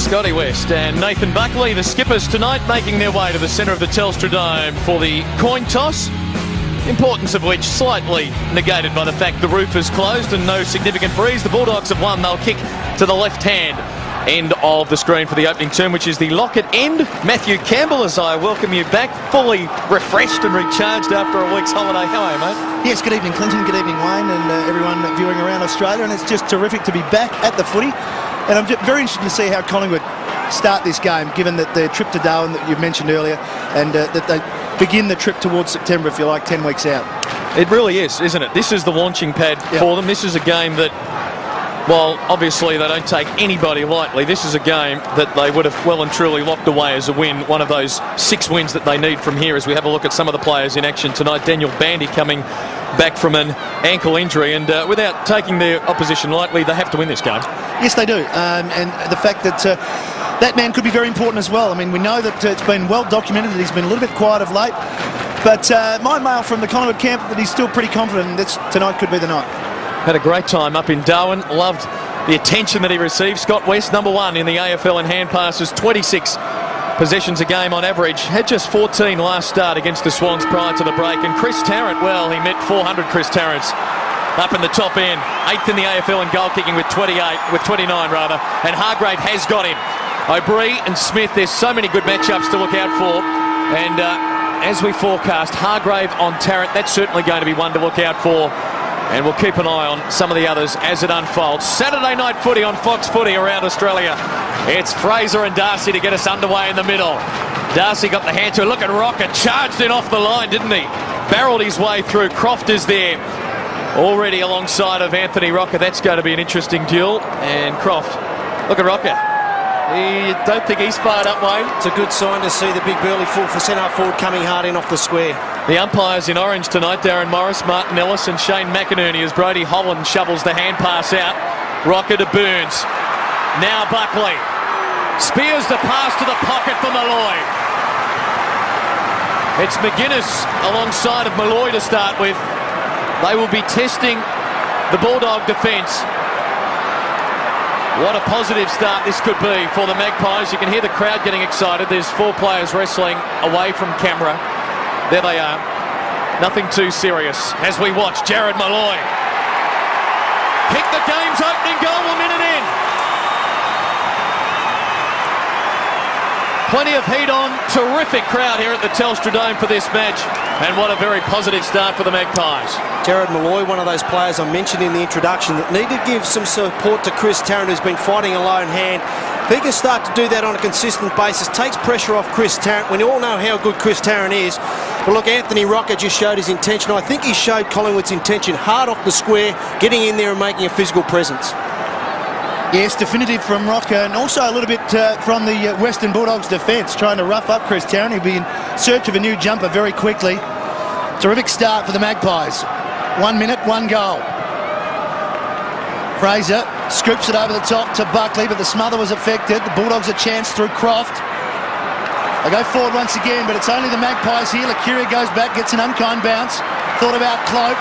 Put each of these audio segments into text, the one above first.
Scotty West and Nathan Buckley, the skippers tonight, making their way to the centre of the Telstra Dome for the coin toss. Importance of which slightly negated by the fact the roof is closed and no significant breeze. The Bulldogs have won. They'll kick to the left-hand end of the screen for the opening term, which is the Lockett end. Matthew Campbell, as I welcome you back, fully refreshed and recharged after a week's holiday. How are you, mate? Yes, good evening, Clinton. Good evening, Wayne, and everyone viewing around Australia. And it's just terrific to be back at the footy. And I'm just very interested to see how Collingwood start this game, given that their trip to Darwin that you mentioned earlier, and that they begin the trip towards September, if you like, 10 weeks out. It really is, isn't it? This is the launching pad for them. This is a game that, well, obviously they don't take anybody lightly. This is a game that they would have well and truly locked away as a win, one of those 6 wins that they need from here as we have a look at some of the players in action tonight. Daniel Bandy coming back from an ankle injury, and without taking their opposition lightly, they have to win this game. Yes, they do. And the fact that that man could be very important as well. I mean, we know that it's been well documented that he's been a little bit quiet of late, but my mail from the Collingwood camp that he's still pretty confident that tonight could be the night. Had a great time up in Darwin. Loved the attention that he received. Scott West, number 1 in the AFL in hand passes, 26 possessions a game on average. Had just 14 last start against the Swans prior to the break. And Chris Tarrant, well, he met 400 Chris Tarrants up in the top end. 8th in the AFL in goal kicking with 29 rather. And Hargrave has got him. O'Brien and Smith, there's so many good matchups to look out for. And as we forecast, Hargrave on Tarrant, that's certainly going to be one to look out for. And we'll keep an eye on some of the others as it unfolds. Saturday night footy on Fox Footy around Australia. It's Fraser and Darcy to get us underway in the middle. Darcy got the hand to it. Look at Rocket, charged in off the line, didn't he? Barreled his way through. Croft is there already alongside of Anthony Rocker. That's going to be an interesting duel. And Croft, look at Rocker. You don't think he's fired up, Wayne? It's a good sign to see the big burly full for centre forward coming hard in off the square. The umpires in orange tonight, Darren Morris, Martin Ellis and Shane McInerney, as Brodie Holland shovels the hand pass out. Rocker to Burns. Now Buckley. Spears the pass to the pocket for Malloy. It's McGuinness alongside of Malloy to start with. They will be testing the Bulldog defence. What a positive start this could be for the Magpies. You can hear the crowd getting excited. There's 4 players wrestling away from camera. There they are. Nothing too serious. As we watch Jared Malloy kick the game's opening goal a minute in. Plenty of heat on. Terrific crowd here at the Telstra Dome for this match. And what a very positive start for the Magpies. Jared Malloy, one of those players I mentioned in the introduction that need to give some support to Chris Tarrant, who's been fighting a lone hand. If he can start to do that on a consistent basis, takes pressure off Chris Tarrant. We all know how good Chris Tarrant is. But look, Anthony Rocker just showed his intention. I think he showed Collingwood's intention hard off the square, getting in there and making a physical presence. Yes, definitive from Rocker, and also a little bit from the Western Bulldogs defence, trying to rough up Chris Tarrant. He'll be in search of a new jumper very quickly. Terrific start for the Magpies. 1 minute, 1 goal. Fraser scoops it over the top to Buckley, but the smother was affected. The Bulldogs a chance through Croft. They go forward once again, but it's only the Magpies here. Lacuria goes back, gets an unkind bounce. Thought about Cloak,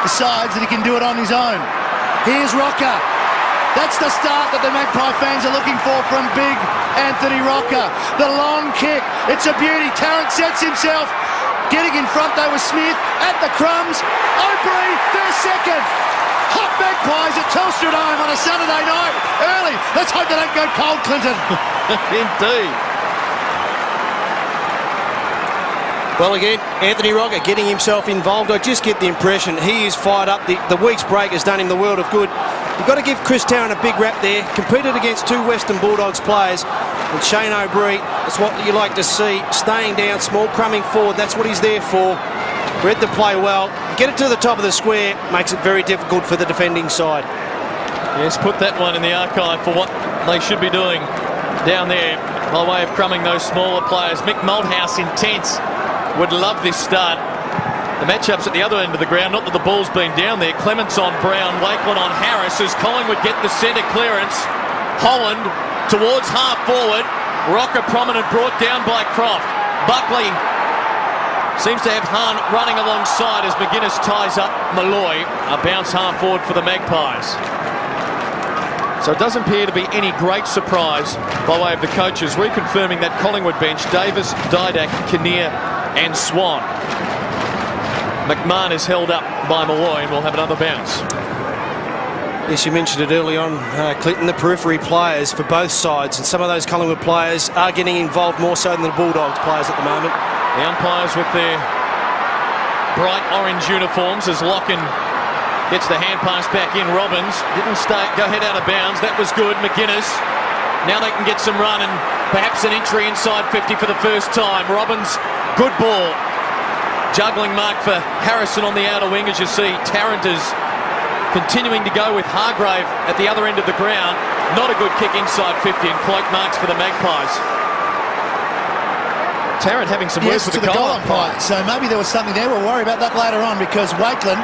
decides that he can do it on his own. Here's Rocker. That's the start that the Magpie fans are looking for from big Anthony Rocker. The long kick. It's a beauty. Tarrant sets himself. Getting in front though with Smith at the crumbs. O'Brien, their second. Hot Magpies at Telstra Dome on a Saturday night. Early. Let's hope they don't go cold, Clinton. Indeed. Well, again, Anthony Rocker getting himself involved. I just get the impression he is fired up. The week's break has done him the world of good. You've got to give Chris Tarrant a big rap there. Competed against 2 Western Bulldogs players. And Shane O'Brien, that's what you like to see. Staying down, small crumbing forward. That's what he's there for. Read the play well. Get it to the top of the square. Makes it very difficult for the defending side. Yes, put that one in the archive for what they should be doing down there by way of crumbing those smaller players. Mick Malthouse intense. Would love this start. The matchups at the other end of the ground, not that the ball's been down there. Clements on Brown, Wakeland on Harris as Collingwood get the centre clearance. Holland towards half forward. Rocker prominent, brought down by Croft. Buckley seems to have Hahn running alongside as McGuinness ties up Malloy. A bounce half forward for the Magpies. So it doesn't appear to be any great surprise by way of the coaches reconfirming that Collingwood bench: Davis, Didak, Kinnear and Swan. McMahon is held up by Malloy and will have another bounce. Yes, you mentioned it early on, Clinton, the periphery players for both sides, and some of those Collingwood players are getting involved more so than the Bulldogs players at the moment. The umpires with their bright orange uniforms as Lockin gets the hand pass back in. Robbins didn't go head out of bounds. That was good. McGuinness. Now they can get some run and perhaps an entry inside 50 for the first time. Robbins, good ball. Juggling mark for Harrison on the outer wing, as you see. Tarrant is continuing to go with Hargrave at the other end of the ground. Not a good kick inside 50, and Cloak marks for the Magpies. Tarrant having some words with the goal umpire. So maybe there was something there. We'll worry about that later on, because Wakeland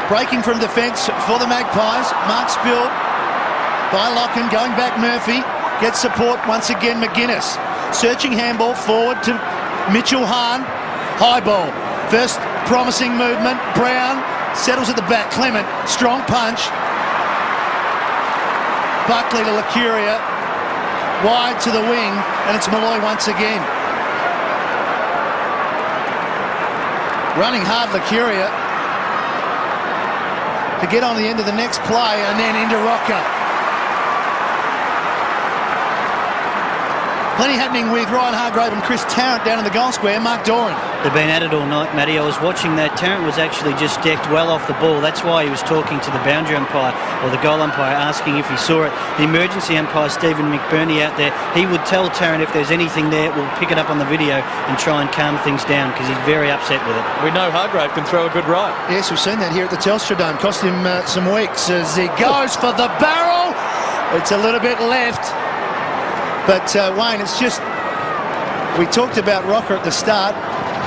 breaking from defence for the Magpies. Mark spilled by Lockin, going back Murphy. Gets support once again, McGuinness. Searching handball forward to Mitchell Hahn. High ball. First promising movement. Brown settles at the back. Clement, strong punch. Buckley to Lacuria. Wide to the wing, and it's Malloy once again. Running hard, Lacuria, to get on the end of the next play, and then into Rocker. Plenty happening with Ryan Hargrave and Chris Tarrant down in the goal square. Mark Doran. They've been at it all night, Matty. I was watching that. Tarrant was actually just decked well off the ball. That's why he was talking to the boundary umpire, or the goal umpire, asking if he saw it. The emergency umpire, Stephen McBurney, out there, he would tell Tarrant if there's anything there. We'll pick it up on the video and try and calm things down, because he's very upset with it. We know Hargrave can throw a good right. Yes, we've seen that here at the Telstra Dome. Cost him some weeks as he goes for the barrel. It's a little bit left. But, Wayne, it's just... We talked about Rocker at the start.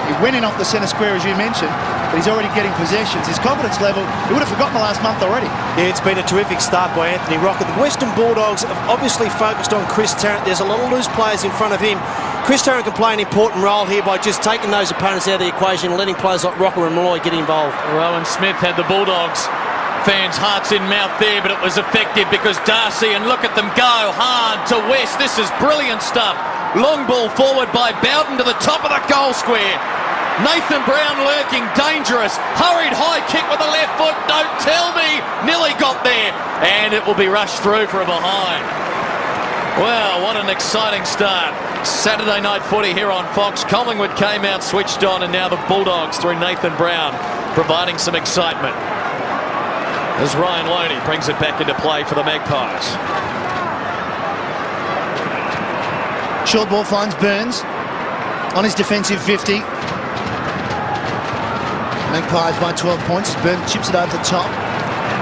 He went in off the centre square, as you mentioned, but he's already getting possessions. His confidence level, he would have forgotten the last month already. Yeah, it's been a terrific start by Anthony Rocker. The Western Bulldogs have obviously focused on Chris Tarrant. There's a lot of loose players in front of him. Chris Tarrant can play an important role here by just taking those opponents out of the equation and letting players like Rocker and Malloy get involved. Rowan Smith had the Bulldogs fans' hearts in mouth there, but it was effective because Darcy, and look at them go hard to West. This is brilliant stuff. Long ball forward by Bowden to the top of the goal square. Nathan Brown lurking, dangerous. Hurried high kick with the left foot. Don't tell me. Nearly got there. And it will be rushed through for a behind. Well, what an exciting start. Saturday night footy here on Fox. Collingwood came out, switched on, and now the Bulldogs through Nathan Brown providing some excitement as Ryan Loney brings it back into play for the Magpies. Short ball finds Burns on his defensive 50. Magpies by 12 points. Burns chips it over the top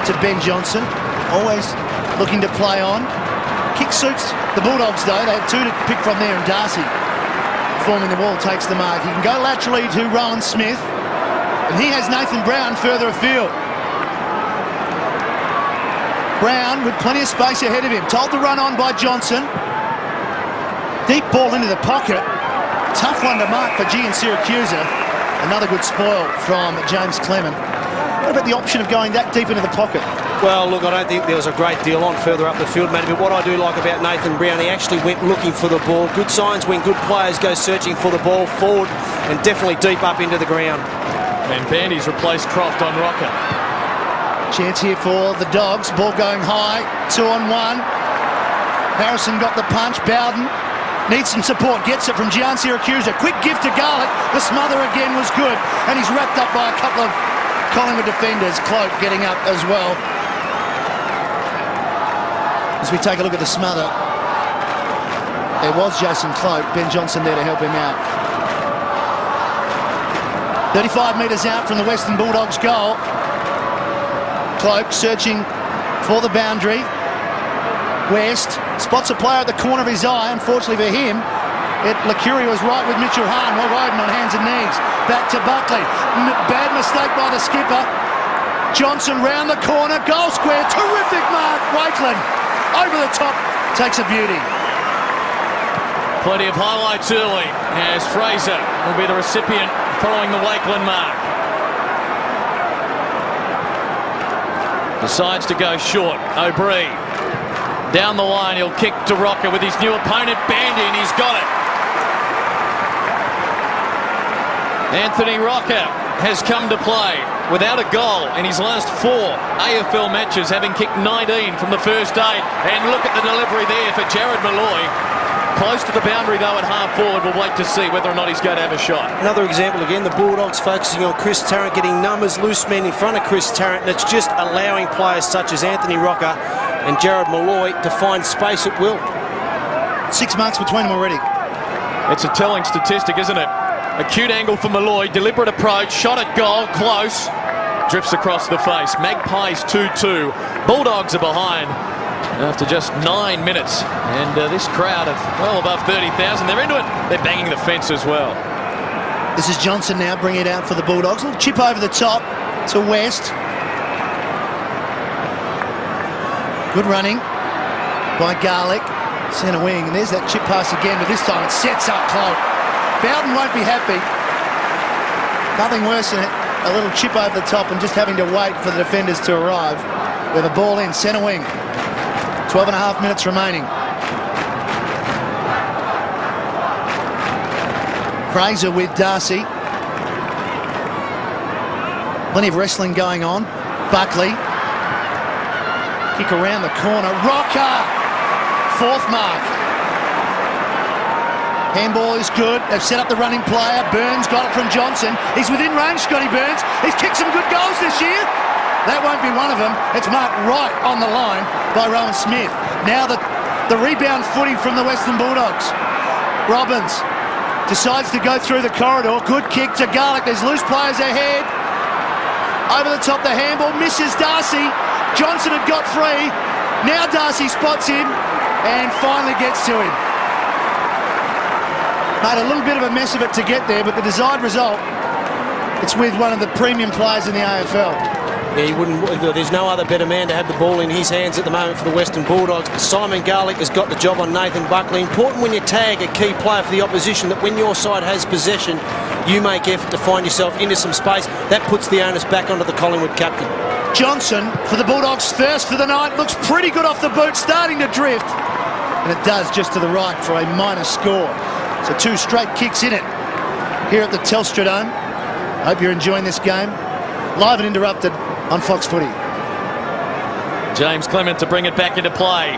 to Ben Johnson. Always looking to play on. Kick suits the Bulldogs, though. They had two to pick from there, and Darcy, forming the wall, takes the mark. He can go laterally to Rowan Smith, and he has Nathan Brown further afield. Brown with plenty of space ahead of him. Told to run on by Johnson. Deep ball into the pocket. Tough one to mark for G and Syracusa. Another good spoil from James Clement. What about the option of going that deep into the pocket? Well, look, I don't think there was a great deal on further up the field, Matty, but what I do like about Nathan Brown, he actually went looking for the ball. Good signs when good players go searching for the ball forward and definitely deep up into the ground. And Bandy's replaced Croft on Rocker. Chance here for the Dogs. Ball going high. 2-on-1. Harrison got the punch. Bowden needs some support. Gets it from Gian Syracusa. Quick give to Garlick. The smother again was good. And he's wrapped up by a couple of Collingwood defenders. Cloak getting up as well. As we take a look at the smother, there was Jason Cloak. Ben Johnson there to help him out. 35 metres out from the Western Bulldogs goal. Cloak searching for the boundary. West spots a player at the corner of his eye. Unfortunately for him, Lacuria was right with Mitchell Hahn. Well, riding on hands and knees. Back to Buckley. Bad mistake by the skipper. Johnson round the corner. Goal square. Terrific mark. Wakeland over the top. Takes a beauty. Plenty of highlights early as Fraser will be the recipient following the Wakeland mark. Decides to go short. O'Brien Down the line, he'll kick to Rocker with his new opponent, Bandy, and he's got it. Anthony Rocker has come to play without a goal in his last 4 AFL matches, having kicked 19 from the first 8. And look at the delivery there for Jared Malloy. Close to the boundary, though, at half forward. We'll wait to see whether or not he's going to have a shot. Another example again, the Bulldogs focusing on Chris Tarrant, getting numbers, loose men in front of Chris Tarrant, and it's just allowing players such as Anthony Rocker and Jared Malloy to find space at will. 6 marks between them already. It's a telling statistic, isn't it? Acute angle for Malloy, deliberate approach, shot at goal, close, drifts across the face. Magpies 2-2. Bulldogs are behind after just 9 minutes, and this crowd of well above 30,000, they're into it. They're banging the fence as well. This is Johnson now bringing it out for the Bulldogs. A little chip over the top to West. Good running by Garlick, centre wing, and there's that chip pass again, but this time it sets up Cloak. Bowden won't be happy. Nothing worse than a little chip over the top and just having to wait for the defenders to arrive. With a ball in, centre wing. 12 and a half minutes remaining. Fraser with Darcy. Plenty of wrestling going on. Buckley. Kick around the corner. Rocker! 4th mark. Handball is good. They've set up the running player. Burns got it from Johnson. He's within range, Scotty Burns. He's kicked some good goals this year. That won't be one of them. It's marked right on the line by Rowan Smith. Now the rebound footy from the Western Bulldogs. Robbins decides to go through the corridor. Good kick to Garlick. There's loose players ahead. Over the top, the handball misses Darcy. Johnson had got free. Now Darcy spots him and finally gets to him. Made a little bit of a mess of it to get there, but the desired result, it's with one of the premium players in the AFL. Yeah, he wouldn't. There's no other better man to have the ball in his hands at the moment for the Western Bulldogs. Simon Garlick has got the job on Nathan Buckley. Important when you tag a key player for the opposition that when your side has possession, you make effort to find yourself into some space. That puts the onus back onto the Collingwood captain. Johnson for the Bulldogs first for the night. Looks pretty good off the boot, starting to drift. And it does just to the right for a minor score. So 2 straight kicks in it here at the Telstra Dome. Hope you're enjoying this game. Live and interrupted on Fox Footy. James Clement to bring it back into play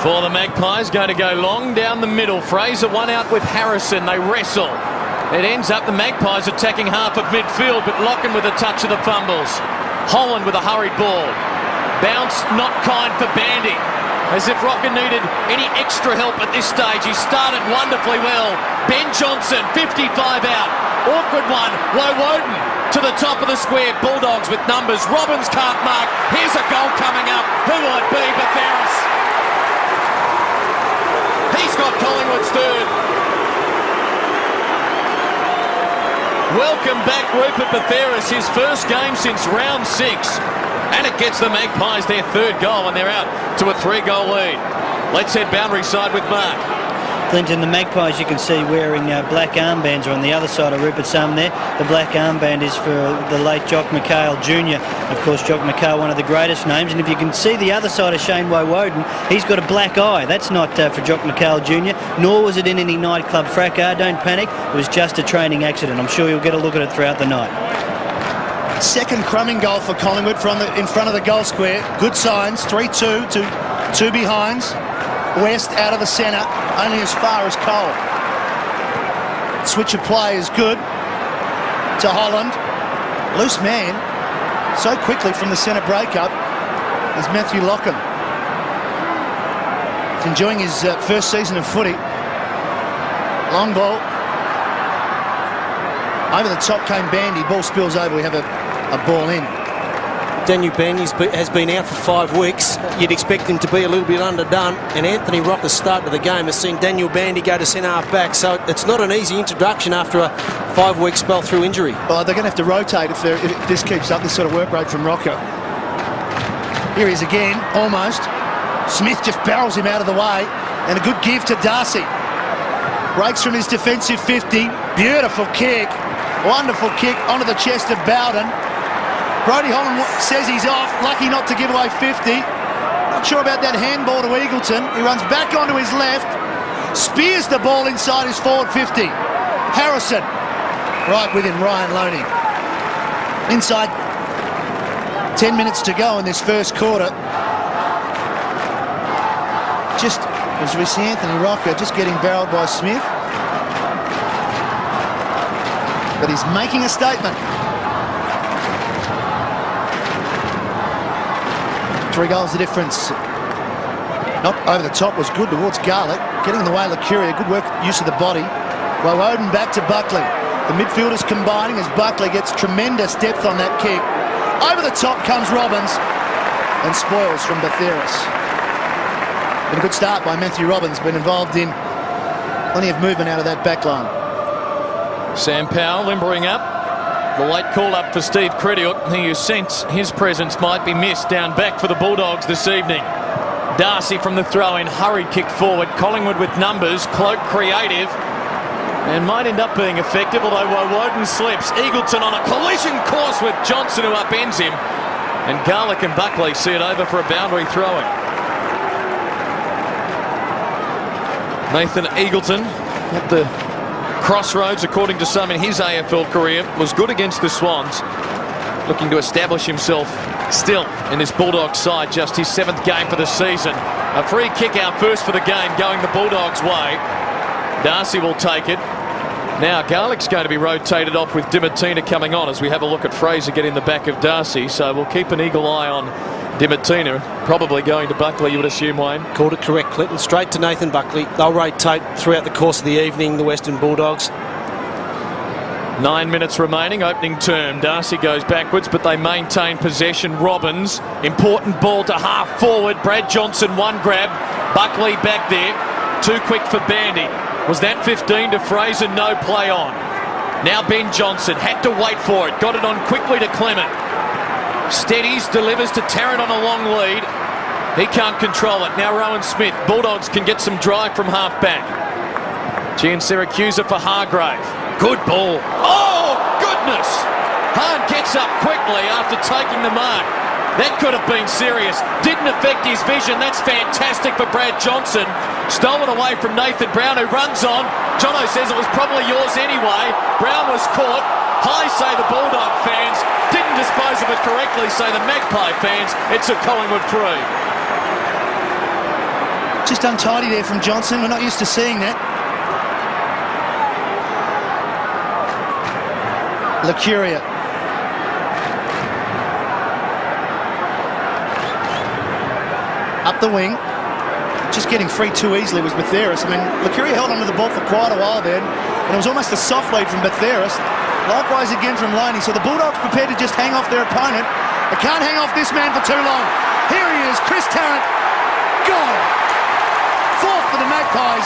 for the Magpies. Going to go long down the middle. Fraser one out with Harrison. They wrestle. It ends up the Magpies attacking half of midfield, but Locken with a touch of the fumbles. Holland with a hurried ball. Bounce not kind for Bandy. As if Rocker needed any extra help at this stage. He started wonderfully well. Ben Johnson, 55 out. Awkward one. Woden to the top of the square. Bulldogs with numbers. Robbins can't mark. Here's a goal coming up. Who will it be? Batharis. He's got Collingwood's 3rd. Welcome back, Rupert Batharis. His first game since round 6. And it gets the Magpies their 3rd goal, and they're out to a 3-goal lead. Let's head boundary side with Mark. Clinton, the Magpies you can see wearing black armbands are on the other side of Rupert's arm there. The black armband is for the late Jock McHale Jr. Of course, Jock McHale, one of the greatest names. And if you can see the other side of Shane Woden, he's got a black eye. That's not for Jock McHale Jr., nor was it in any nightclub fracas. Don't panic. It was just a training accident. I'm sure you'll get a look at it throughout the night. 2nd crumbing goal for Collingwood in front of the goal square. Good signs. 3-2 to 2 behinds. West out of the centre, only as far as Cole. Switch of play is good to Holland. Loose man, so quickly from the centre breakup is Matthew Locken. He's enjoying his first season of footy. Long ball. Over the top came Bandy. Ball spills over. We have a ball in. Daniel Bandy has been out for 5 weeks. You'd expect him to be a little bit underdone. And Anthony Rocker's start to the game has seen Daniel Bandy go to centre-half back. So it's not an easy introduction after a 5-week spell through injury. Well, they're going to have to rotate if this keeps up, this sort of work rate from Rocker. Here he is again, almost. Smith just barrels him out of the way. And a good give to Darcy. Breaks from his defensive 50. Beautiful kick. Wonderful kick onto the chest of Bowden. Brodie Holland says he's off. Lucky not to give away 50. Not sure about that handball to Eagleton. He runs back onto his left, spears the ball inside his forward 50. Harrison, right with him, Ryan Loney. Inside 10 minutes to go in this first quarter. Just as we see Anthony Rocker just getting barreled by Smith. But he's making a statement. 3 goals the difference. Not over the top was good towards Garlick. Getting in the way of Lucuria. Good work, use of the body. Woden back to Buckley. The midfielders combining as Buckley gets tremendous depth on that kick. Over the top comes Robbins and spoils from Batheris. Been a good start by Matthew Robbins. Been involved in plenty of movement out of that back line. Sam Powell limbering up. The late call-up for Steve Crediuk, who you sense his presence might be missed down back for the Bulldogs this evening. Darcy from the throw-in, hurried kick forward. Collingwood with numbers, Cloak creative, and might end up being effective, although Woden slips. Eagleton on a collision course with Johnson, who upends him. And Garlick and Buckley see it over for a boundary throw-in. Nathan Eagleton at the crossroads, according to some, in his AFL career, was good against the Swans, looking to establish himself still in this Bulldogs side, just his 7th game for the season. A free kick out first for the game, going the Bulldogs' way. Darcy will take it. Now Garlick's going to be rotated off with Dimatina coming on as we have a look at Fraser getting the back of Darcy, so we'll keep an eagle eye on Dimatina, probably going to Buckley, you would assume, Wayne. Called it correct, Clinton. Straight to Nathan Buckley. They'll rotate throughout the course of the evening, the Western Bulldogs. 9 minutes remaining, opening term. Darcy goes backwards, but they maintain possession. Robbins, important ball to half forward. Brad Johnson, one grab. Buckley back there. Too quick for Bandy. Was that 15 to Fraser? No play on. Now Ben Johnson had to wait for it. Got it on quickly to Clement. Steadies, delivers to Tarrant on a long lead. He can't control it. Now Rowan Smith. Bulldogs can get some drive from half back. Gian Siracusa for Hargrave. Good ball. Oh, goodness! Hahn gets up quickly after taking the mark. That could have been serious. Didn't affect his vision. That's fantastic for Brad Johnson. Stolen away from Nathan Brown, who runs on. Jono says it was probably yours anyway. Brown was caught. High say the Bulldog fans. Didn't dispose of it correctly, say the Magpie fans. It's a Collingwood free. Just untidy there from Johnson. We're not used to seeing that. Lucuria. Up the wing. Just getting free too easily was Batheris. I mean, Lucuria held onto the ball for quite a while then, and it was almost a soft lead from Batheris. Likewise again from Loney. So the Bulldogs prepared to just hang off their opponent. They can't hang off this man for too long. Here he is, Chris Tarrant. Goal! 4th for the Magpies.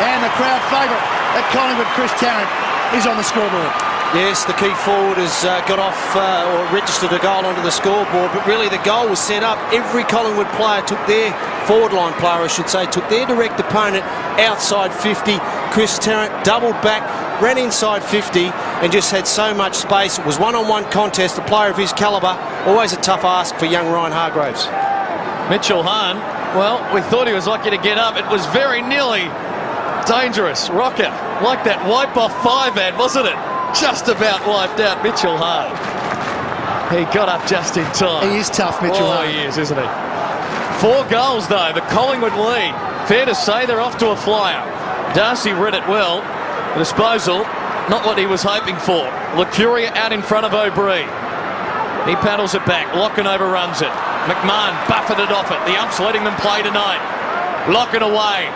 And the crowd favourite at Collingwood, Chris Tarrant, is on the scoreboard. Yes, the key forward has got off or registered a goal onto the scoreboard, but really the goal was set up. Every Collingwood player took their forward line player, I should say, took their direct opponent outside 50. Chris Tarrant doubled back, ran inside 50 and just had so much space. It was one-on-one contest. A player of his calibre, always a tough ask for young Ryan Hargraves. Mitchell Hahn, well, we thought he was lucky to get up. It was very nearly dangerous. Rocker, like that wipe-off 5-ad, wasn't it? Just about wiped out Mitchell Hahn. He got up just in time. He is tough, Mitchell Hahn. He is, isn't he? 4 goals, though, the Collingwood lead. Fair to say they're off to a flyer. Darcy read it well. The disposal, not what he was hoping for. Lucuria out in front of O'Brien. He paddles it back. Locken overruns it. McMahon buffeted off it. The umps letting them play tonight. Locken away.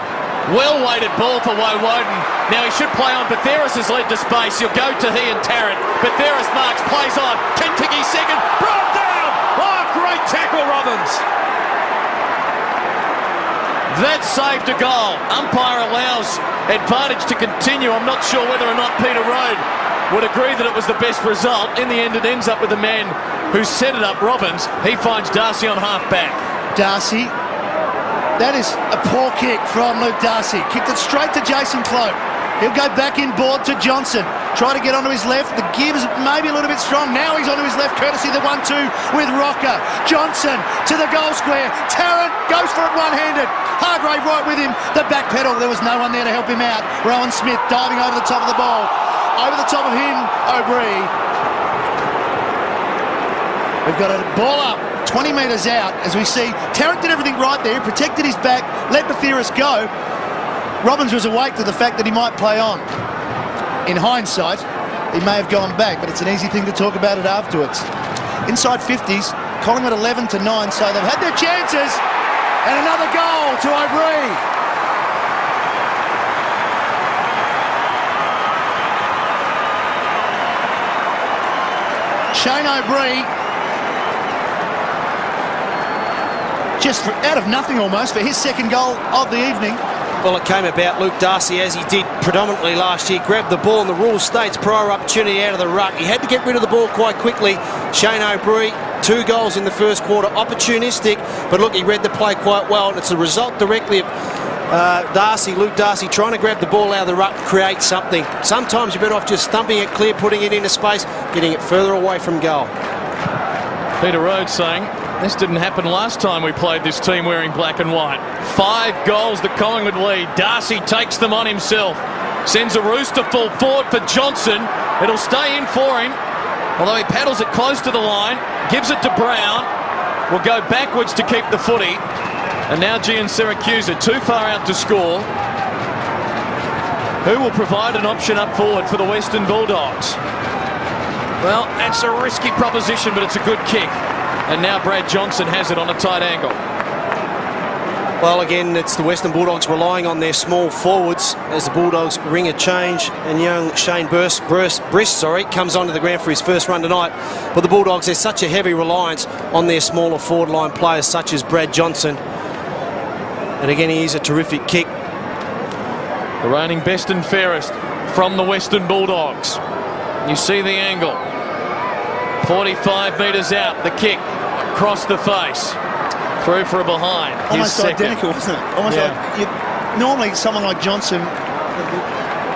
Well-weighted ball for Woden. Now he should play on. Batheris has led to space. He'll go to he and Tarrant. Batheris marks, plays on. Kentucky second. Brought down. Oh, great tackle, Robbins. That saved a goal. Umpire allows advantage to continue. I'm not sure whether or not Peter Rode would agree that it was the best result. In the end, it ends up with the man who set it up, Robbins. He finds Darcy on half-back. Darcy. That is a poor kick from Luke Darcy. Kicked it straight to Jason Cloak. He'll go back inboard to Johnson. Try to get onto his left. The give's maybe a little bit strong. Now he's onto his left, courtesy the 1-2 with Rocker. Johnson to the goal square. Tarrant goes for it one-handed. Hargrave right with him. The back pedal. There was no one there to help him out. Rowan Smith diving over the top of the ball. Over the top of him, O'Brien. We've got a ball up 20 metres out as we see Tarrant did everything right there. He protected his back, let Bathiris go. Robbins was awake to the fact that he might play on. In hindsight, he may have gone back, but it's an easy thing to talk about it afterwards. Inside 50s, Collingwood 11-9, so they've had their chances. And another goal to O'Brien. Shane O'Brien, just out of nothing almost, for his second goal of the evening. Well, it came about Luke Darcy, as he did predominantly last year, grabbed the ball, and the rule states prior opportunity out of the ruck. He had to get rid of the ball quite quickly. Shane O'Brien, 2 goals in the first quarter, opportunistic, but look, he read the play quite well, and it's a result directly of Luke Darcy, trying to grab the ball out of the ruck, create something. Sometimes you're better off just thumping it clear, putting it into space, getting it further away from goal. Peter Rhodes saying, this didn't happen last time we played this team wearing black and white. 5 goals, the Collingwood lead. Darcy takes them on himself. Sends a rooster full forward for Johnson. It'll stay in for him, although he paddles it close to the line. Gives it to Brown. Will go backwards to keep the footy. And now Gian Syracuse too far out to score. Who will provide an option up forward for the Western Bulldogs? Well, that's a risky proposition, but it's a good kick. And now Brad Johnson has it on a tight angle. Well, again, it's the Western Bulldogs relying on their small forwards as the Bulldogs ring a change, and young Shane Briss comes onto the ground for his first run tonight. But the Bulldogs, there's such a heavy reliance on their smaller forward line players such as Brad Johnson. And again, he is a terrific kick. The reigning best and fairest from the Western Bulldogs. You see the angle. 45 metres out, the kick. Across the face. Through for a behind. Almost identical, isn't it? Almost like normally someone like Johnson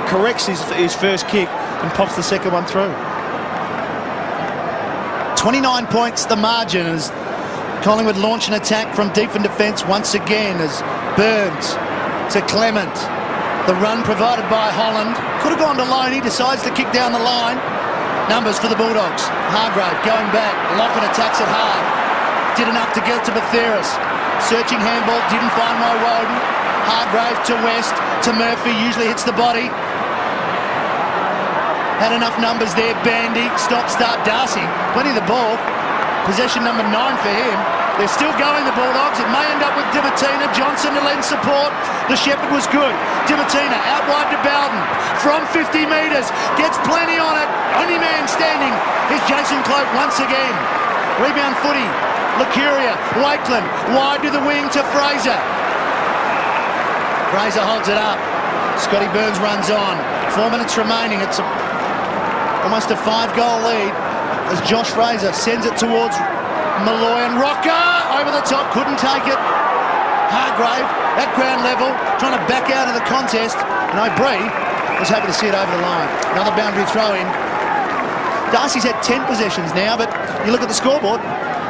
corrects his first kick and pops the second one through. 29 points the margin as Collingwood launch an attack from deep in defence once again as Burns to Clement. The run provided by Holland. Could have gone to Loney, decides to kick down the line. Numbers for the Bulldogs. Hargrave going back. Lockett attacks it hard. Did enough to get it to Bathiris. Searching handball, didn't find Woden. Hargrave to West, to Murphy, usually hits the body. Had enough numbers there, Bandy, start, Darcy. Plenty of the ball. Possession number 9 for him. They're still going, the Bulldogs. It may end up with Divatina. Johnson to lend support. The Shepherd was good. Divatina out wide to Bowden. From 50 metres. Gets plenty on it. Only man standing is Jason Cloak once again. Rebound footy. Lucuria, Wakeland, wide to the wing to Fraser. Fraser holds it up. Scotty Burns runs on. 4 minutes remaining. It's almost a 5-goal lead as Josh Fraser sends it towards Malloy and Rocker. Over the top, couldn't take it. Hargrave at ground level, trying to back out of the contest. And O'Brien was happy to see it over the line. Another boundary throw in. Darcy's had 10 possessions now, but you look at the scoreboard,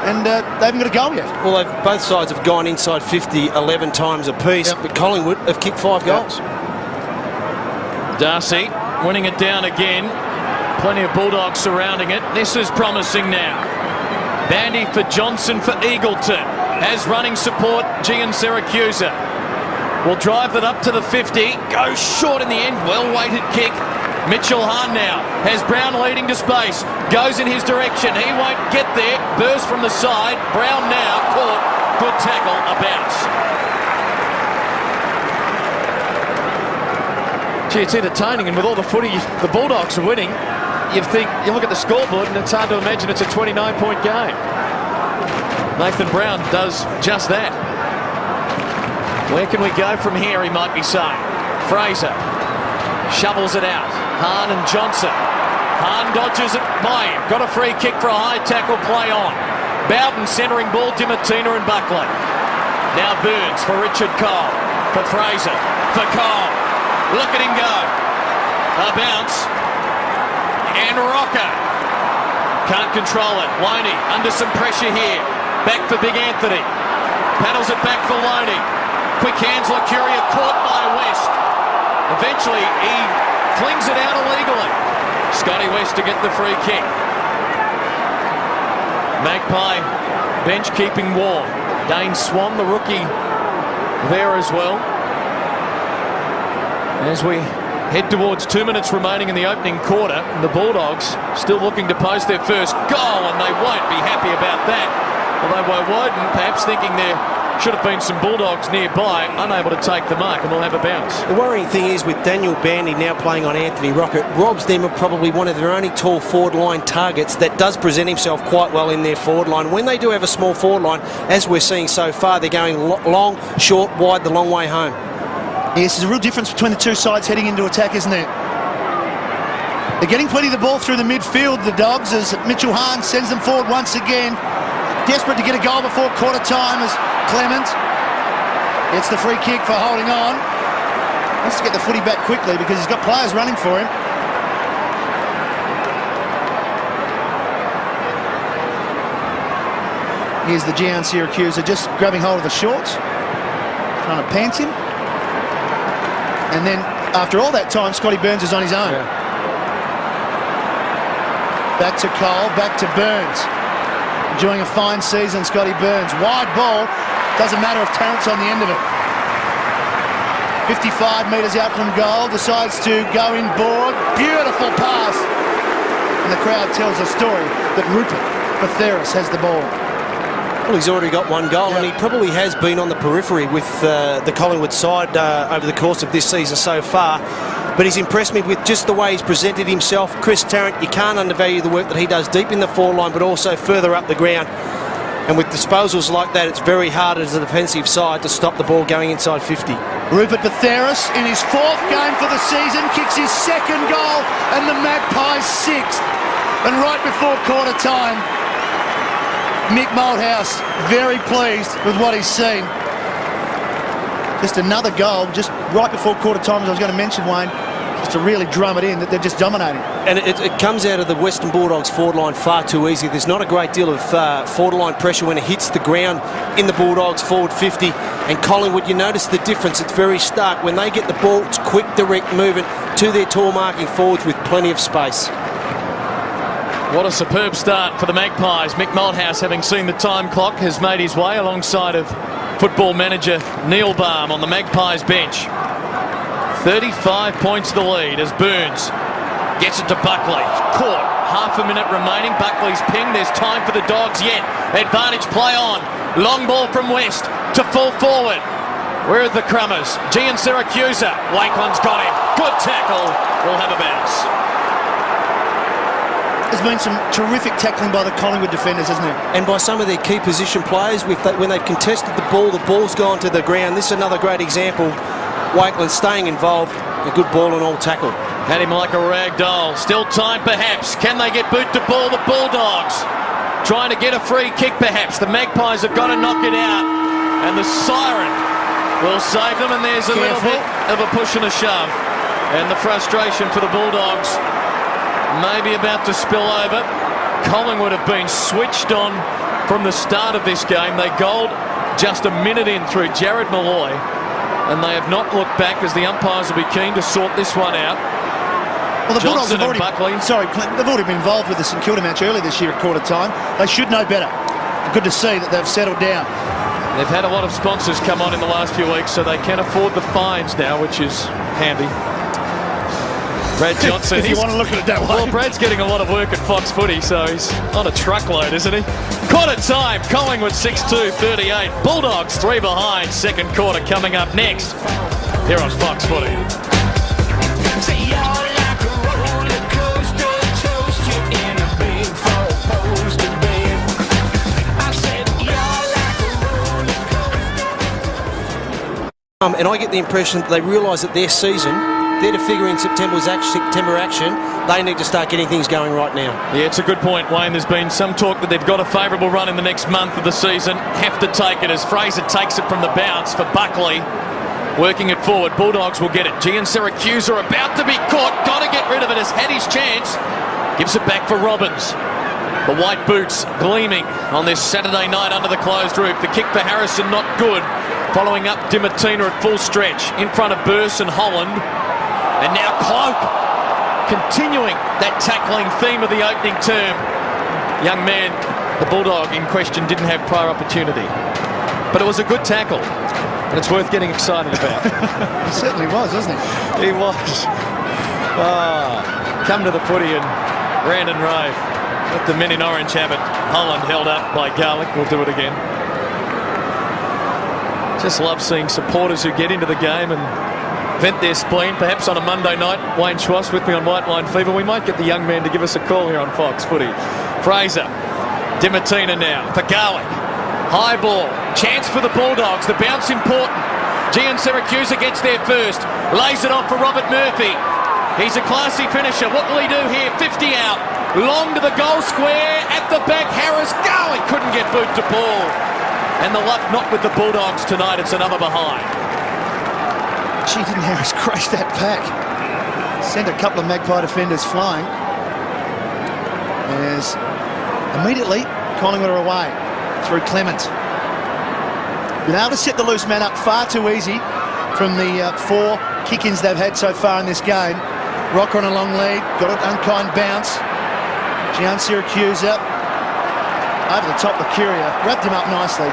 and they haven't got a goal yet. Well, both sides have gone inside 50 11 times apiece, but Collingwood have kicked 5 goals. Darcy winning it down again. Plenty of Bulldogs surrounding it. This is promising now. Bandy for Johnson for Eagleton. Has running support, Gian Syracuse. Will drive it up to the 50. Goes short in the end. Well-weighted kick. Mitchell Hahn now has Brown leading to space. Goes in his direction. He won't get there. Burst from the side. Brown now caught. Good tackle. A bounce. Gee, it's entertaining, and with all the footy the Bulldogs are winning, you look at the scoreboard and it's hard to imagine it's a 29-point game. Nathan Brown does just that. Where can we go from here, he might be saying. Fraser shovels it out. Hahn and Johnson. Hahn dodges it by him. Got a free kick for a high tackle play on. Bowden centering ball, Dimatina and Buckley. Now Burns for Richard Cole. For Fraser. For Cole. Look at him go. A bounce. and Rocker. Can't control it. Loney under some pressure here. Back for Big Anthony. Paddles it back for Loney. Quick hands, Lucuria caught by West. Eventually, he flings it out illegally. Scotty West to get the free kick. Magpie bench keeping warm. Dane Swan, the rookie, there as well. As we head towards 2 minutes remaining in the opening quarter, the Bulldogs still looking to post their first goal, and they won't be happy about that. Although Woden perhaps thinking there should have been some Bulldogs nearby, unable to take the mark, and will have a bounce. The worrying thing is with Daniel Bandy now playing on Anthony Rocket, robs them of probably one of their only tall forward line targets that does present himself quite well in their forward line. When they do have a small forward line, as we're seeing so far, they're going long, short, wide, the long way home. Yes, there's a real difference between the two sides heading into attack, isn't there? They're getting plenty of the ball through the midfield, the Dogs, as Mitchell Hahn sends them forward once again. Desperate to get a goal before quarter time as Clement gets the free kick for holding on. Wants to get the footy back quickly because he's got players running for him. Here's the Gian Syracusa just grabbing hold of the shorts, trying to pant him. And then, after all that time, Scotty Burns is on his own. Yeah. Back to Cole, back to Burns. Enjoying a fine season, Scotty Burns. Wide ball, doesn't matter if Tarrant's on the end of it. 55 metres out from goal, decides to go inboard. Beautiful pass. And the crowd tells a story that Rupert Batheris has the ball. Well, he's already got one goal, and he probably has been on the periphery with the Collingwood side over the course of this season so far. But he's impressed me with just the way he's presented himself. Chris Tarrant, you can't undervalue the work that he does deep in the forward line, but also further up the ground. And with disposals like that, it's very hard as a defensive side to stop the ball going inside 50. Rupert Batheris, in his 4th game for the season, kicks his 2nd goal, and the Magpies 6th. And right before quarter time, Mick Malthouse very pleased with what he's seen. Just another goal, just right before quarter time, as I was going to mention, Wayne, just to really drum it in, that they're just dominating. And it comes out of the Western Bulldogs forward line far too easy. There's not a great deal of forward line pressure when it hits the ground in the Bulldogs forward 50. And Collingwood, you notice the difference. It's very stark. When they get the ball, it's quick, direct movement to their tall marking forwards with plenty of space. What a superb start for the Magpies. Mick Malthouse, having seen the time clock, has made his way alongside of football manager Neil Baum on the Magpies bench. 35 points to the lead as Burns gets it to Buckley. Caught. Half a minute remaining. Buckley's ping. There's time for the Dogs yet. Advantage play on. Long ball from West to full forward. Where are the Crummers? Gian Syracusa. Wakeland's got him. Good tackle. We'll have a bounce. There's been some terrific tackling by the Collingwood defenders, hasn't there? And by some of their key position players, when they've contested the ball's gone to the ground. This is another great example. Wakeland staying involved. A good ball and all tackle. Had him like a rag doll. Still time perhaps. Can they get boot to ball? The Bulldogs trying to get a free kick perhaps. The Magpies have got to knock it out. And the siren will save them. And there's a little bit of a push and a shove. And the frustration for the Bulldogs maybe about to spill over. Collingwood have been switched on from the start of this game. They goaled just a minute in through Jared Malloy, and they have not looked back as the umpires will be keen to sort this one out. Well, the Johnson Bulldogs have Buckley. they've already been involved with the St Kilda match earlier this year at quarter time. They should know better. Good to see that they've settled down. They've had a lot of sponsors come on in the last few weeks, so they can afford the fines now, which is handy. Brad Johnson. If you want to look at it that way. Well, Brad's getting a lot of work at Fox Footy, so he's on a truckload, isn't he? Quarter time, Collingwood 6-2-38. Bulldogs 3 behind. Second quarter coming up next here on Fox Footy. And I get the impression that they realise that their season, they're to figure in September action, they need to start getting things going right now. Yeah, it's a good point, Wayne. There's been some talk that they've got a favourable run in the next month of the season. Have to take it as Fraser takes it from the bounce for Buckley. Working it forward. Bulldogs will get it. Gian Syracusa about to be caught. Got to get rid of it. Has had his chance. Gives it back for Robbins. The white boots gleaming on this Saturday night under the closed roof. The kick for Harrison not good. Following up Dimatina at full stretch in front of Burse and Holland. And now Cloak continuing that tackling theme of the opening term. Young man, the Bulldog in question, didn't have prior opportunity. But it was a good tackle. And it's worth getting excited about. He certainly was, wasn't he? He was. Come to the footy and ran and rave. Let the men in orange have it. Holland held up by Garlick. We'll do it again. Just love seeing supporters who get into the game and vent their spleen. Perhaps on a Monday night, Wayne Schwass with me on White Line Fever. We might get the young man to give us a call here on Fox Footy. Fraser. Dimatina now for Garlick. High ball. Chance for the Bulldogs. The bounce important. Gian Siracusa gets there first. Lays it off for Robert Murphy. He's a classy finisher. What will he do here? 50 out. Long to the goal square. At the back, Harris. Garlick couldn't get boot to ball. And the luck not with the Bulldogs tonight. It's another behind. Gee, didn't Harris crash that pack? Sent a couple of Magpie defenders flying. As immediately Collingwood are away through Clement. Been able to set the loose man up far too easy from the 4 kick-ins they've had so far in this game. Rocker on a long lead, got an unkind bounce. Gian Siracusa over the top of Curia, wrapped him up nicely.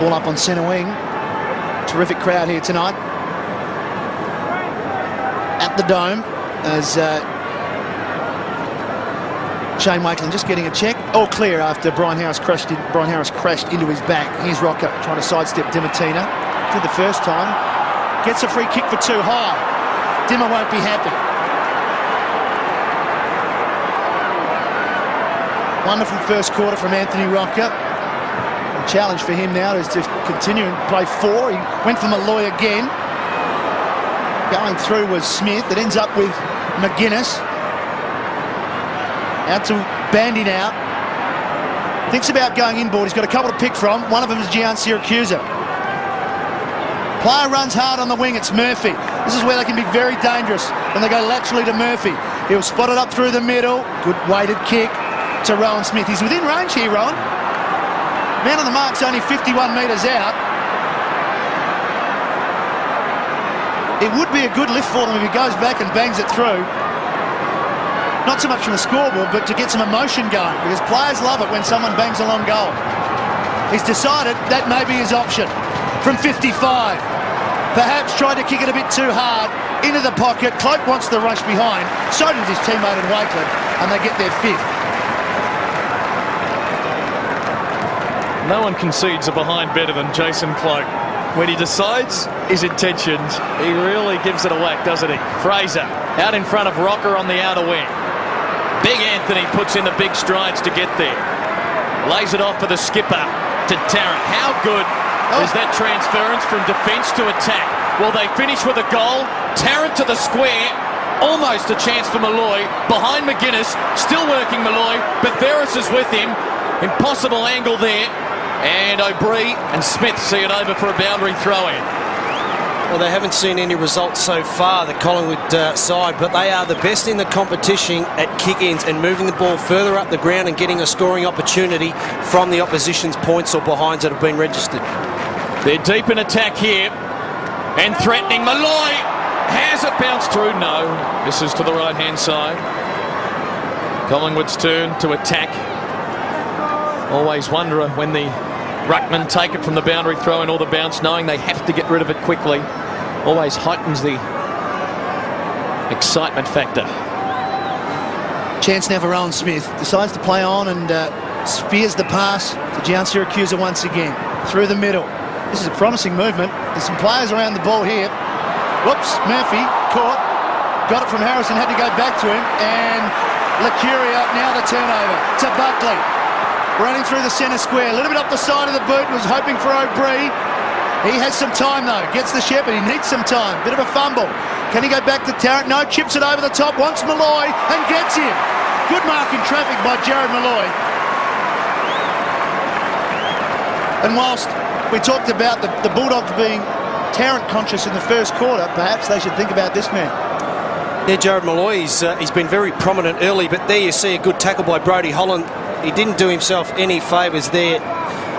Ball up on centre wing. Terrific crowd here tonight at the Dome as Shane Wakelin just getting a check. All clear after Brian Harris crashed into his back. Here's Rocker trying to sidestep Dimatina. Did the first time. Gets a free kick for 2 high. Dimmer won't be happy. Wonderful first quarter from Anthony Rocker. The challenge for him now is to continue and play 4. He went for Malloy again. Going through was Smith. It ends up with McGuinness. Out to Bandy now. Thinks about going inboard. He's got a couple to pick from. One of them is Gian Siracusa. Player runs hard on the wing. It's Murphy. This is where they can be very dangerous when they go laterally to Murphy. He'll spot it up through the middle. Good weighted kick to Rowan Smith. He's within range here, Rowan. Man on the mark's only 51 metres out. It would be a good lift for them if he goes back and bangs it through. Not so much from the scoreboard, but to get some emotion going, because players love it when someone bangs a long goal. He's decided that may be his option. From 55. Perhaps tried to kick it a bit too hard into the pocket. Cloak wants the rush behind. So did his teammate in Wakelin, and they get their 5th. No one concedes a behind better than Jason Cloak. When he decides his intentions, he really gives it a whack, doesn't he? Fraser out in front of Rocker on the outer wing. Big Anthony puts in the big strides to get there. Lays it off for the skipper to Tarrant. How good is that transference from defence to attack? Will they finish with a goal? Tarrant to the square. Almost a chance for Malloy. Behind McGuinness. Still working Malloy. But Veris is with him. Impossible angle there. And O'Brien and Smith see it over for a boundary throw-in. Well, they haven't seen any results so far, the Collingwood side, but they are the best in the competition at kick-ins and moving the ball further up the ground and getting a scoring opportunity from the opposition's points or behinds that have been registered. They're deep in attack here and threatening. Malloy has it bounced through. No, this is to the right-hand side. Collingwood's turn to attack. Always wonder when the ruckman take it from the boundary throw-in or the bounce, knowing they have to get rid of it quickly. Always heightens the excitement factor. Chance now for Rowan Smith. Decides to play on and spears the pass to Gian Siracusa once again. Through the middle. This is a promising movement. There's some players around the ball here. Whoops, Murphy caught. Got it from Harrison, had to go back to him. And Lacuria now the turnover to Buckley. Running through the centre square. A little bit up the side of the boot. Was hoping for O'Brien. He has some time though. Gets the Shepherd. He needs some time. Bit of a fumble. Can he go back to Tarrant? No. Chips it over the top. Wants Malloy and gets him. Good mark in traffic by Jared Malloy. And whilst we talked about the Bulldogs being Tarrant conscious in the first quarter, perhaps they should think about this man. Yeah, Jared Malloy, he's been very prominent early, but there you see a good tackle by Brodie Holland. He didn't do himself any favours there,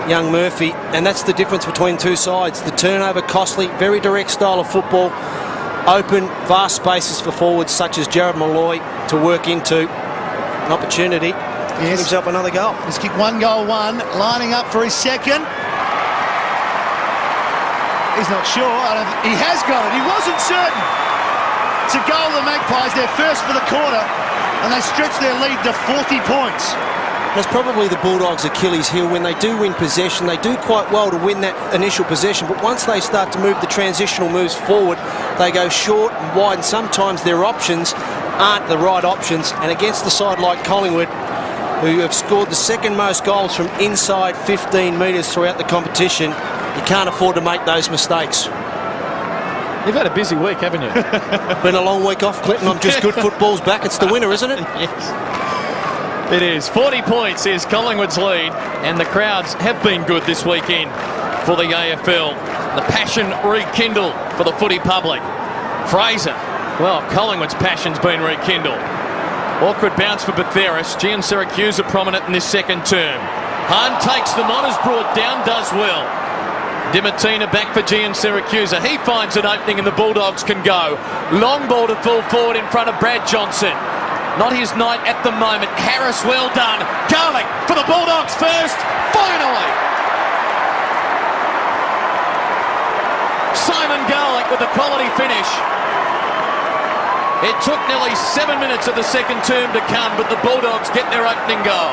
young Murphy, and that's the difference between two sides. The turnover costly, very direct style of football, open, vast spaces for forwards such as Jared Malloy to work into an opportunity. Yes. Give himself another goal. He's kicked 1-1, lining up for his second. He's not sure. He has got it. He wasn't certain. It's a goal the Magpies, their first for the quarter, and they stretch their lead to 40 points. That's probably the Bulldogs' Achilles heel. When they do win possession, they do quite well to win that initial possession, but once they start to move the transitional moves forward, they go short and wide, and sometimes their options aren't the right options. And against the side like Collingwood, who have scored the second most goals from inside 15 metres throughout the competition, you can't afford to make those mistakes. You've had a busy week, haven't you? Been a long week off, Clinton. I'm just good. Football's back. It's the winner, isn't it? Yes. It is. 40 points is Collingwood's lead, and the crowds have been good this weekend for the AFL. The passion rekindled for the footy public. Fraser, well, Collingwood's passion's been rekindled. Awkward bounce for Batheris. Gian Syracuse are prominent in this second term. Hahn takes them on, is brought down, does well. Dimatina back for Gian Syracuse. He finds an opening and the Bulldogs can go. Long ball to full forward in front of Brad Johnson. Not his night at the moment. Harris, well done. Garlick for the Bulldogs first. Finally! Simon Garlick with a quality finish. It took nearly 7 minutes of the second term to come, but the Bulldogs get their opening goal.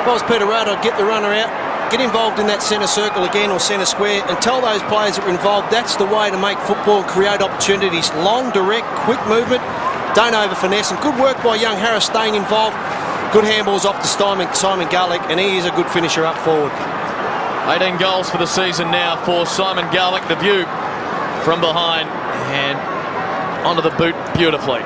If I was Peter Rudd, I'd get the runner out, get involved in that centre circle again, or centre square, and tell those players that were involved that's the way to make football and create opportunities. Long, direct, quick movement, don't over-finesse, and good work by young Harris staying involved. Good handballs off to Simon Garlick, and he is a good finisher up forward. 18 goals for the season now for Simon Garlick. The view from behind and onto the boot beautifully.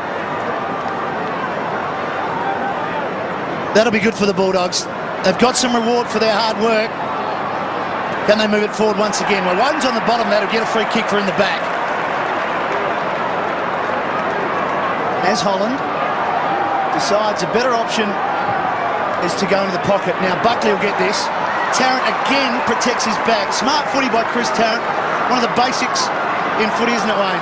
That'll be good for the Bulldogs. They've got some reward for their hard work. Can they move it forward once again? Well, Woden's on the bottom. That'll get a free kick for in the back. As Holland decides a better option is to go into the pocket. Now Buckley will get this. Tarrant again protects his back. Smart footy by Chris Tarrant. One of the basics in footy, isn't it, Wayne?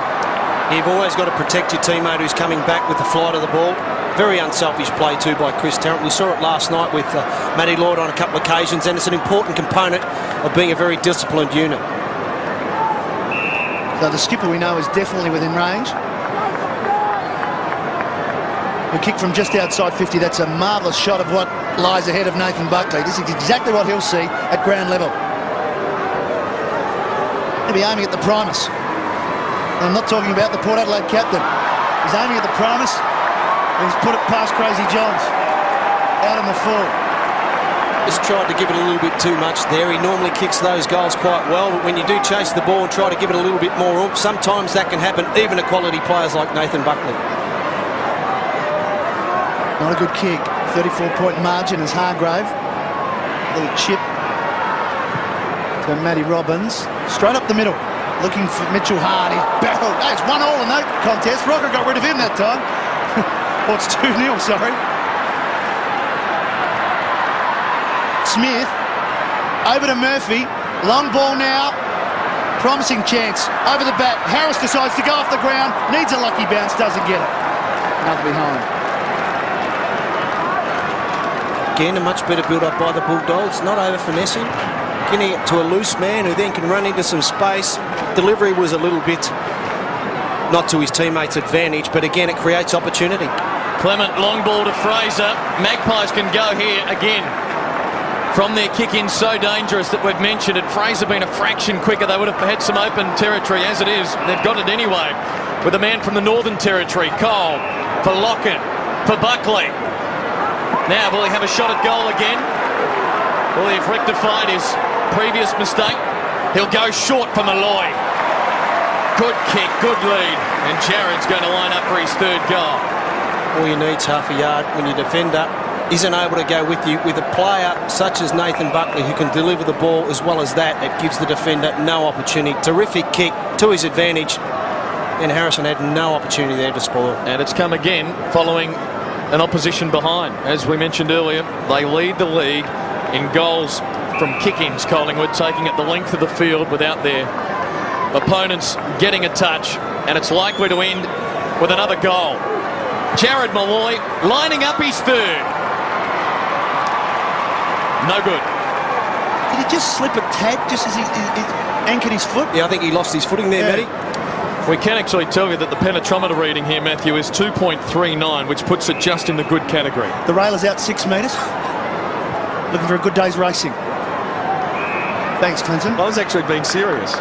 You've always got to protect your teammate who's coming back with the flight of the ball. Very unselfish play too by Chris Tarrant. We saw it last night with Matty Lloyd on a couple of occasions, and it's an important component of being a very disciplined unit. So the skipper we know is definitely within range. A kick from just outside 50. That's a marvellous shot of what lies ahead of Nathan Buckley. This is exactly what he'll see at ground level. He'll be aiming at the Primus. And I'm not talking about the Port Adelaide captain. He's aiming at the Primus. He's put it past Crazy Johns. Out on the full. Just tried to give it a little bit too much there. He normally kicks those goals quite well, but when you do chase the ball and try to give it a little bit more oomph, sometimes that can happen even to quality players like Nathan Buckley. Not a good kick. 34-point margin as Hargrave. Little chip to Matty Robbins. Straight up the middle. Looking for Mitchell Hard. He's battled. Hey, it's 1-1 in that contest. Rocker got rid of him that time. Well, it's 2-0, sorry. Smith. Over to Murphy. Long ball now. Promising chance. Over the bat. Harris decides to go off the ground. Needs a lucky bounce. Doesn't get it. Another behind. Again, a much better build-up by the Bulldogs. Not over-finessing. Getting it to a loose man who then can run into some space. Delivery was a little bit not to his teammates' advantage, but again, it creates opportunity. Clement, long ball to Fraser. Magpies can go here again. From their kick-in, so dangerous that we've mentioned it. Fraser been a fraction quicker. They would have had some open territory. As it is, they've got it anyway. With a man from the Northern Territory, Cole, for Lockett, for Buckley. Now, will he have a shot at goal again? Will he have rectified his previous mistake? He'll go short for Malloy. Good kick, good lead. And Jared's going to line up for his third goal. All you need's half a yard when your defender isn't able to go with you. With a player such as Nathan Buckley who can deliver the ball as well as that, it gives the defender no opportunity. Terrific kick to his advantage. and Harrison had no opportunity there to spoil. And it's come again following an opposition behind. As we mentioned earlier, they lead the league in goals from kick-ins, Collingwood, taking it the length of the field without their opponents getting a touch, and it's likely to end with another goal. Jared Malloy lining up his third. No good. Did he just slip a tad just as he anchored his foot? Yeah, I think he lost his footing there, Matty. We can actually tell you that the penetrometer reading here, Matthew, is 2.39, which puts it just in the good category. The rail is out 6 metres. Looking for a good day's racing. Thanks, Clinton. I was actually being serious.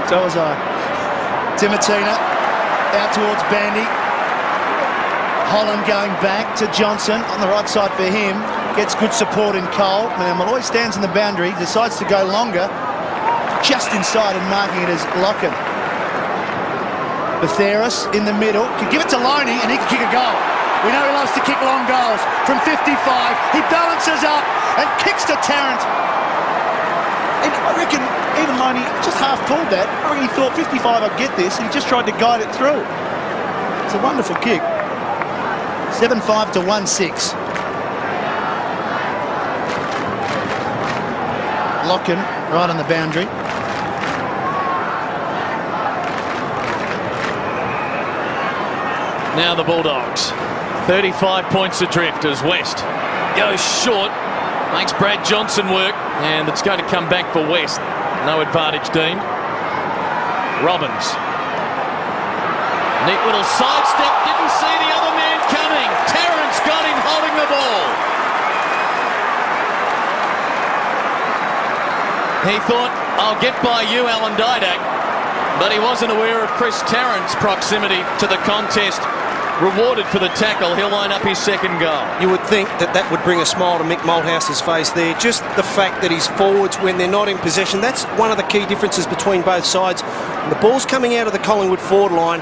So was I. Dimatina out towards Bandy. Holland going back to Johnson on the right side for him. Gets good support in Cole. Now Malloy stands in the boundary, decides to go longer. Just inside and marking it as Locken. Betheris in the middle. Could give it to Loney and he could kick a goal. We know he loves to kick long goals. From 55, he balances up and kicks to Tarrant. And I reckon even Loney just half pulled that. I reckon he thought 55, I'd get this, and he just tried to guide it through. It's a wonderful kick. 7-5 to 1-6. Locken right on the boundary. Now the Bulldogs, 35 points adrift as West goes short, makes Brad Johnson work, and it's going to come back for West. No advantage, Dean. Robbins. Neat little sidestep, didn't see the other man coming. Tarrant's got him holding the ball. He thought, I'll get by you, Alan Didak, but he wasn't aware of Chris Tarrant's proximity to the contest. Rewarded for the tackle, he'll line up his second goal. You would think that that would bring a smile to Mick Malthouse's face there. Just the fact that his forwards, when they're not in possession, that's one of the key differences between both sides. When the ball's coming out of the Collingwood forward line,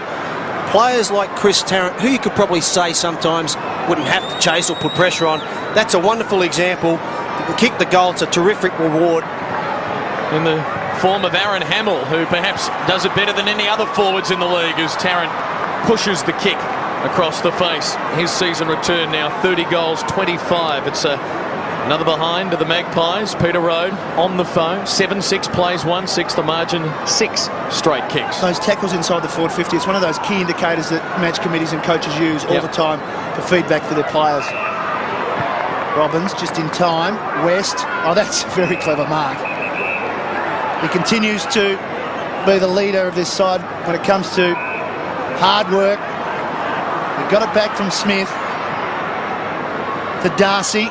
players like Chris Tarrant, who you could probably say sometimes wouldn't have to chase or put pressure on, that's a wonderful example. You can kick the goal, it's a terrific reward. In the form of Aaron Hamill, who perhaps does it better than any other forwards in the league, as Tarrant pushes the kick across the face. His season return now, 30 goals, 25. It's another behind to the Magpies. Peter Road on the phone. 7-6 plays 1-6 the margin, 6 straight kicks. Those tackles inside the forward 50, it's one of those key indicators that match committees and coaches use all the time for feedback for their players. Robbins just in time. West, oh, that's a very clever mark. He continues to be the leader of this side when it comes to hard work. He got it back from Smith to Darcy.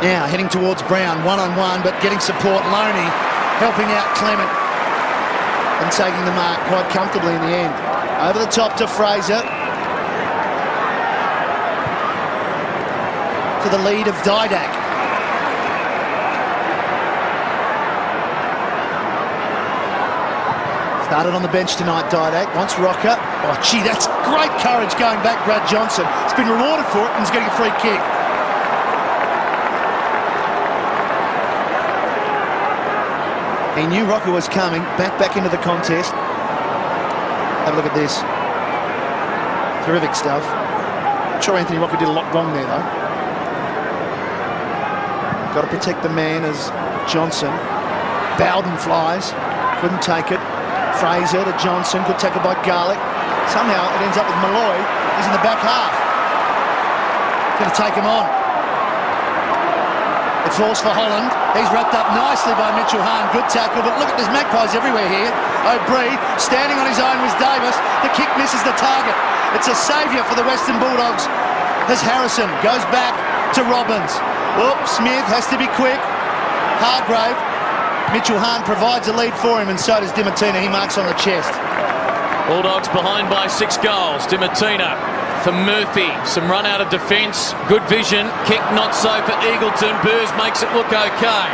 Now heading towards Brown, one-on-one, but getting support. Loney helping out Clement and taking the mark quite comfortably in the end. Over the top to Fraser. To the lead of Didak. Started on the bench tonight, Didak. Wants Rocker. Oh, gee, that's great courage going back, Brad Johnson. He's been rewarded for it and he's getting a free kick. He knew Rocker was coming. Back into the contest. Have a look at this. Terrific stuff. I'm sure Anthony Rocker did a lot wrong there, though. Got to protect the man as Johnson. Bowden flies. Couldn't take it. Fraser to Johnson, good tackle by Garlick. Somehow it ends up with Malloy. He's in the back half. Going to take him on. It falls for Holland. He's wrapped up nicely by Mitchell Hahn. Good tackle, but look at there's Magpies everywhere here. O'Brien standing on his own with Davis. The kick misses the target. It's a saviour for the Western Bulldogs as Harrison goes back to Robbins. Oops, Smith has to be quick. Hargrave. Mitchell Hahn provides a lead for him, and so does Dimatina. He marks on the chest. Bulldogs behind by 6 goals. Dimatina for Murphy. Some run out of defence. Good vision. Kick not so for Eagleton. Burrs makes it look okay.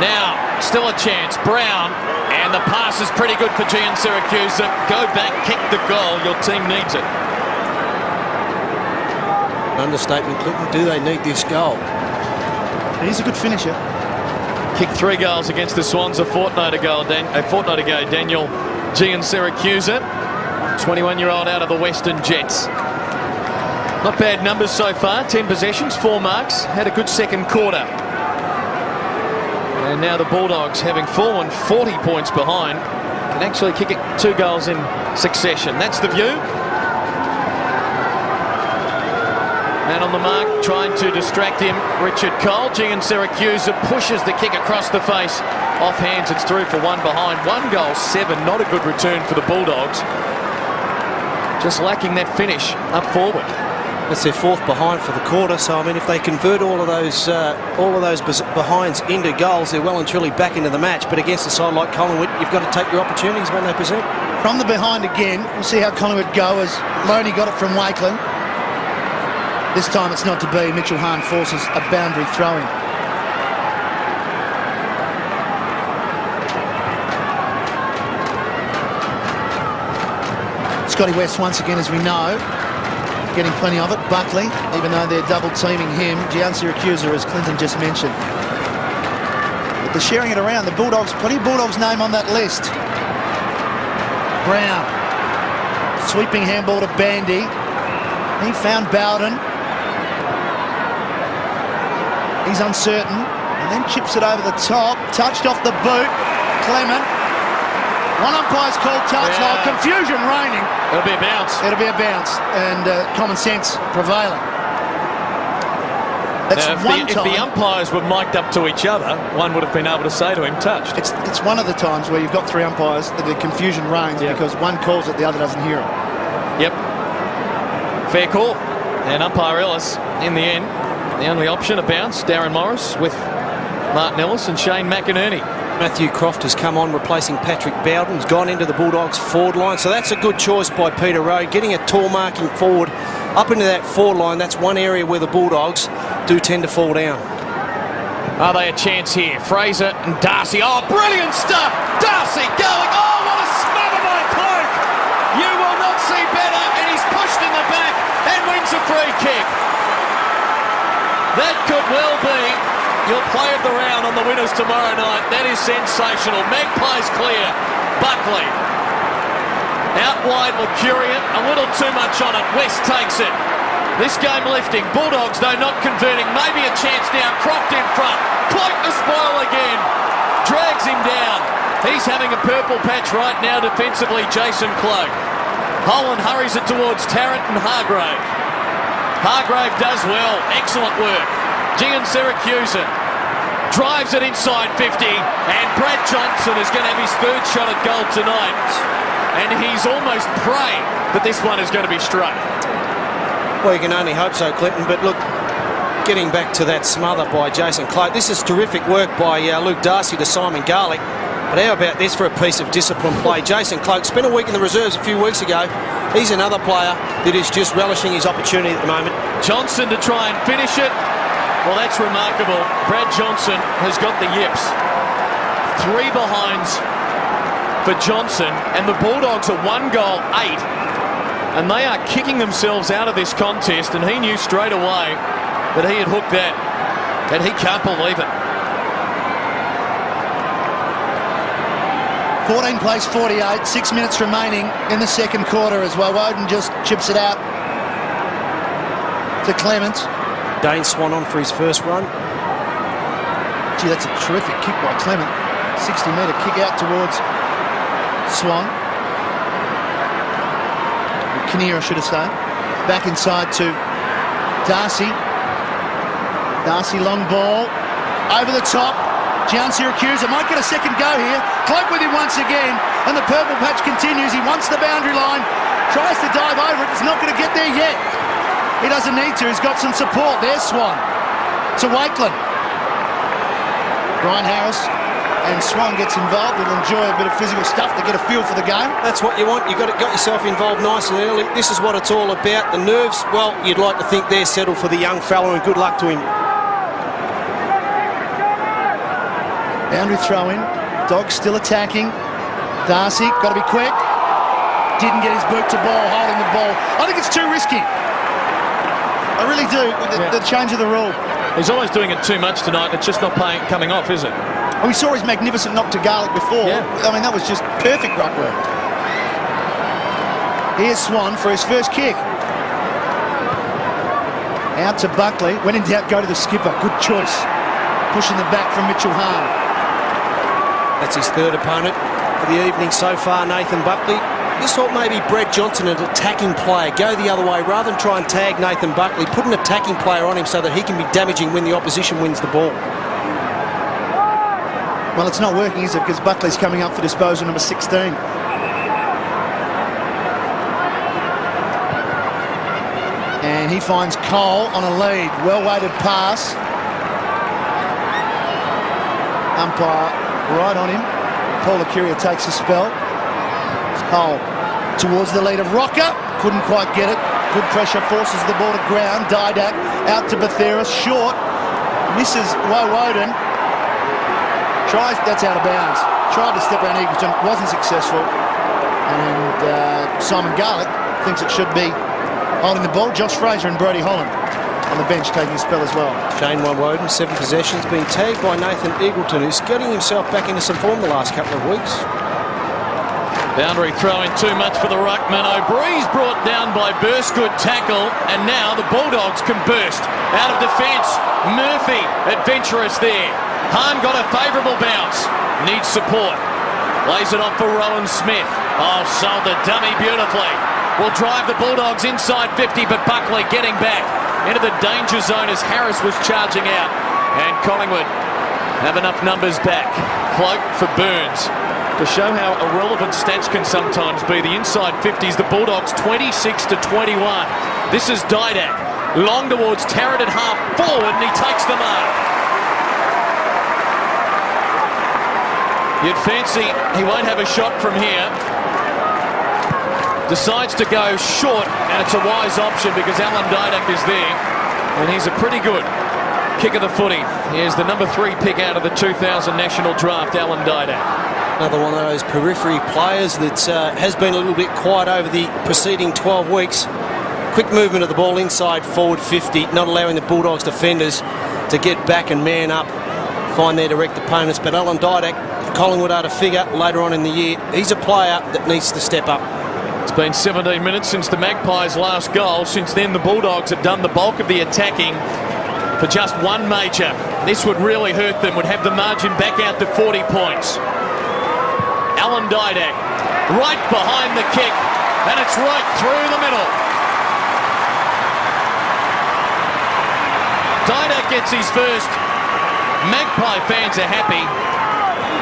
Now, still a chance. Brown. And the pass is pretty good for Gian Syracuse. Go back, kick the goal. Your team needs it. Understatement, Clinton. Do they need this goal? He's a good finisher. Kicked 3 goals against the Swans a fortnight ago. Daniel Giansiracusa, 21-year-old out of the Western Jets. Not bad numbers so far. 10 possessions, 4 marks. Had a good second quarter. And now the Bulldogs, having fallen 40 points behind, can actually kick it 2 goals in succession. That's the view. Man on the mark, trying to distract him, Richard Cole. Giansiracusa pushes the kick across the face. Off hands, it's through for 1 behind. 1 goal, 7. Not a good return for the Bulldogs. Just lacking that finish up forward. That's their 4th behind for the quarter. So I mean, if they convert all of those behinds into goals, they're well and truly back into the match. But against a side like Collingwood, you've got to take your opportunities when they present. From the behind again, we'll see how Collingwood go as Loney got it from Wakeland. This time it's not to be. Mitchell Hahn forces a boundary throw-in. Scotty West once again, as we know, getting plenty of it. Buckley, even though they're double teaming him. Giansiracusa, as Clinton just mentioned. But they're sharing it around. The Bulldogs, plenty of Bulldogs' name on that list. Brown, sweeping handball to Bandy. He found Bowden. He's uncertain, and then chips it over the top. Touched off the boot. Clement. One umpire's called touch. Yeah. Confusion reigning. It'll be a bounce. It'll be a bounce, and common sense prevailing. That's now, if the umpires were mic'd up to each other, one would have been able to say to him, touched. It's one of the times where you've got 3 umpires, the confusion reigns because one calls it, the other doesn't hear it. Yep. Fair call. And umpire Ellis, in the end, the only option, a bounce. Darren Morris with Martin Ellis and Shane McInerney. Matthew Croft has come on, replacing Patrick Bowden. He's gone into the Bulldogs forward line. So that's a good choice by Peter Rowe, getting a tall marking forward up into that forward line. That's one area where the Bulldogs do tend to fall down. Are they a chance here? Fraser and Darcy. Oh, brilliant stuff! Darcy going. Oh, what a smother by Cloak! You will not see better, and he's pushed in the back and wins a free kick. That could well be your play of the round on the winners tomorrow night. That is sensational. Magpies clear. Buckley. Out wide, Mercurian. A little too much on it. West takes it. This game lifting. Bulldogs, though, not converting. Maybe a chance now. Croft in front. Cloak the spoil again. Drags him down. He's having a purple patch right now defensively, Jason Cloak. Holland hurries it towards Tarrant and Hargrave. Hargrave does well. Excellent work. Giansiracusa drives it inside 50, and Brad Johnson is going to have his 3rd shot at goal tonight. And he's almost praying that this one is going to be struck. Well, you can only hope so, Clinton. But look, getting back to that smother by Jason Cloak, this is terrific work by Luke Darcy to Simon Garlick. But how about this for a piece of disciplined play? Jason Cloak spent a week in the reserves a few weeks ago. He's another player that is just relishing his opportunity at the moment. Johnson to try and finish it. Well, that's remarkable. Brad Johnson has got the yips. 3 behinds for Johnson, and the Bulldogs are 1 goal 8. And they are kicking themselves out of this contest, and he knew straight away that he had hooked that, and he can't believe it. 14 plays 48, 6 minutes remaining in the second quarter as well. Woden just chips it out to Clement. Dane Swan on for his first run. Gee, that's a terrific kick by Clement. 60-metre kick out towards Swan. Kinnear, I should have said. Back inside to Darcy. Darcy, long ball. Over the top. Giansiracusa might get a second go here. Cloak with him once again. And the purple patch continues. He wants the boundary line. Tries to dive over it. He's not going to get there yet. He doesn't need to. He's got some support. There's Swan. To Wakeland. Brian Harris and Swan gets involved. We'll enjoy a bit of physical stuff to get a feel for the game. That's what you want. You've got yourself involved nice and early. This is what it's all about. The nerves, well, you'd like to think they're settled for the young fella, and good luck to him. Boundary throw in. Dogs still attacking. Darcy, got to be quick. Didn't get his boot to ball, holding the ball. I think it's too risky. I really do, with the change of the rule. He's always doing it too much tonight. It's just not coming off, is it? And we saw his magnificent knock to Garlick before. Yeah. I mean, that was just perfect ruck work. Here's Swan for his first kick. Out to Buckley. When in doubt, go to the skipper. Good choice. Pushing the back from Mitchell Hahn. That's his third opponent for the evening so far, Nathan Buckley. Just thought maybe Brett Johnson, an attacking player, go the other way rather than try and tag Nathan Buckley. Put an attacking player on him so that he can be damaging when the opposition wins the ball. Well, it's not working, is it? Because Buckley's coming up for disposal number 16. And he finds Cole on a lead. Well-weighted pass. Umpire right on him. Paul Acuria takes a spell. It's Cole towards the lead of Rocker. Couldn't quite get it. Good pressure, forces the ball to ground. Didak out to Batheris. Short. Misses Woden. Tries, that's out of bounds. Tried to step around Eagleton. Wasn't successful. And Simon Garlick thinks it should be holding the ball. Josh Fraser and Brodie Holland on the bench taking a spell as well. Shane Woden, 7 possessions, being tagged by Nathan Eagleton, who's getting himself back into some form the last couple of weeks. Boundary throwing too much for the ruckman. O'Bree's brought down by Burst. Good tackle. And now the Bulldogs can burst out of defence. Murphy, adventurous there. Hahn got a favourable bounce. Needs support. Lays it off for Rowan Smith. Oh, sold the dummy beautifully. Will drive the Bulldogs inside 50, but Buckley getting back into the danger zone as Harris was charging out. And Collingwood have enough numbers back. Cloak for Burns. To show how irrelevant stats can sometimes be, the inside 50s, the Bulldogs 26 to 21. This is Didak. Long towards Tarrant at half forward, and he takes the mark. You'd fancy he won't have a shot from here. Decides to go short, and it's a wise option because Alan Didak is there, and he's a pretty good kick of the footy. Here's the number 3 pick out of the 2000 National Draft, Alan Didak. Another one of those periphery players that has been a little bit quiet over the preceding 12 weeks. Quick movement of the ball inside forward 50, not allowing the Bulldogs defenders to get back and man up, find their direct opponents. But Alan Didak, Collingwood are to figure later on in the year, he's a player that needs to step up. It's been 17 minutes since the Magpies' last goal. Since then, the Bulldogs have done the bulk of the attacking for just one major. This would really hurt them, would have the margin back out to 40 points. Alan Didak, right behind the kick, and it's right through the middle. Didak gets his first. Magpie fans are happy,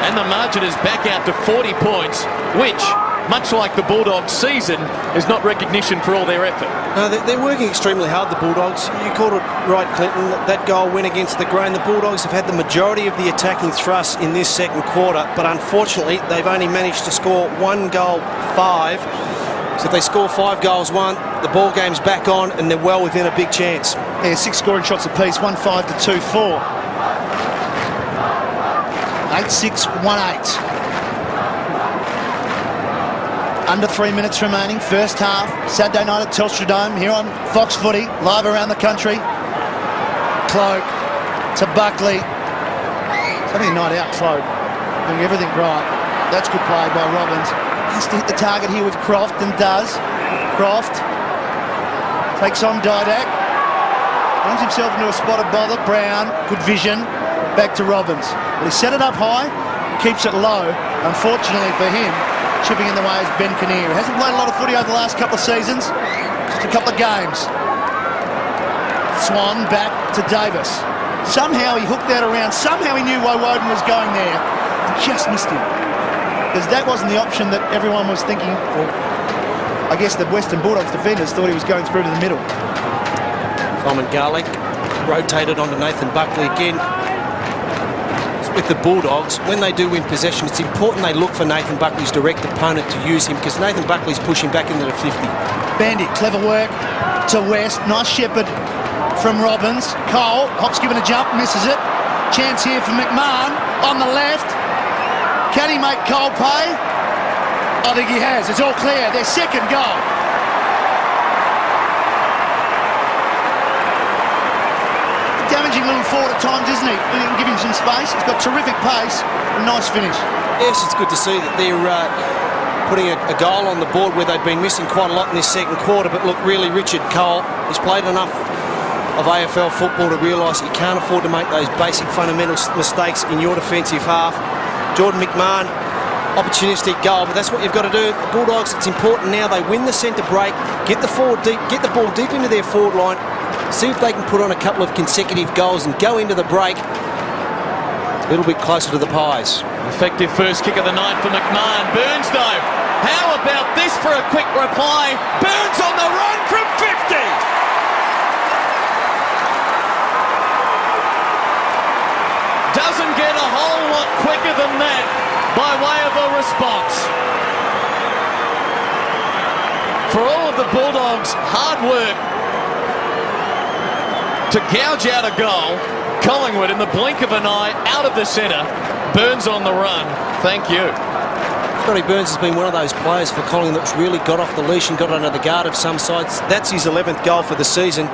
and the margin is back out to 40 points, which, much like the Bulldogs season, is not recognition for all their effort. No, they're working extremely hard, the Bulldogs. You called it right, Clinton. That goal went against the grain. The Bulldogs have had the majority of the attacking thrusts in this second quarter, but unfortunately, they've only managed to score 1 goal, 5. So if they score 5 goals, 1, the ball game's back on, and they're well within a big chance. Yeah, 6 scoring shots apiece, 1-5 to 2-4. 8-6, 1-8. Under 3 minutes remaining, first half. Saturday night at Telstra Dome, here on Fox Footy, live around the country. Cloak to Buckley. It's only a night out, Cloak. Doing everything right. That's good play by Robbins. Has to hit the target here with Croft, and does. Croft takes on Didak. Runs himself into a spot of bother. Brown, good vision. Back to Robbins. But he set it up high, keeps it low. Unfortunately for him, chipping in the way is Ben Kinnear. Hasn't played a lot of footy over the last couple of seasons, just a couple of games. Swan back to Davis. Somehow he hooked that around. Somehow he knew Woden was going there and just missed him. Because that wasn't the option that everyone was thinking. Well, I guess the Western Bulldogs defenders thought he was going through to the middle. Simon Garlick rotated onto Nathan Buckley again. With the Bulldogs, when they do win possession, it's important they look for Nathan Buckley's direct opponent to use him, because Nathan Buckley's pushing back into the 50. Bandit, clever work to West. Nice shepherd from Robbins. Cole, hops given a jump, misses it. Chance here for McMahon on the left. Can he make Cole pay? I think he has. It's all clear. Their second goal. challenging little forward at times, isn't he? We can give him some space. He's got terrific pace. A nice finish. Yes, it's good to see that they're putting a goal on the board where they've been missing quite a lot in this second quarter. But look, really, Richard Cole, he's played enough of AFL football to realise you can't afford to make those basic fundamental mistakes in your defensive half. Jordan McMahon, opportunistic goal, but that's what you've got to do. The Bulldogs, it's important now they win the centre break, get the ball deep into their forward line, see if they can put on a couple of consecutive goals and go into the break a little bit closer to the Pies. Effective first kick of the night for McMahon. Burns, though, how about this for a quick reply? Burns on the run from 50! Doesn't get a whole lot quicker than that by way of a response. For all of the Bulldogs' hard work to gouge out a goal, Collingwood in the blink of an eye out of the centre. Burns on the run. Thank you. Scotty Burns has been one of those players for Collingwood that's really got off the leash and got under the guard of some sides. That's his 11th goal for the season.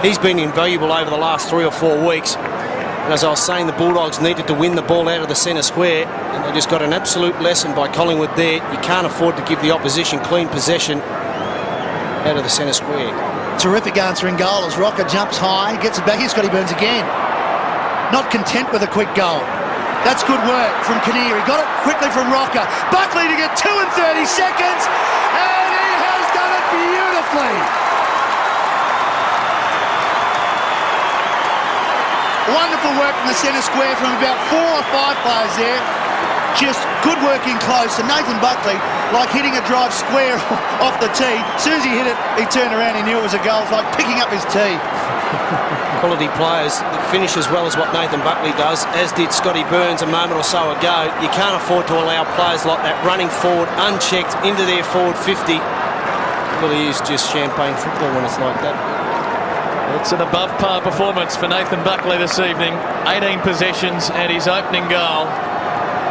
He's been invaluable over the last 3 or 4 weeks. And as I was saying, the Bulldogs needed to win the ball out of the centre square, and they just got an absolute lesson by Collingwood there. You can't afford to give the opposition clean possession out of the centre square. Terrific answering goal as Rocker jumps high, gets it back. Here's Scotty Burns again. Not content with a quick goal. That's good work from Kinnear. He got it quickly from Rocker. Buckley to get 2 in 30 seconds, and he has done it beautifully. Wonderful work from the centre square from about 4 or 5 players there. Just good work in close. And Nathan Buckley, like hitting a drive square off the tee. As soon as he hit it, he turned around, he knew it was a goal. It's like picking up his tee. Quality players that finish as well as what Nathan Buckley does, as did Scotty Burns a moment or so ago. You can't afford to allow players like that running forward, unchecked, into their forward 50. It really is just champagne football when it's like that. It's an above-par performance for Nathan Buckley this evening. 18 possessions and his opening goal.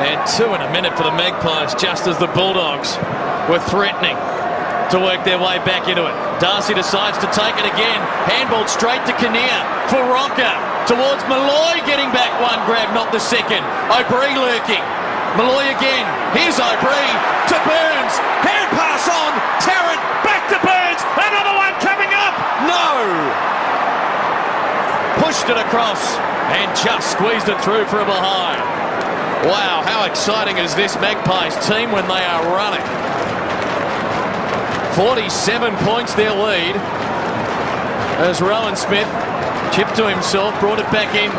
And 2 in a minute for the Magpies, just as the Bulldogs were threatening to work their way back into it. Darcy decides to take it again. Handballed straight to Kinnear for Rocker. Towards Malloy, getting back one grab, not the second. O'Brien lurking. Malloy again. Here's O'Brien to Burns. Hand pass on. Tarrant back to Burns. Another one coming up. No! Pushed it across and just squeezed it through for a behind. Wow, how exciting is this Magpies team when they are running. 47 points their lead as Rowan Smith chipped to himself, brought it back in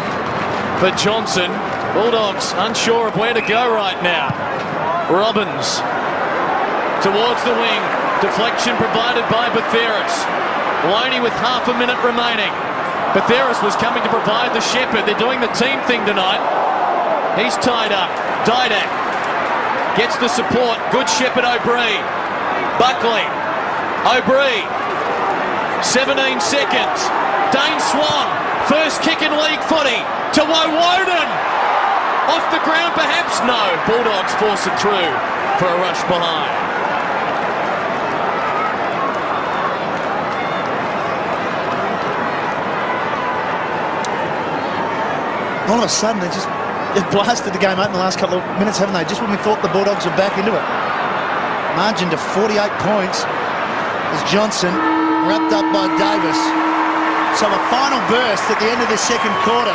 for Johnson. Bulldogs unsure of where to go right now. Robbins towards the wing. Deflection provided by Batheris. Loney with half a minute remaining. Batheris was coming to provide the shepherd. They're doing the team thing tonight. He's tied up. Didak gets the support. Good shepherd O'Brien. Buckley. O'Brien. 17 seconds. Dane Swan. First kick in league footy to Woden. Off the ground perhaps? No. Bulldogs force it through for a rush behind. All of a sudden, they've blasted the game out in the last couple of minutes, haven't they? Just when we thought the Bulldogs were back into it. Margin to 48 points as Johnson wrapped up by Davis. So a final burst at the end of this second quarter,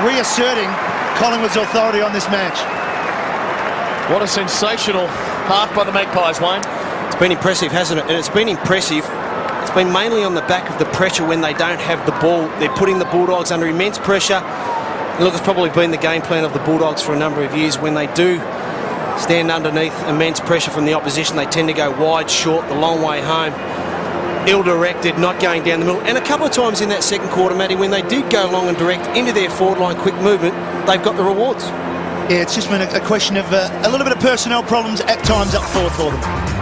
reasserting Collingwood's authority on this match. What a sensational half by the Magpies, Wayne. It's been impressive, hasn't it? And it's been impressive. It's been mainly on the back of the pressure when they don't have the ball. They're putting the Bulldogs under immense pressure. And look, it's probably been the game plan of the Bulldogs for a number of years. When they do stand underneath immense pressure from the opposition, they tend to go wide, short, the long way home. Ill-directed, not going down the middle. And a couple of times in that second quarter, Matty, when they did go long and direct into their forward line quick movement, they've got the rewards. Yeah, it's just been a question of a little bit of personnel problems at times up forward for them.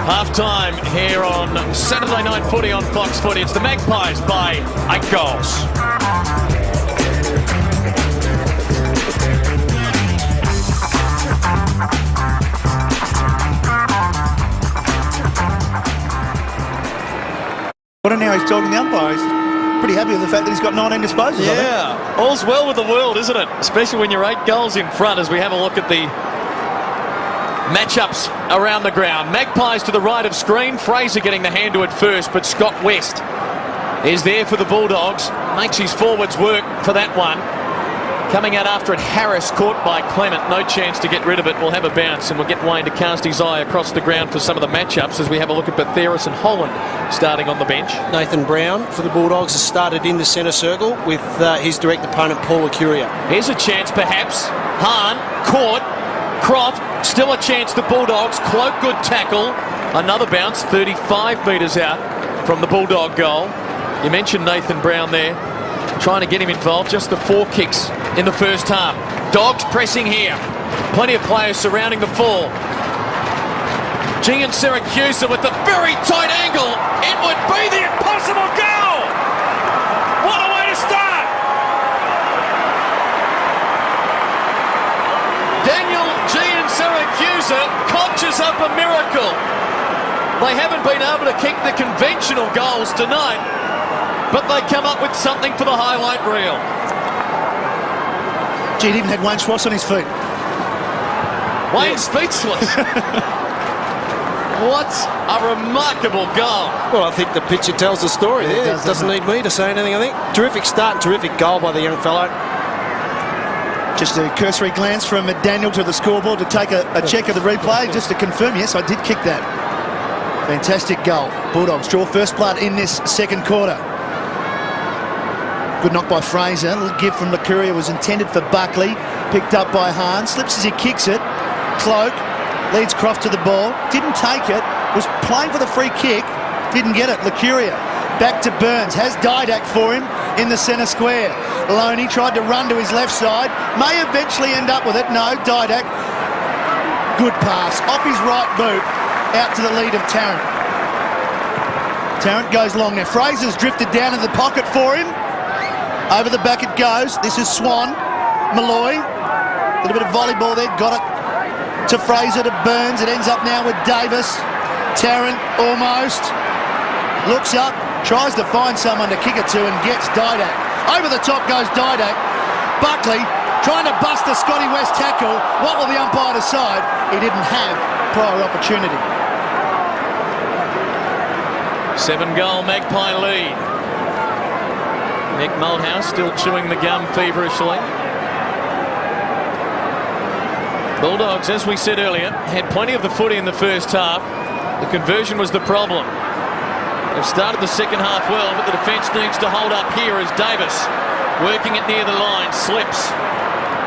Half-time here on Saturday Night Footy on Fox Footy. It's the Magpies by 8 goals. What now he's talking to the umpires. pretty happy with the fact that he's got 19 disposals. Yeah, all's well with the world, isn't it? Especially when you're 8 goals in front, as we have a look at the matchups around the ground. Magpies to the right of screen. Fraser getting the hand to it first, but Scott West is there for the Bulldogs. Makes his forwards work for that one. Coming out after it, Harris caught by Clement. No chance to get rid of it. We'll have a bounce, and we'll get Wayne to cast his eye across the ground for some of the matchups as we have a look at Batheris and Holland starting on the bench. Nathan Brown for the Bulldogs has started in the centre circle with his direct opponent, Paul Acuria. Here's a chance, perhaps. Hahn caught. Croft, still a chance. The Bulldogs. Cloak, good tackle. Another bounce, 35 metres out from the Bulldog goal. You mentioned Nathan Brown there, trying to get him involved. Just the 4 kicks in the first half. Dogs pressing here. Plenty of players surrounding the full. Gian Syracuse with the very tight angle. It would be the impossible goal. What a way to start. Daniel Gian Syracuse conjures up a miracle. They haven't been able to kick the conventional goals tonight, but they come up with something for the highlight reel. Gee, he even had Wayne Schwass on his feet. Wayne's speechless. What a remarkable goal. Well, I think the picture tells the story there. It Doesn't need me to say anything, I think. Terrific start and terrific goal by the young fellow. Just a cursory glance from Daniel to the scoreboard to take a check of the replay, just to confirm, yes, I did kick that. Fantastic goal. Bulldogs draw first blood in this second quarter. Good knock by Fraser. A little give from Licuria was intended for Buckley. Picked up by Hahn. Slips as he kicks it. Cloak leads Croft to the ball. Didn't take it. Was playing for the free kick. Didn't get it. Licuria back to Burns. Has Didak for him in the centre square. Loney tried to run to his left side. May eventually end up with it. No, Didak. Good pass. Off his right boot. Out to the lead of Tarrant. Tarrant goes long now. Fraser's drifted down in the pocket for him. Over the back it goes. This is Swan. Malloy. A little bit of volleyball there. Got it to Fraser, to Burns. It ends up now with Davis. Tarrant almost. Looks up. Tries to find someone to kick it to and gets Didak. Over the top goes Didak. Buckley trying to bust the Scotty West tackle. What will the umpire decide? He didn't have prior opportunity. 7-goal Magpie lead. Nick Malthouse still chewing the gum feverishly. Bulldogs, as we said earlier, had plenty of the footy in the first half. The conversion was the problem. They've started the second half well, but the defence needs to hold up here as Davis, working it near the line, slips.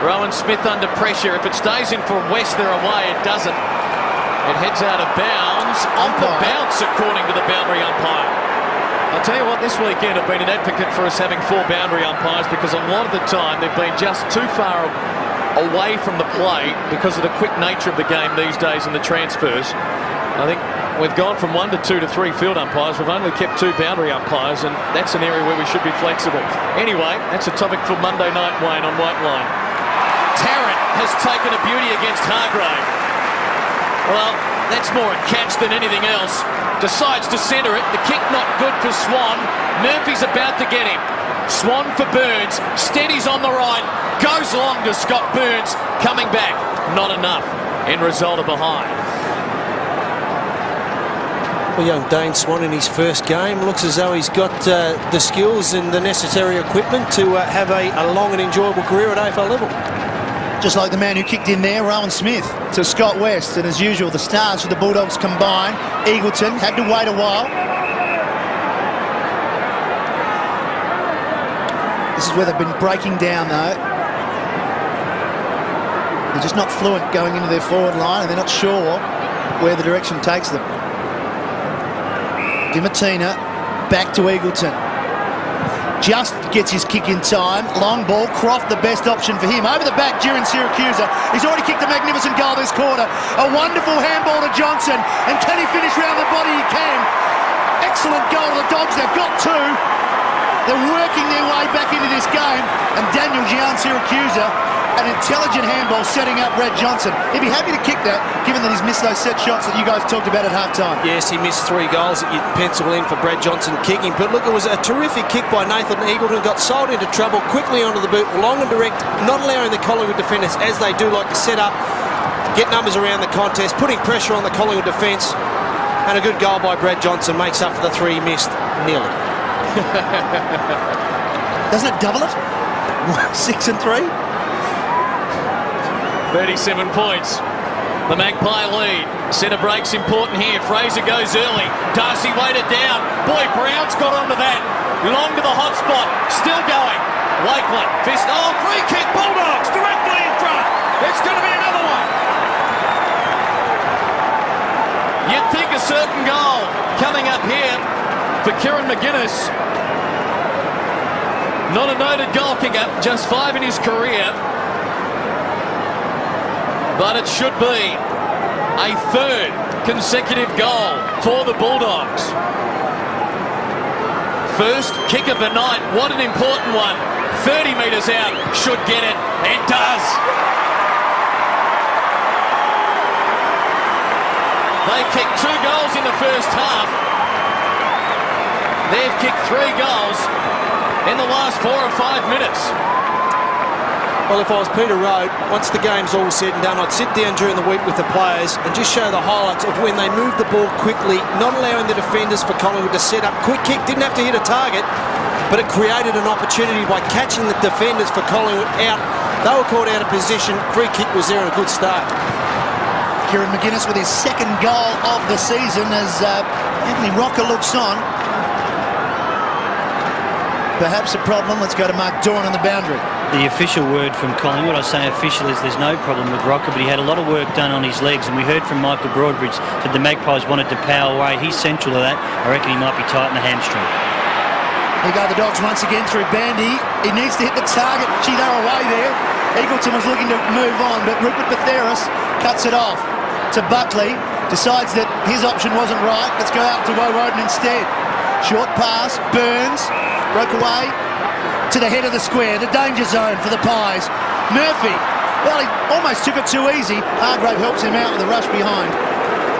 Rowan Smith under pressure. If it stays in for West, they're away. It doesn't. It heads out of bounds. On the bounce, according to the boundary umpire. I'll tell you what, this weekend I've been an advocate for us having 4 boundary umpires, because a lot of the time they've been just too far away from the play because of the quick nature of the game these days and the transfers. I think we've gone from 1 to 2 to 3 field umpires. We've only kept 2 boundary umpires, and that's an area where we should be flexible. Anyway, that's a topic for Monday night, Wayne, on White Line. Tarrant has taken a beauty against Hargrave. Well, that's more a catch than anything else. Decides to centre it. The kick not good for Swan. Murphy's about to get him. Swan for Burns. Steadies on the right. Goes long to Scott Burns. Coming back. Not enough. End result of behind. Well, young Dane Swan in his first game looks as though he's got the skills and the necessary equipment to have a long and enjoyable career at AFL level. Just like the man who kicked in there, Rowan Smith, to Scott West. And as usual, the stars for the Bulldogs combine. Eagleton had to wait a while. This is where they've been breaking down, though. They're just not fluent going into their forward line, and they're not sure where the direction takes them. Dimatina back to Eagleton. Just gets his kick in time. Long ball. Croft the best option for him. Over the back, Jiren Syracuse. He's already kicked a magnificent goal this quarter. A wonderful handball to Johnson. And can he finish round the body? He can. Excellent goal to the Dogs. They've got 2. They're working their way back into this game. And Daniel Gian, Syracusa, an intelligent handball setting up Brad Johnson. He'd be happy to kick that, given that he's missed those set shots that you guys talked about at halftime. Yes, he missed 3 goals that you'd pencil in for Brad Johnson kicking. But look, it was a terrific kick by Nathan Eagleton. Got sold into trouble, quickly onto the boot, long and direct, not allowing the Collingwood defenders, as they do, like to set up, get numbers around the contest, putting pressure on the Collingwood defence. And a good goal by Brad Johnson makes up for the 3 he missed, nearly. Doesn't it double it? 6 and 3? 37 points. The Magpie lead. Centre break's important here. Fraser goes early. Darcy weighted down. Boy, Brown's got onto that. Long to the hot spot. Still going. Lakeland. Fist. Oh, free kick. Bulldogs directly in front. It's going to be another one. You'd think a certain goal coming up here for Kieran McGuinness. Not a noted goal kicker. Just 5 in his career. But it should be a 3rd consecutive goal for the Bulldogs. First kick of the night. What an important one. 30 metres out. Should get it. It does. They kicked 2 goals in the first half. They've kicked 3 goals in the last 4 or 5 minutes. Well, if I was Peter Rowe, once the game's all said and done, I'd sit down during the week with the players and just show the highlights of when they moved the ball quickly, not allowing the defenders for Collingwood to set up. Quick kick, didn't have to hit a target, but it created an opportunity by catching the defenders for Collingwood out. They were caught out of position. Free kick was there and a good start. Kieran McGuinness with his 2nd goal of the season as Anthony Rocker looks on. Perhaps a problem. Let's go to Mark Dorn on the boundary. The official word from Collingwood, I say official, is there's no problem with Rocker, but he had a lot of work done on his legs, and we heard from Michael Broadbridge that the Magpies wanted to power away. He's central to that. I reckon he might be tight in the hamstring. Here go the Dogs once again through Bandy. He needs to hit the target. Gee, they're away there. Eagleton was looking to move on, but Rupert Batheris cuts it off to Buckley. Decides that his option wasn't right. Let's go out to Woden instead. Short pass. Burns. Broke away to the head of the square. The danger zone for the Pies. Murphy. Well, he almost took it too easy. Hargrave helps him out with a rush behind.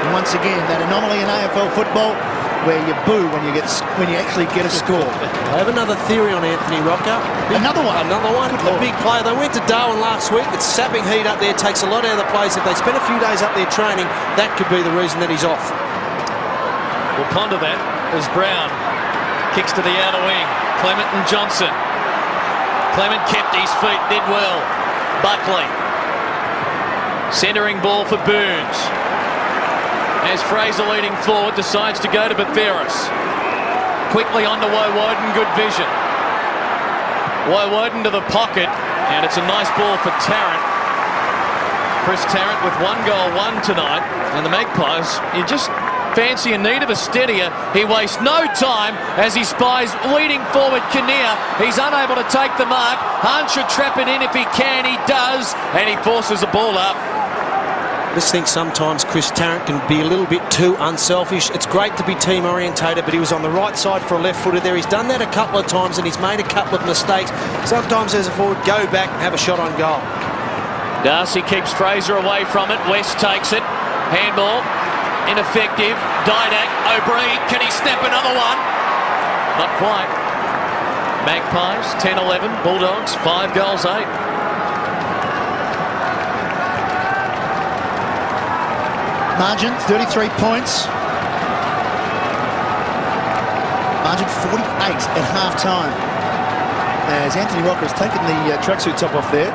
And once again, that anomaly in AFL football where you boo when you actually get a score. I have another theory on Anthony Rocker. Another one. A big player. They went to Darwin last week. It's sapping heat up there. Takes a lot out of the players. If they spend a few days up there training, that could be the reason that he's off. We'll ponder that as Brown kicks to the outer wing. Clement and Johnson. Clement kept his feet, did well. Buckley. Centering ball for Burns. As Fraser leading forward, decides to go to Batheris. Quickly onto Woden, good vision. Woden to the pocket, and it's a nice ball for Tarrant. Chris Tarrant with 1 goal, 1 tonight. And the Magpies, you just fancy in need of a steadier. He wastes no time as he spies leading forward Kinnear. He's unable to take the mark. Hahn should trap it in if he can. He does, and he forces the ball up. I just think sometimes Chris Tarrant can be a little bit too unselfish. It's great to be team orientated, but he was on the right side for a left footer there. He's done that a couple of times and he's made a couple of mistakes. Sometimes as a forward, go back and have a shot on goal. Darcy keeps Fraser away from it. West takes it. Handball. Ineffective. Didak. O'Brien. Can he snap another one? Not quite. Magpies 10-11. Bulldogs 5 goals 8. Margin 33 points. Margin 48 at half time. As Anthony Rocker has taken the tracksuit top off there.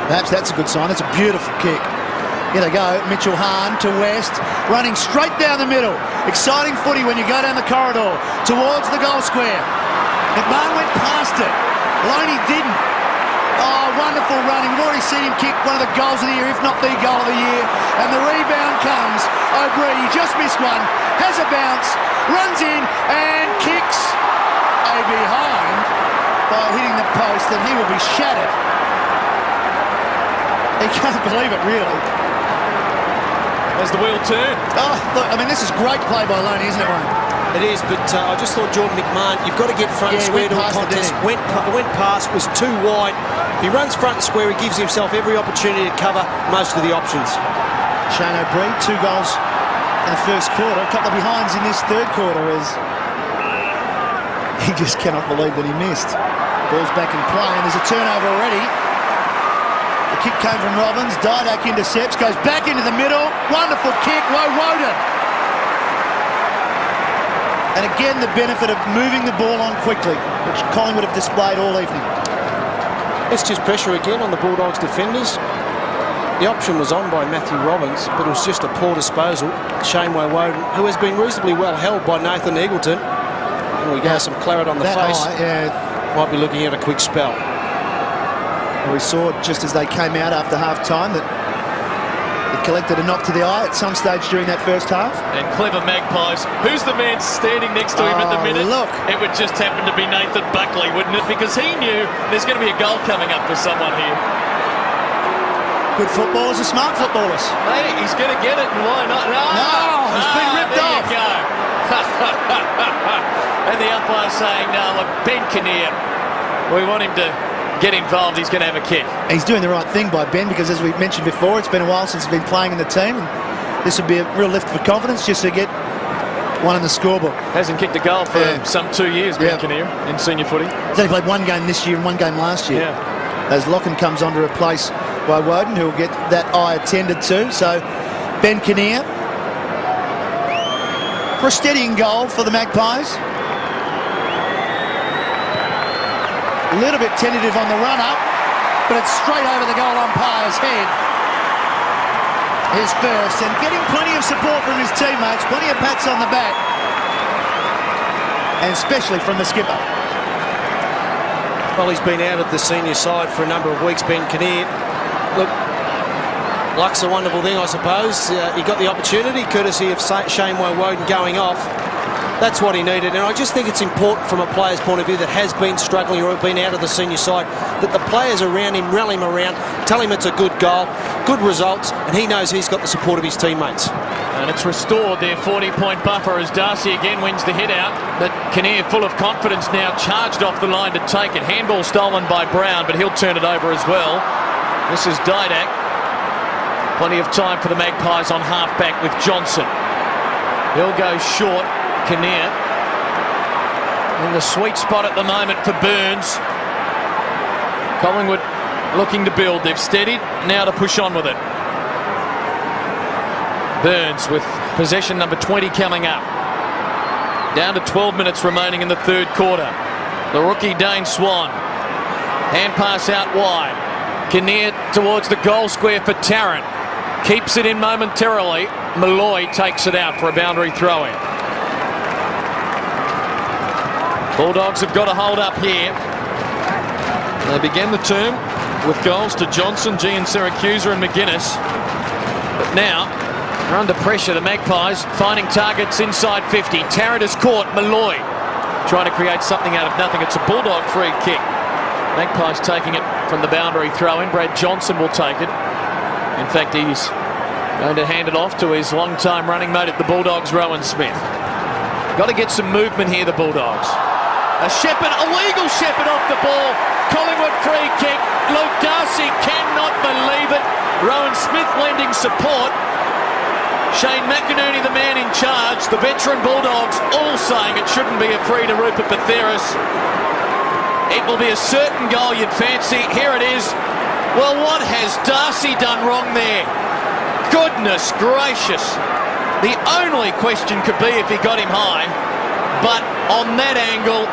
Perhaps that's a good sign. It's a beautiful kick. Here they go. Mitchell Hahn to West. Running straight down the middle. Exciting footy when you go down the corridor towards the goal square. McMahon went past it. Loney didn't. Oh, wonderful running. We've already seen him kick one of the goals of the year, if not the goal of the year. And the rebound comes. O'Brien, he just missed one. Has a bounce. Runs in and kicks a behind by hitting the post, and he will be shattered. He can't believe it, really. As the wheel turned. Oh, look, I mean, this is great play by Loney, isn't it, Wayne? It is, but I just thought Jordan McMahon, you've got to get front and square to a contest. Went past, was too wide. If he runs front and square, he gives himself every opportunity to cover most of the options. Shane O'Brien, 2 goals in the first quarter. A couple of behinds in this third quarter as he just cannot believe that he missed. Ball's back in play, and there's a turnover already. The kick came from Robbins. Didak intercepts, goes back into the middle. Wonderful kick, Woden. And again, the benefit of moving the ball on quickly, which Collingwood have displayed all evening. It's just pressure again on the Bulldogs defenders. The option was on by Matthew Robbins, but it was just a poor disposal. Shane Woden, who has been reasonably well held by Nathan Eagleton. And we got some claret on the face. Might be looking at a quick spell. We saw just as they came out after half-time that it collected a knock to the eye at some stage during that first half. And clever Magpies. Who's the man standing next to him at the minute? Look. It would just happen to be Nathan Buckley, wouldn't it? Because he knew there's going to be a goal coming up for someone here. Good footballers are smart footballers. Hey, he's going to get it, and why not? No, he's been ripped off. There you go. And the umpire saying, no, look, Ben Kinnear, we want him to get involved. He's going to have a kick. He's doing the right thing by Ben, because as we mentioned before, it's been a while since he's been playing in the team, and this would be a real lift for confidence just to get one in the scorebook. Hasn't kicked a goal for some 2 years, Ben Kinnear, in senior footy. He's only played 1 game this year and 1 game last year. As Lochan comes on to replace by Woden, who will get that eye attended to. So Ben Kinnear for a steadying goal for the Magpies. A little bit tentative on the run-up, but it's straight over the goal umpire's head. His first, and getting plenty of support from his teammates, plenty of pats on the back, and especially from the skipper. Well, he's been out of the senior side for a number of weeks, Ben Kinnear. Look, luck's a wonderful thing, I suppose. He got the opportunity, courtesy of Shane Woden going off. That's what he needed, and I just think it's important from a player's point of view that has been struggling or been out of the senior side, that the players around him rally him around, tell him it's a good goal, good results, and he knows he's got the support of his teammates. And it's restored their 40-point buffer as Darcy again wins the hit out. But Kinnear, full of confidence now, charged off the line to take it. Handball stolen by Brown, but he'll turn it over as well. This is Didak. Plenty of time for the Magpies on half-back with Johnson. He'll go short. Kinnear in the sweet spot at the moment for Burns. Collingwood looking to build. They've steadied, now to push on with it. Burns with possession number 20 coming up. Down to 12 minutes remaining in the third quarter. The rookie Dane Swan. Hand pass out wide. Kinnear towards the goal square for Tarrant. Keeps it in momentarily. Malloy takes it out for a boundary throw-in. Bulldogs have got to hold up here. They began the term with goals to Johnson, Gian Siracusa and McGuinness. But now, they're under pressure. The Magpies finding targets inside 50. Tarrant is caught. Malloy trying to create something out of nothing. It's a Bulldog free kick. Magpies taking it from the boundary throw-in. Brad Johnson will take it. In fact, he's going to hand it off to his long-time running mate at the Bulldogs, Rowan Smith. Got to get some movement here, the Bulldogs. A Shepherd, a legal Shepherd off the ball. Collingwood free kick. Luke Darcy cannot believe it. Rowan Smith lending support. Shane McInerney, the man in charge. The veteran Bulldogs all saying it shouldn't be a free to Rupert Batheris. It will be a certain goal you'd fancy. Here it is. Well, what has Darcy done wrong there? Goodness gracious. The only question could be if he got him high. But on that angle,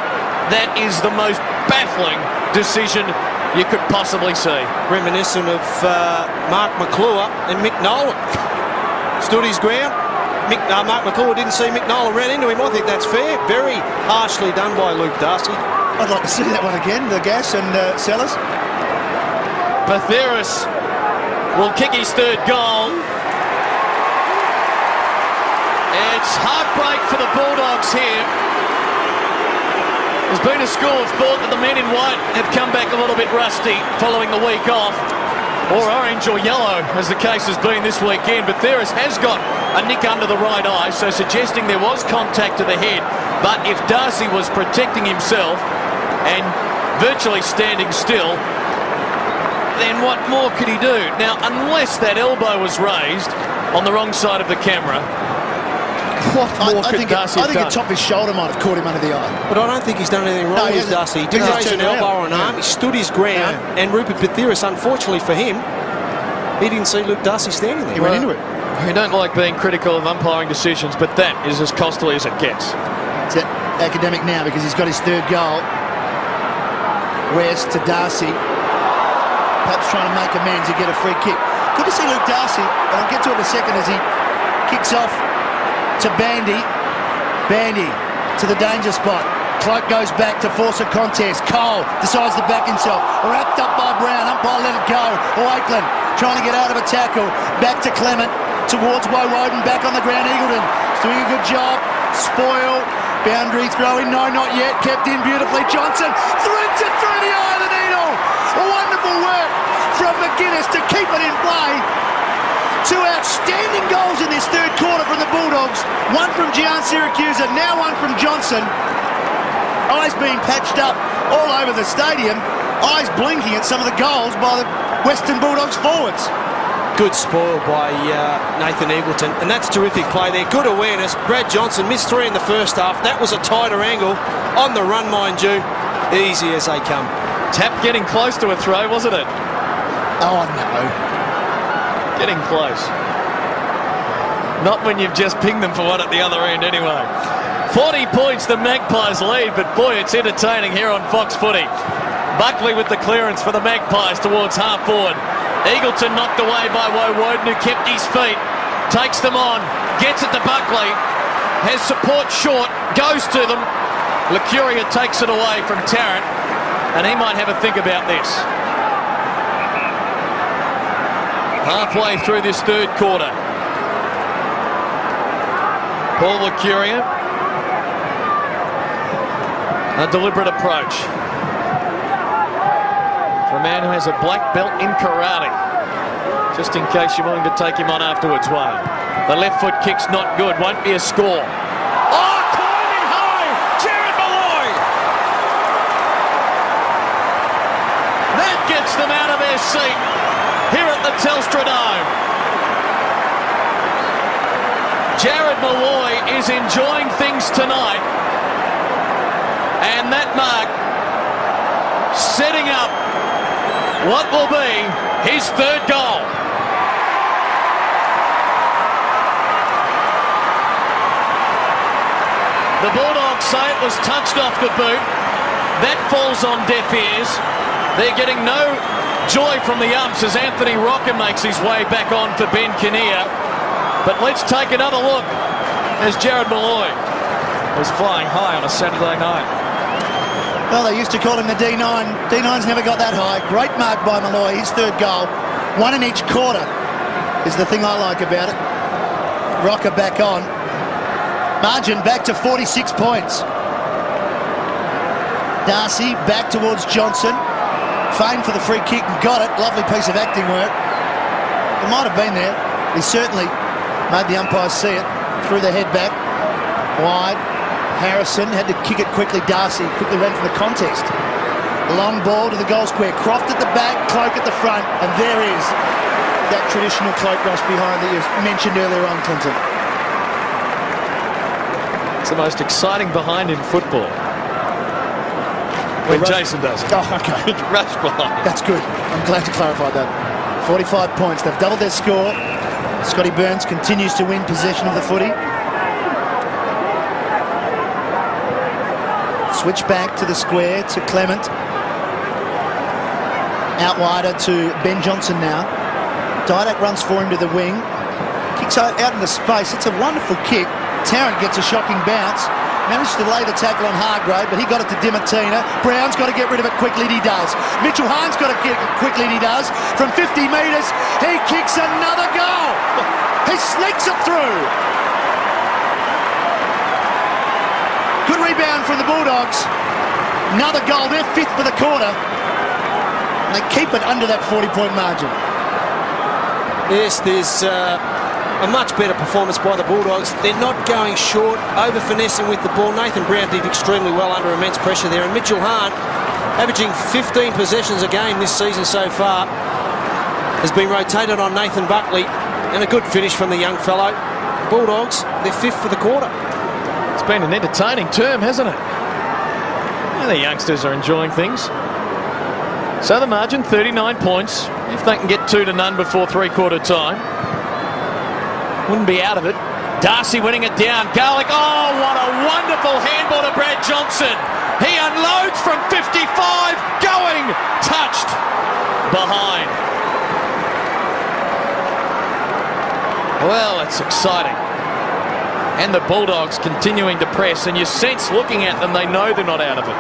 that is the most baffling decision you could possibly see. Reminiscent of Mark McClure and Mick Nolan. Stood his ground. Mark McClure didn't see Mick Nolan ran into him. I think that's fair. Very harshly done by Luke Darcy. I'd like to see that one again, the Gas and Sellers. Batheris will kick his third goal. It's heartbreak for the Bulldogs here. There's been a school of thought that the men in white have come back a little bit rusty following the week off, or orange or yellow as the case has been this weekend. But Batheris has got a nick under the right eye, so suggesting there was contact to the head. But if Darcy was protecting himself and virtually standing still, then what more could he do? Now, unless that elbow was raised on the wrong side of the camera, what more could Darcy have done? I think the top of his shoulder might have caught him under the eye. But I don't think he's done anything wrong with Darcy. He didn't raise an elbow or an arm. He stood his ground. And Rupert Pathiris, unfortunately for him, he didn't see Luke Darcy standing there. He went into it. We don't like being critical of umpiring decisions, but that is as costly as it gets. It's academic now because he's got his third goal. West to Darcy. Perhaps trying to make amends and get a free kick. Good to see Luke Darcy, and I'll get to it in a second as he kicks off to Bandy. Bandy to the danger spot. Cloak goes back to force a contest. Cole decides to back himself. Wrapped up by Brown. Umpire let it go. Wakeland trying to get out of a tackle. Back to Clement. Towards Woden. Back on the ground. Eagleton is doing a good job. Spoil. Boundary throw in. No, not yet. Kept in beautifully. Johnson threads it through the eye of the needle. Wonderful work from McGuinness to keep it in play. Two outstanding goals in this third quarter from the Bulldogs. One from Gian Syracuse, now one from Johnson. Eyes being patched up all over the stadium. Eyes blinking at some of the goals by the Western Bulldogs forwards. Good spoil by Nathan Eagleton, and that's terrific play there. Good awareness. Brad Johnson missed 3 in the first half. That was a tighter angle on the run, mind you. Easy as they come. Tap getting close to a throw, wasn't it? Oh, no. Getting close. Not when you've just pinged them for one at the other end anyway. 40 points the Magpies lead, but boy, it's entertaining here on Fox Footy. Buckley with the clearance for the Magpies towards half forward. Eagleton knocked away by Woden, who kept his feet. Takes them on, gets it to Buckley. Has support short, goes to them. Lucuria takes it away from Tarrant, and he might have a think about this. Halfway through this third quarter. Paul Lucuria. A deliberate approach. For a man who has a black belt in karate. Just in case you're willing to take him on afterwards, Wayne. The left foot kick's not good. Won't be a score. Oh, climbing high! Jared Malloy! That gets them out of their seat here at the Telstra Dome. Jared Malloy is enjoying things tonight. And that mark setting up what will be his third goal. The Bulldogs say it was touched off the boot. That falls on deaf ears. They're getting no joy from the umps as Anthony Rocker makes his way back on for Ben Kinnear. But let's take another look as Jared Malloy was flying high on a Saturday night. Well, they used to call him the D9. D9's never got that high. Great mark by Malloy, his third goal. One in each quarter is the thing I like about it. Rocker back on. Margin back to 46 points. Darcy back towards Johnson. Feigned for the free kick and got it. Lovely piece of acting work. It might have been there. He certainly made the umpires see it. Threw the head back. Wide. Harrison had to kick it quickly. Darcy quickly ran from the contest. Long ball to the goal square. Croft at the back, Cloak at the front, and there is that traditional cloak rush behind that you mentioned earlier on, Clinton. It's the most exciting behind in football. When Jason does it. Oh, okay. Rush behind. That's good. I'm glad to clarify that. 45 points. They've doubled their score. Scotty Burns continues to win possession of the footy. Switch back to the square to Clement. Out wider to Ben Johnson now. Didak runs for him to the wing. Kicks out into space. It's a wonderful kick. Tarrant gets a shocking bounce. Managed to lay the tackle on Hargrave, but he got it to Dimartina. Brown's got to get rid of it quickly, and he does. Mitchell Hines got to get it quickly, and he does. From 50 metres, he kicks another goal. He sneaks it through. Good rebound from the Bulldogs. Another goal. They're fifth for the quarter. And they keep it under that 40-point margin. Yes, there's A much better performance by the Bulldogs. They're not going short, over-finessing with the ball. Nathan Brown did extremely well under immense pressure there. And Mitchell Hahn, averaging 15 possessions a game this season so far, has been rotated on Nathan Buckley. And a good finish from the young fellow. Bulldogs, they're 5th for the quarter. It's been an entertaining term, hasn't it? The youngsters are enjoying things. So the margin, 39 points. If they can get 2-0 before three-quarter time, wouldn't be out of it. Darcy winning it down. Garlick, oh, what a wonderful handball to Brad Johnson. He unloads from 55, going, touched, behind. Well, it's exciting. And the Bulldogs continuing to press, and you sense looking at them, they know they're not out of it.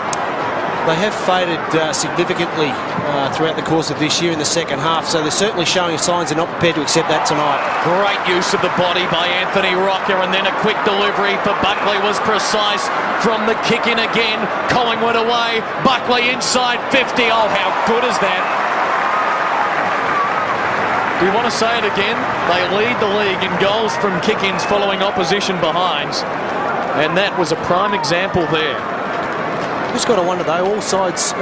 They have faded significantly throughout the course of this year in the second half, so they're certainly showing signs they're not prepared to accept that tonight. Great use of the body by Anthony Rocker, and then a quick delivery for Buckley was precise from the kick in again. Collingwood away, Buckley inside 50. Oh, how good is that? Do you want to say it again? They lead the league in goals from kick-ins following opposition behinds, and that was a prime example there. Just got to wonder though, all sides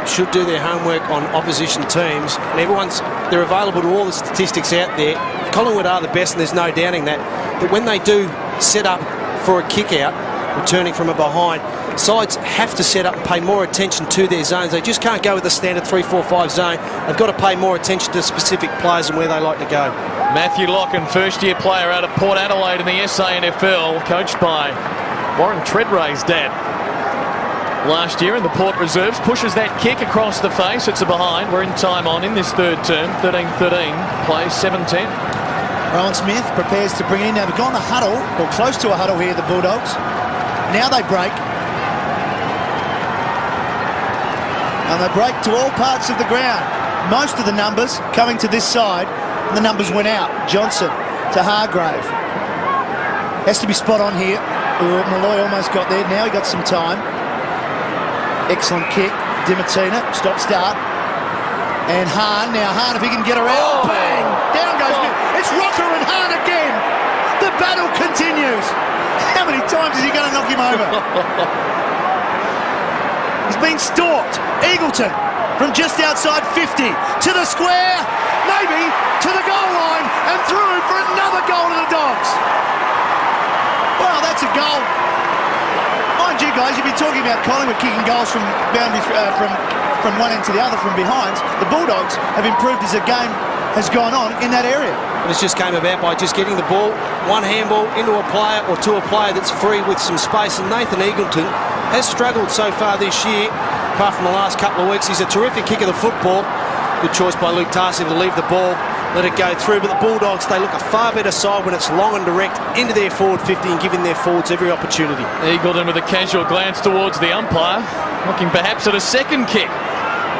should do their homework on opposition teams, and they're available to all the statistics out there. Collingwood are the best, and there's no doubting that. But when they do set up for a kick out, returning from a behind, sides have to set up and pay more attention to their zones. They just can't go with the standard 3-4-5 zone. They've got to pay more attention to specific players and where they like to go. Matthew Locken, first-year player out of Port Adelaide in the SANFL, coached by Warren Treadray's dad last year in the Port Reserves, pushes that kick across the face. It's a behind. We're in time on in this third term. 13-13, play 7-10. Rowan Smith prepares to bring it in. Now they've gone a huddle, or close to a huddle here, the Bulldogs. Now they break. And they break to all parts of the ground. Most of the numbers coming to this side, and the numbers went out. Johnson to Hargrave. Has to be spot on here. Ooh, Malloy almost got there. Now he got some time. Excellent kick. Dimatina, stop-start. And Hahn. Now Hahn, if he can get around. Oh, bang! Down goes Smith. It's Rocker and Hahn again. The battle continues. How many times is he going to knock him over? He's been stalked. Eagleton from just outside 50 to the square, maybe to the goal line, and through for another goal to the Dogs. Well, that's a goal. Mind you, guys, you've been talking about Collingwood kicking goals from boundaries from one end to the other from behind. The Bulldogs have improved as the game has gone on in that area. And it's just came about by just getting the ball, one handball into a player or to a player that's free with some space. And Nathan Eagleton has struggled so far this year, apart from the last couple of weeks. He's a terrific kick of the football. Good choice by Luke Tarsi to leave the ball, let it go through. But the Bulldogs, they look a far better side when it's long and direct into their forward 50 and giving their forwards every opportunity. Eagleton with a casual glance towards the umpire, looking perhaps at a second kick.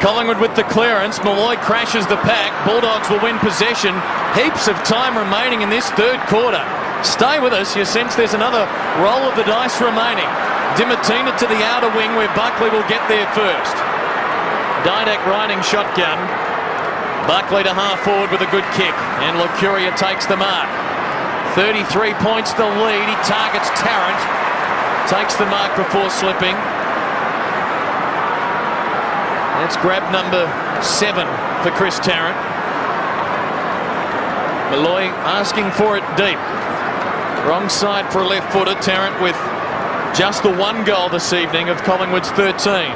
Collingwood with the clearance. Malloy crashes the pack. Bulldogs will win possession. Heaps of time remaining in this third quarter. Stay with us. You sense there's another roll of the dice remaining. Dimatina to the outer wing where Buckley will get there first. Didak riding shotgun. Buckley to half forward with a good kick. And Lucuria takes the mark. 33 points the lead. He targets Tarrant. Takes the mark before slipping. That's grab number 7 for Chris Tarrant. Malloy asking for it deep. Wrong side for a left footer. Tarrant with just the one goal this evening of Collingwood's 13.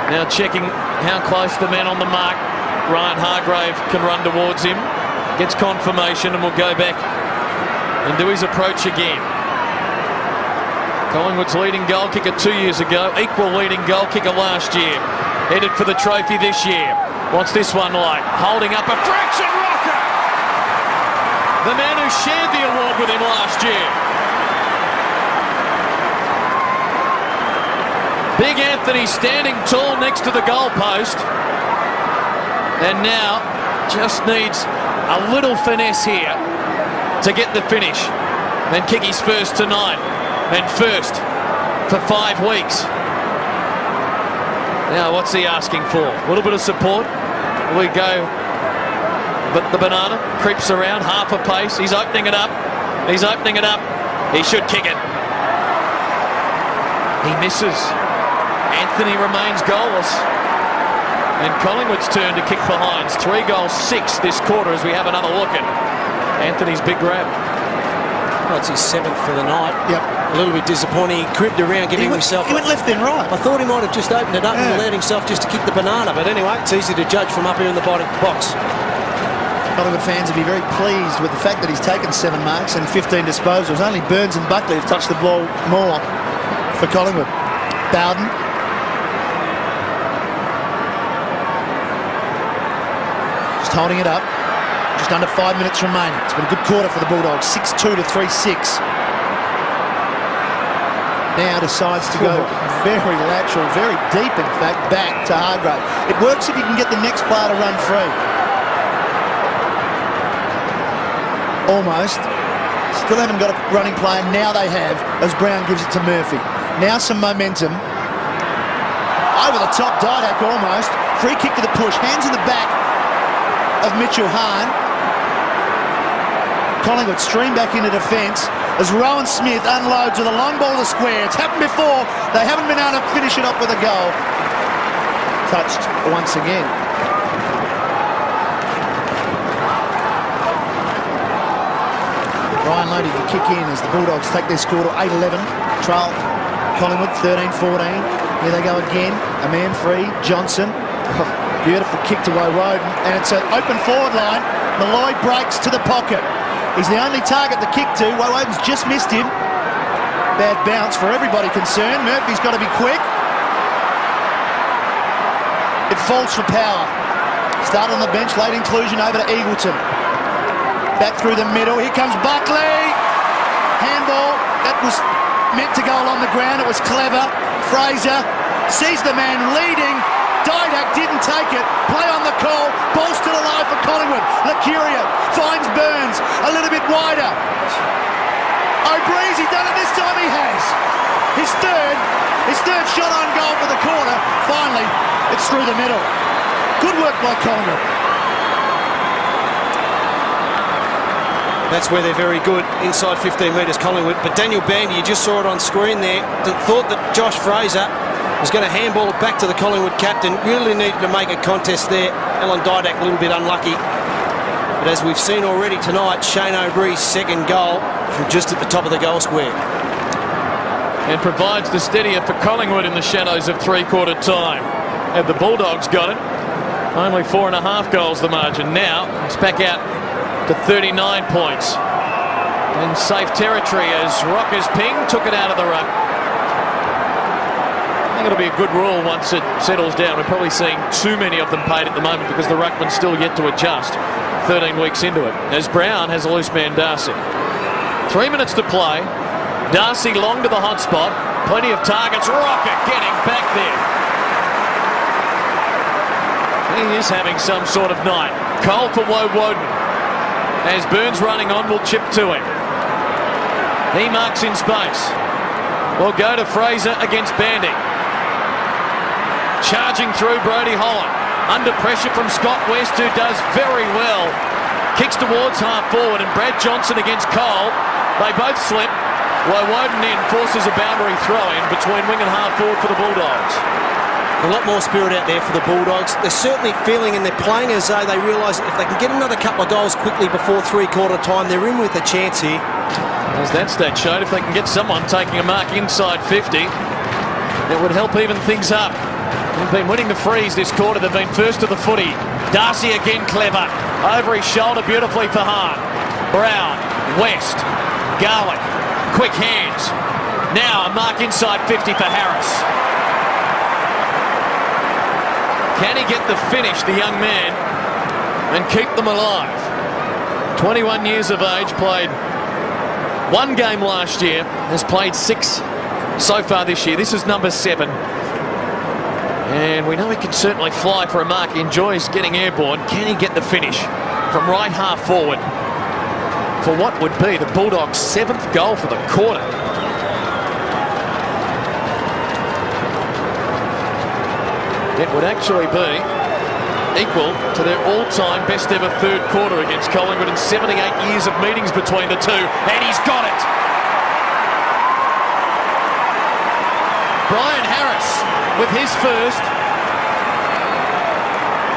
Now checking how close the man on the mark, Ryan Hargrave, can run towards him. Gets confirmation and will go back and do his approach again. Collingwood's leading goal kicker 2 years ago, equal leading goal kicker last year. Headed for the trophy this year. Wants this one light. Holding up a fraction rocker! The man who shared the award with him last year. Big Anthony standing tall next to the goal post. And now just needs a little finesse here to get the finish. And kick his first tonight. And first for 5 weeks. Now what's he asking for? A little bit of support. We go but the banana creeps around half a pace. He's opening it up. He's opening it up. He should kick it. He misses. Anthony remains goalless. And Collingwood's turn to kick behinds. 3 goals, 6 this quarter as we have another look at Anthony's big grab. Oh, it's his 7th for the night. Yep. A little bit disappointing. He cribbed around, giving himself... He went left then right. I thought he might have just opened it up and allowed himself just to kick the banana. But anyway, it's easy to judge from up here in the bottom box. Collingwood fans will be very pleased with the fact that he's taken 7 marks and 15 disposals. Only Burns and Buckley have touched the ball more for Collingwood. Bowden. Just holding it up. Just under 5 minutes remaining. It's been a good quarter for the Bulldogs. 6-2 to 3-6. Now decides to go very lateral, very deep, in fact, back to Hargrave. It works if you can get the next player to run free. Almost. Still haven't got a running player. Now they have, as Brown gives it to Murphy. Now some momentum. Over the top, Didak almost. Free kick to the push. Hands in the back of Mitchell Hahn. Collingwood stream back into defence as Rowan Smith unloads with a long ball to square. It's happened before. They haven't been able to finish it off with a goal. Touched once again. Ryan Lodi can kick in as the Bulldogs take their score to 8-11. Trail Collingwood 13-14. Here they go again. A man free. Johnson. Oh, beautiful kick to Woden. And it's an open forward line. Malloy breaks to the pocket. He's the only target to kick to. Woden's just missed him. Bad bounce for everybody concerned. Murphy's got to be quick. It falls for power. Start on the bench. Late inclusion over to Eagleton. Back through the middle. Here comes Buckley. Handball. That was meant to go along the ground. It was clever. Fraser sees the man leading. Didak didn't take it. Play on the call. Ball still alive for Collingwood. Lacuria finds Burns a little bit wider. O'Bree's done it this time. He has. His third shot on goal for the corner. Finally, it's through the middle. Good work by Collingwood. That's where they're very good, inside 15 metres, Collingwood. But Daniel Bandy, you just saw it on screen there, thought that Josh Fraser was going to handball it back to the Collingwood captain. Really needed to make a contest there. Alan Didak a little bit unlucky. But as we've seen already tonight, Shane O'Bree's second goal from just at the top of the goal square. And provides the steadier for Collingwood in the shadows of three-quarter time. Had the Bulldogs got it, only 4.5 goals the margin. Now it's back out to 39 points. In safe territory as Rockers Ping took it out of the ruck. I think it'll be a good rule once it settles down. We're probably seeing too many of them paid at the moment because the ruckman's still yet to adjust 13 weeks into it. As Brown has a loose man, Darcy. 3 minutes to play. Darcy long to the hot spot. Plenty of targets. Rocker getting back there. He is having some sort of night. Cole for Woden. As Burns running on, will chip to him. He marks in space. We'll go to Fraser against Bandy. Charging through Brodie Holland. Under pressure from Scott West, who does very well. Kicks towards half forward, and Brad Johnson against Cole. They both slip. Woden in forces a boundary throw in between wing and half forward for the Bulldogs. A lot more spirit out there for the Bulldogs. They're certainly feeling, and they're playing as though they realise that if they can get another couple of goals quickly before three-quarter time, they're in with a chance here. As that stat showed, if they can get someone taking a mark inside 50, it would help even things up. They've been winning the freeze this quarter. They've been first to the footy. Darcy again clever. Over his shoulder beautifully for Hahn. Brown, West, Garlick, quick hands. Now a mark inside 50 for Harris. Can he get the finish, the young man, and keep them alive? 21 years of age, played one game last year, has played 6 so far this year. This is number 7. And we know he can certainly fly for a mark. He enjoys getting airborne. Can he get the finish from right half forward for what would be the Bulldogs' 7th goal for the quarter? It would actually be equal to their all-time best ever third quarter against Collingwood in 78 years of meetings between the two, and he's got it. Brian Harris with his first,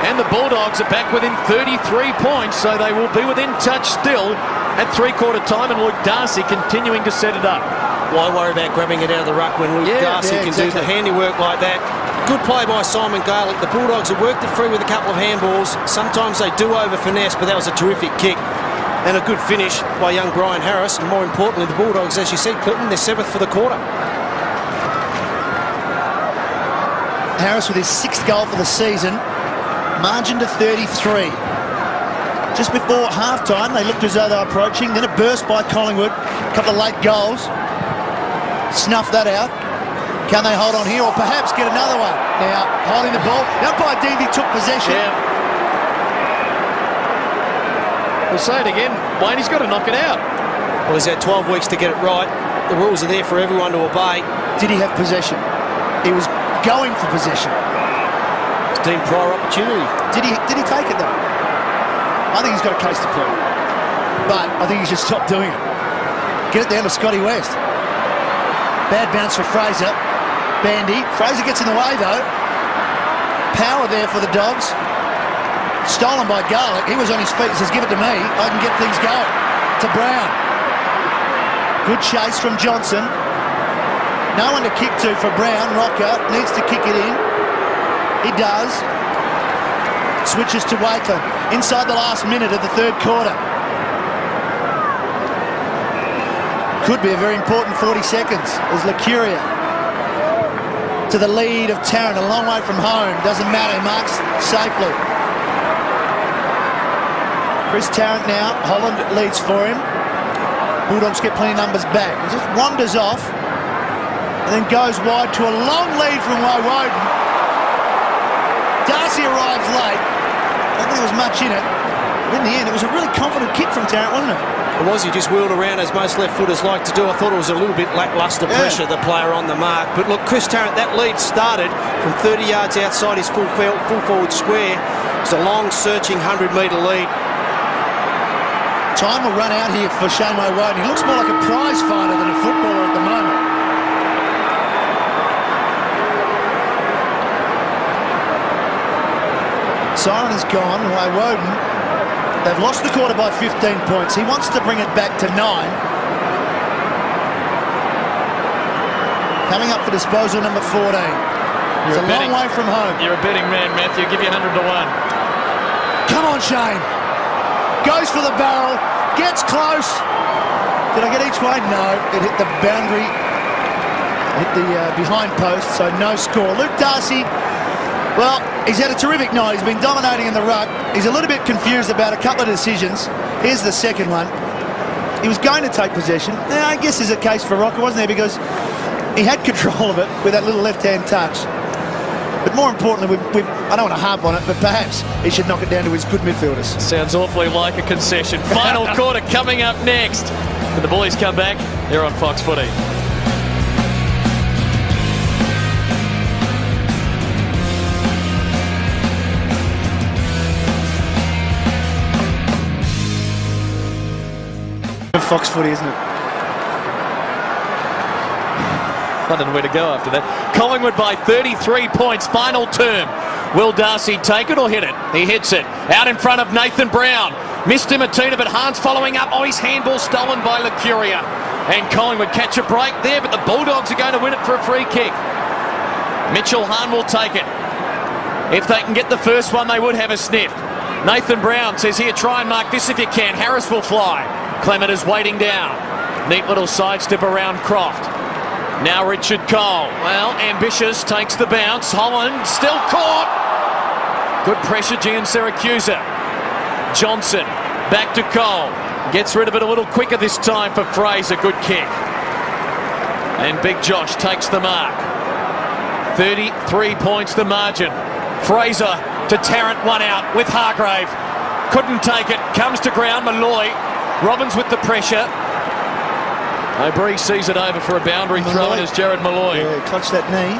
and the Bulldogs are back within 33 points, so they will be within touch still at three-quarter time, and Luke Darcy continuing to set it up. Why worry about grabbing it out of the ruck when Luke Darcy can do the handiwork like that? Good play by Simon Garlick. The Bulldogs have worked it through with a couple of handballs. Sometimes they do over-finesse, but that was a terrific kick. And a good finish by young Brian Harris. And more importantly, the Bulldogs, as you said, Clinton, they're 7th for the quarter. Harris with his 6th goal for the season. Margin to 33. Just before half-time, they looked as though they were approaching. Then a burst by Collingwood. A couple of late goals. Snuff that out. Can they hold on here or perhaps get another one? Now, holding the ball. The umpire deemed he took possession. Yeah. We'll say it again. Wayne, he's got to knock it out. Well, he's had 12 weeks to get it right. The rules are there for everyone to obey. Did he have possession? He was going for possession. It's deemed prior opportunity. Did he take it, though? I think he's got a case to prove. But I think he should stop doing it. Get it down to Scotty West. Bad bounce for Fraser. Bandy. Fraser gets in the way, though. Power there for the Dogs. Stolen by Garlick. He was on his feet. Says, give it to me. I can get things going. To Brown. Good chase from Johnson. No one to kick to for Brown. Rocker needs to kick it in. He does. Switches to Wakeland. Inside the last minute of the third quarter. Could be a very important 40 seconds as Lacuria to the lead of Tarrant, a long way from home. Doesn't matter, he marks safely. Chris Tarrant now, Holland leads for him. Bulldogs get plenty of numbers back. He just wanders off and then goes wide to a long lead from Woden. Darcy arrives late. I don't think there was much in it. But in the end, it was a really confident kick from Tarrant, wasn't it? It was. He just wheeled around as most left footers like to do. I thought it was a little bit lacklustre pressure, the player on the mark. But look, Chris Tarrant, that lead started from 30 yards outside his full forward square. It's a long, searching 100-metre lead. Time will run out here for Shane Woden. He looks more like a prize fighter than a footballer at the moment. Siren is gone. Woden. They've lost the quarter by 15 points. He wants to bring it back to 9. Coming up for disposal, number 14. It's a long way from home. You're a betting man, Matthew. Give you 100 to 1. Come on, Shane. Goes for the barrel. Gets close. Did I get each way? No. It hit the boundary. Hit the behind post, so no score. Luke Darcy, well, he's had a terrific night. He's been dominating in the ruck. He's a little bit confused about a couple of decisions. Here's the second one. He was going to take possession. Now, I guess there's a case for Rocker, wasn't there? Because he had control of it with that little left-hand touch. But more importantly, I don't want to harp on it, but perhaps he should knock it down to his good midfielders. Sounds awfully like a concession. Final quarter coming up next. When the boys come back, they're on Fox Footy. Fox Footy, isn't it? I don't know where to go after that. Collingwood by 33 points. Final term. Will Darcy take it or hit it? He hits it. Out in front of Nathan Brown. Missed him a Tina, but Hahn's following up. Oh, his handball stolen by Lacuria. And Collingwood catch a break there, but the Bulldogs are going to win it for a free kick. Mitchell Hahn will take it. If they can get the first one, they would have a sniff. Nathan Brown says, here, try and mark this if you can. Harris will fly. Clement is waiting down. Neat little sidestep around Croft. Now Richard Cole. Well, ambitious, takes the bounce. Holland still caught. Good pressure, Gian Siracusa. Johnson back to Cole. Gets rid of it a little quicker this time for Fraser. Good kick. And Big Josh takes the mark. 33 points the margin. Fraser to Tarrant, one out with Hargrave. Couldn't take it. Comes to ground, Malloy. Robbins with the pressure. O'Brien sees it over for a boundary throw, and as Jared Malloy. Yeah, clutched that knee.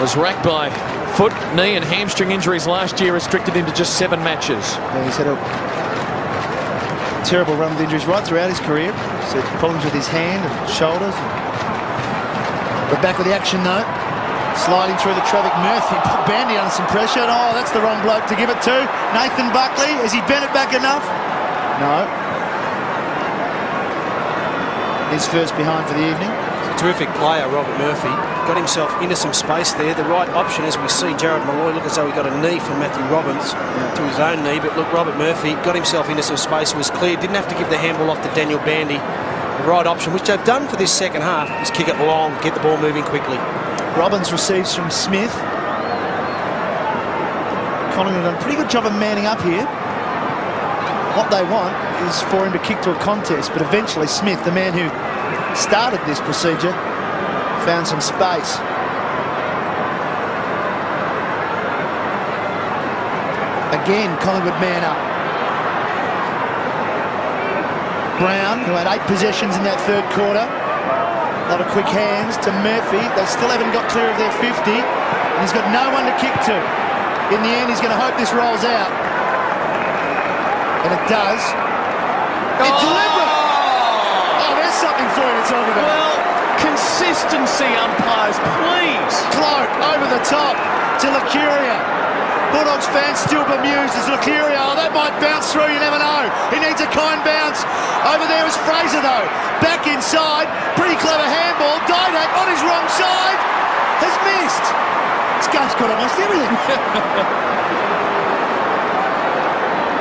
Was racked by foot, knee and hamstring injuries last year, restricted him to just 7 matches. Yeah, he's had a terrible run with injuries right throughout his career. He's had problems with his hand and shoulders. We're back with the action though. Sliding through the traffic, Murphy put Bandy under some pressure. And, oh, that's the wrong bloke to give it to. Nathan Buckley, has he bent it back enough? No. His first behind for the evening. Terrific player, Robert Murphy. Got himself into some space there. The right option, as we see Jared Malloy look as though he got a knee from Matthew Robbins to his own knee. But look, Robert Murphy got himself into some space. It was clear. Didn't have to give the handball off to Daniel Bandy. The right option, which they've done for this second half, is kick it long, get the ball moving quickly. Robbins receives from Smith. Collingwood have done a pretty good job of manning up here. What they want is for him to kick to a contest, but eventually Smith, the man who started this procedure, found some space. Again, Collingwood man up. Brown, who had 8 possessions in that third quarter. A lot of quick hands to Murphy. They still haven't got clear of their 50, and he's got no one to kick to. In the end, he's going to hope this rolls out. And it does. It's deliberate. Oh, there's something for you to talk about. Well, consistency, umpires, please. Cloak over the top to Lacuria. Bulldogs fans still bemused as Lacuria. Oh, that might bounce through, you never know. He needs a kind bounce. Over there is Fraser, though. Back inside. Pretty clever handball. Didak on his wrong side. Has missed. This guy's got almost everything.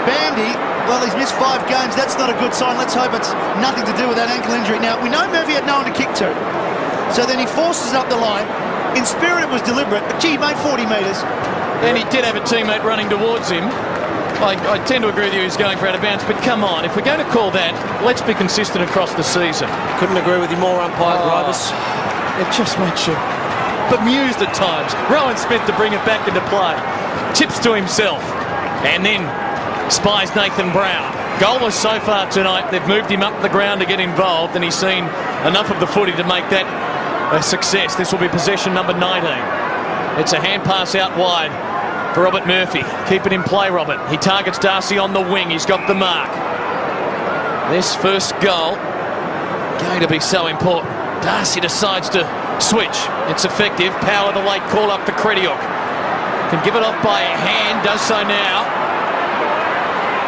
Bandy, well, he's missed 5 games. That's not a good sign. Let's hope it's nothing to do with that ankle injury. Now, we know Murphy had no one to kick to. So then he forces up the line. In spirit, it was deliberate. But, gee, he made 40 metres. And he did have a teammate running towards him. I tend to agree with you, he's going for out of bounds, but come on, if we're going to call that, let's be consistent across the season. Couldn't agree with you more, umpire Gribus. It just makes you bemused at times. Rowan Smith to bring it back into play. Chips to himself. And then spies Nathan Brown. Goalless so far tonight. They've moved him up the ground to get involved, and he's seen enough of the footy to make that a success. This will be possession number 19. It's a hand pass out wide for Robert Murphy. Keep it in play, Robert. He targets Darcy on the wing. He's got the mark. This first goal going to be so important. Darcy decides to switch. It's effective. Power the late call up for Crediuk. Can give it off by a hand. Does so now.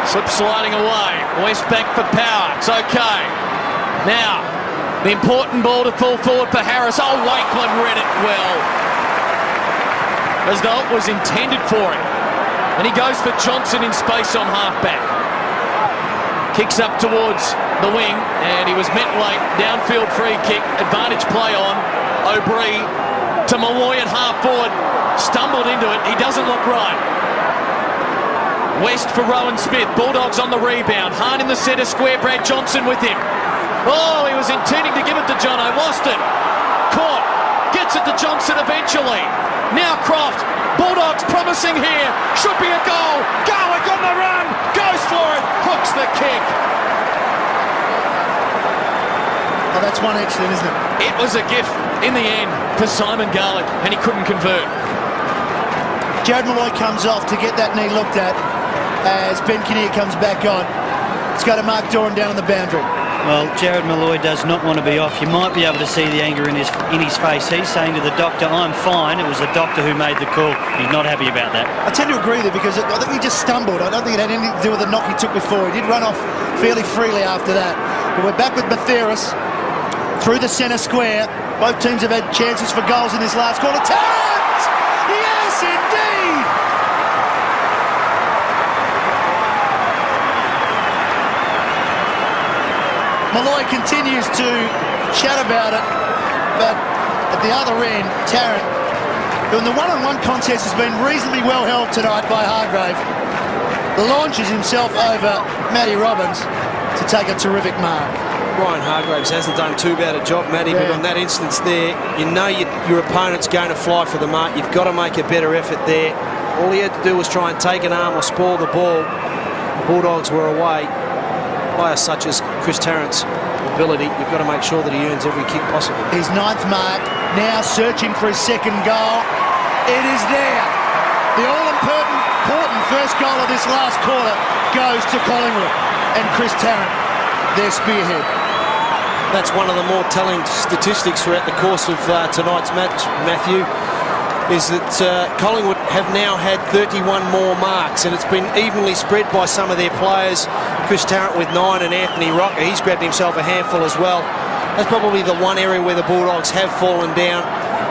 Slip sliding away. West back for Power. It's okay. Now, the important ball to fall forward for Harris. Oh, Wakeland read it well. As though it was intended for him. And he goes for Johnson in space on halfback. Kicks up towards the wing, and he was met late. Downfield free kick. Advantage play on. O'Brien to Malloy at half forward. Stumbled into it. He doesn't look right. West for Rowan Smith. Bulldogs on the rebound. Hahn in the centre square. Brad Johnson with him. Oh, he was intending to give it to Jono. Lost it. Caught. Gets it to Johnson eventually. Now Croft. Bulldogs promising here. Should be a goal. Garlick on the run. Goes for it. Hooks the kick. Oh, that's one excellent, isn't it? It was a gift in the end for Simon Garlick, and he couldn't convert. Jared Malloy comes off to get that knee looked at as Ben Kinnear comes back on. It's got to Mark Doran down on the boundary. Well, Jared Malloy does not want to be off. You might be able to see the anger in his face. He's saying to the doctor, I'm fine. It was the doctor who made the call. He's not happy about that. I tend to agree there because I think he just stumbled. I don't think it had anything to do with the knock he took before. He did run off fairly freely after that. But we're back with Matheris through the centre square. Both teams have had chances for goals in this last quarter. Tarrant! Yes, indeed! Malloy continues to chat about it, but at the other end, Tarrant, who in the one-on-one contest has been reasonably well held tonight by Hargrave, launches himself over Matty Robbins to take a terrific mark. Ryan Hargraves hasn't done too bad a job, Matty, but on that instance there, you know your opponent's going to fly for the mark. You've got to make a better effort there. All he had to do was try and take an arm or spoil the ball. The Bulldogs were away. Players such as Chris Tarrant's ability, you've got to make sure that he earns every kick possible. His 9th mark, now searching for his 2nd goal. It is there. The all-important first goal of this last quarter goes to Collingwood and Chris Tarrant, their spearhead. That's one of the more telling statistics throughout the course of tonight's match, Matthew, is that Collingwood have now had 31 more marks, and it's been evenly spread by some of their players. Chris Tarrant with 9 and Anthony Rocker, he's grabbed himself a handful as well. That's probably the one area where the Bulldogs have fallen down.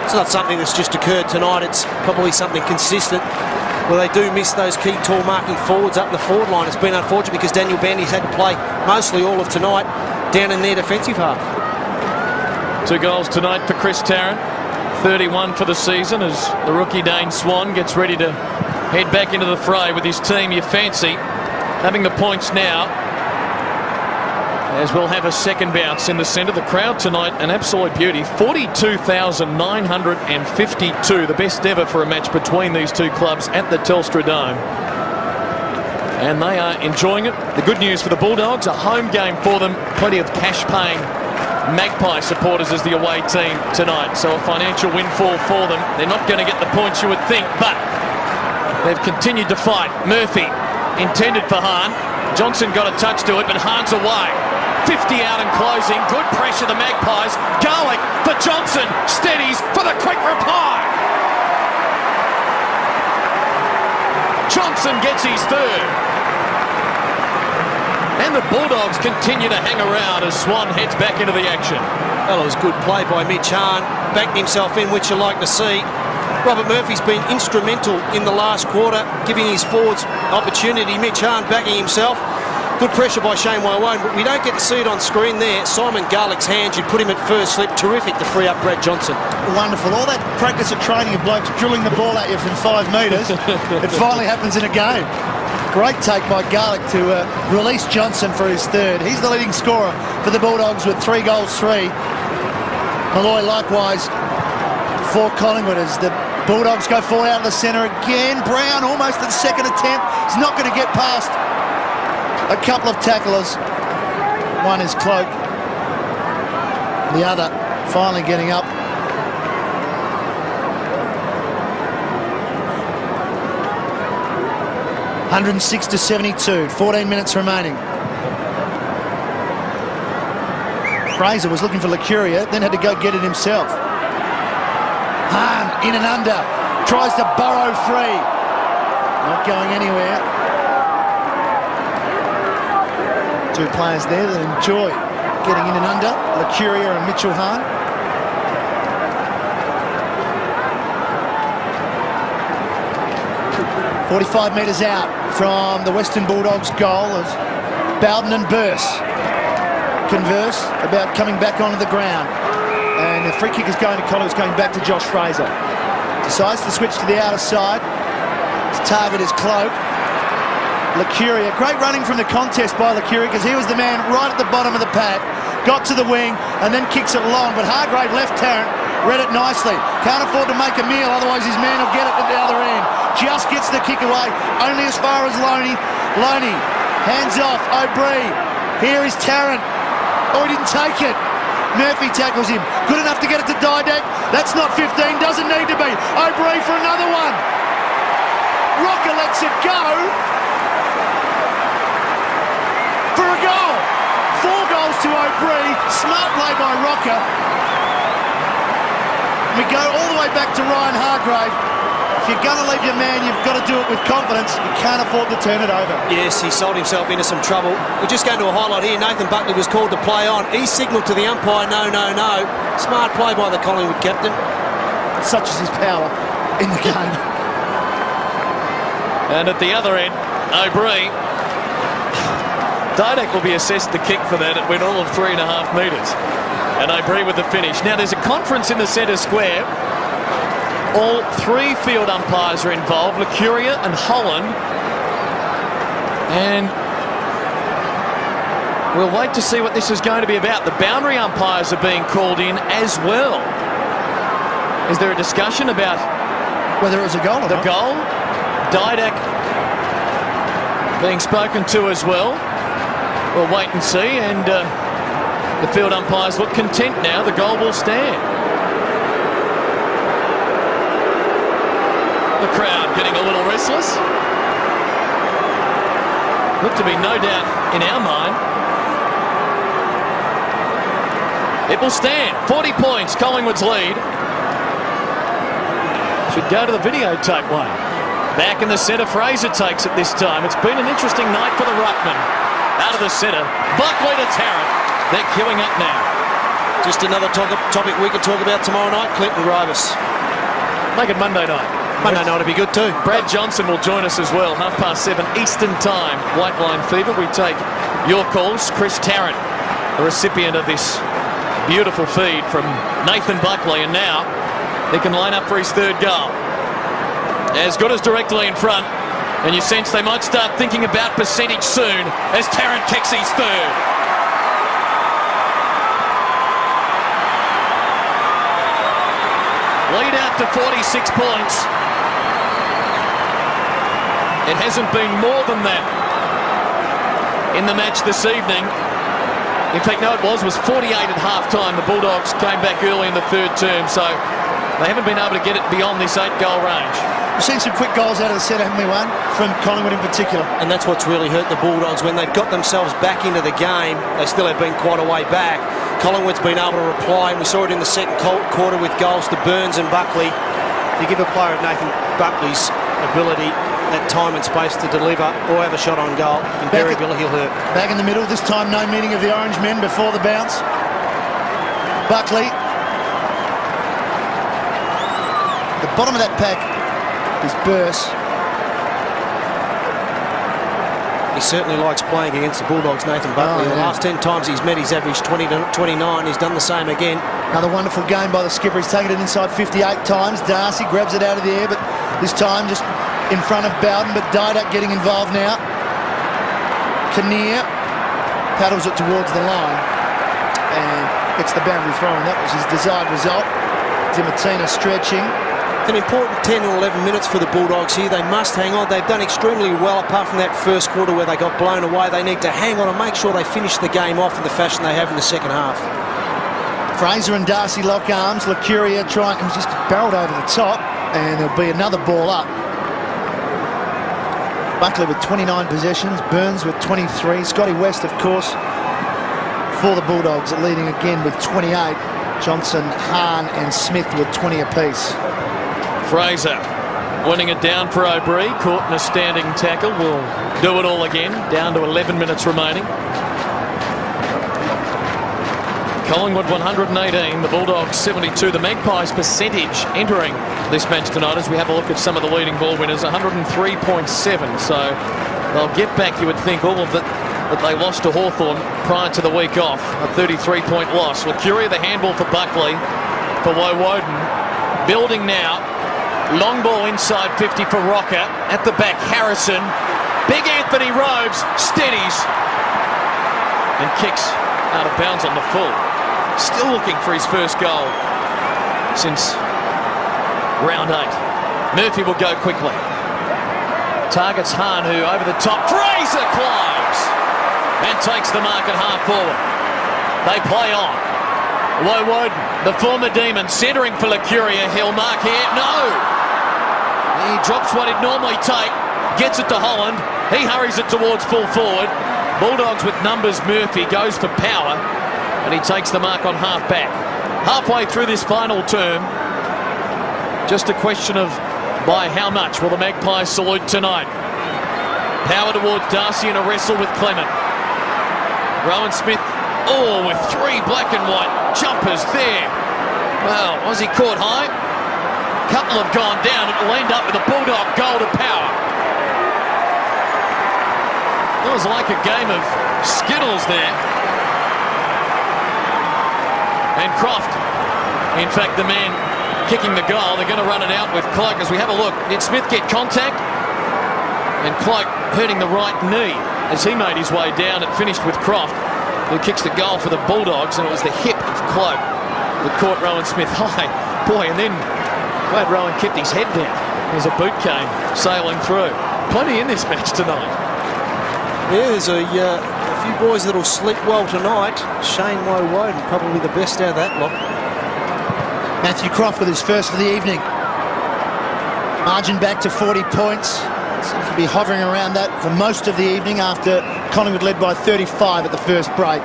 It's not something that's just occurred tonight, it's probably something consistent where they do miss those key tall marking forwards up the forward line. It's been unfortunate because Daniel Bandy's had to play mostly all of tonight down in their defensive half. 2 goals tonight for Chris Tarrant, 31 for the season as the rookie Dane Swan gets ready to head back into the fray with his team. You fancy having the points now, as we'll have a second bounce in the centre. The crowd tonight, an absolute beauty, 42,952, the best ever for a match between these two clubs at the Telstra Dome. And they are enjoying it. The good news for the Bulldogs, a home game for them, plenty of cash-paying Magpie supporters as the away team tonight. So a financial windfall for them. They're not going to get the points you would think, but they've continued to fight. Murphy intended for Hahn. Johnson got a touch to it, but Hahn's away. 50 out and closing. Good pressure, the Magpies. Garlick for Johnson. Steadies for the quick reply. Johnson gets his third. And the Bulldogs continue to hang around as Swan heads back into the action. Well, it was good play by Mitch Hahn. Backed himself in, which you like to see. Robert Murphy's been instrumental in the last quarter, giving his forwards opportunity. Mitch Hahn backing himself. Good pressure by Shane Waiwone, but we don't get to see it on screen there. Simon Garlick's hands, you put him at first slip. Terrific to free up Brad Johnson. Wonderful. All that practice of training of blokes drilling the ball at you from 5 metres, it finally happens in a game. Great take by Garlick to release Johnson for his third. He's the leading scorer for the Bulldogs with 3 goals, 3. Malloy likewise for Collingwood as the Bulldogs go forward out of the centre again. Brown almost at the second attempt. He's not going to get past a couple of tacklers. One is Cloak. The other finally getting up. (106-72), 14 minutes remaining. Fraser was looking for Licuria, then had to go get it himself. Hahn in and under, tries to burrow free. Not going anywhere. 2 players there that enjoy getting in and under, Licuria and Mitchell Hahn. .45 metres out from the Western Bulldogs goal as Bowden and Burse converse about coming back onto the ground. And the free kick is going to Collins, going back to Josh Fraser. Decides to switch to the outer side. His target is Cloak. Licuria, great running from the contest by Licuria because he was the man right at the bottom of the pack. Got to the wing and then kicks it long, but Hargrave left Tarrant, read it nicely. Can't afford to make a meal, otherwise his man will get it at the other end. Just gets the kick away, only as far as Loney. Loney, hands off, O'Brien. Here is Tarrant. Oh, he didn't take it. Murphy tackles him. Good enough to get it to Didac. That's not 15, doesn't need to be. O'Brien for another one. Rocker lets it go. For a goal. 4 goals to O'Brien. Smart play by Rocker. We go all the way back to Ryan Hargrave. If you're going to leave your man, you've got to do it with confidence. You can't afford to turn it over. Yes, he sold himself into some trouble. We're just going to a highlight here. Nathan Buckley was called to play on. He signalled to the umpire, no, no, no. Smart play by the Collingwood captain. Such is his power in the game. And at the other end, O'Brien. Didac will be assessed the kick for that. It went all of 3.5 metres. And O'Brien with the finish. Now there's a conference in the centre square. All 3 field umpires are involved, Licuria and Holland. And we'll wait to see what this is going to be about. The boundary umpires are being called in as well. Is there a discussion about whether it was a goal or the not? Goal? Didac being spoken to as well. We'll wait and see. And the field umpires look content now. The goal will stand. The crowd getting a little restless. Looked to be no doubt in our mind. It will stand. 40 points, Collingwood's lead. Should go to the videotape one. Back in the centre, Fraser takes it this time. It's been an interesting night for the ruckman. Out of the centre, Buckley to Tarrant. They're queuing up now. Just another topic we could talk about tomorrow night, Clinton Grovis. Make it Monday night. Monday night would be good too. Brad Johnson will join us as well, 7:30 Eastern Time. White Line Fever. We take your calls. Chris Tarrant, the recipient of this beautiful feed from Nathan Buckley, and now he can line up for his third goal. As good as directly in front, and you sense they might start thinking about percentage soon as Tarrant kicks his third. Lead out to 46 points. It hasn't been more than that in the match this evening. In fact, no, it was 48 at half-time. The Bulldogs came back early in the third term, so they haven't been able to get it beyond this 8-goal range. We've seen some quick goals out of the centre, haven't we, One? From Collingwood in particular. And that's what's really hurt the Bulldogs. When they've got themselves back into the game, they still have been quite a way back. Collingwood's been able to reply, and we saw it in the second quarter with goals to Burns and Buckley. You give a player of Nathan Buckley's ability that time and space to deliver or have a shot on goal, invariably he'll hurt. Back in the middle, this time no meeting of the Orange men before the bounce. Buckley. The bottom of that pack is Burse. He certainly likes playing against the Bulldogs, Nathan Buckley. The last 10 times he's met, he's averaged 20 to 29. He's done the same again. Another wonderful game by the skipper. He's taken it inside 58 times. Darcy grabs it out of the air, but this time just in front of Bowden, but Didak getting involved now. Kinnear paddles it towards the line and gets the boundary throw, and that was his desired result. Dimatina stretching. It's an important 10 or 11 minutes for the Bulldogs here. They must hang on. They've done extremely well apart from that first quarter where they got blown away. They need to hang on and make sure they finish the game off in the fashion they have in the second half. Fraser and Darcy lock arms. Lucuria trying, and just barreled over the top, and there'll be another ball up. Buckley with 29 possessions, Burns with 23. Scotty West, of course, for the Bulldogs, leading again with 28. Johnson, Hahn and Smith with 20 apiece. Fraser winning it down for O'Brien, caught in a standing tackle. Will do it all again, down to 11 minutes remaining. Collingwood 118, the Bulldogs 72. The Magpies percentage entering this match tonight, as we have a look at some of the leading ball winners, 103.7. So they'll get back, you would think, all of that they lost to Hawthorn prior to the week off. A 33-point loss. Lucuria the handball for Buckley, for Woden. Building now. Long ball inside 50 for Rocker. At the back, Harrison. Big Anthony Robes steadies and kicks out of bounds on the full. Still looking for his first goal since round 8. Murphy will go quickly. Targets Hahn, who over the top. Fraser climbs and takes the mark at half forward. They play on. Woden, the former Demon, centering for Lucuria. He'll mark here. No! He drops what he'd normally take. Gets it to Holland. He hurries it towards full forward. Bulldogs with numbers. Murphy goes for power, and he takes the mark on half back. Halfway through this final term, just a question of by how much will the Magpies salute tonight. Power towards Darcy and a wrestle with Clement. Rowan Smith, with 3 black and white jumpers there. Well, was he caught high? Couple have gone down. It'll end up with a Bulldog goal to power. It was like a game of Skittles there. And Croft, in fact, the man kicking the goal. They're going to run it out with Cloak as we have a look. Did Smith get contact? And Cloak hurting the right knee as he made his way down. It finished with Croft, who kicks the goal for the Bulldogs, and it was the hip of Cloak that caught Rowan Smith high. Boy, and then glad Rowan kept his head down as a boot came sailing through. Plenty in this match tonight. Yeah, there's a few boys that'll sleep well tonight. Shane Woden, probably the best out of that lot. Matthew Croft with his first for the evening. Margin back to 40 points. Seems to be hovering around that for most of the evening after Collingwood led by 35 at the first break.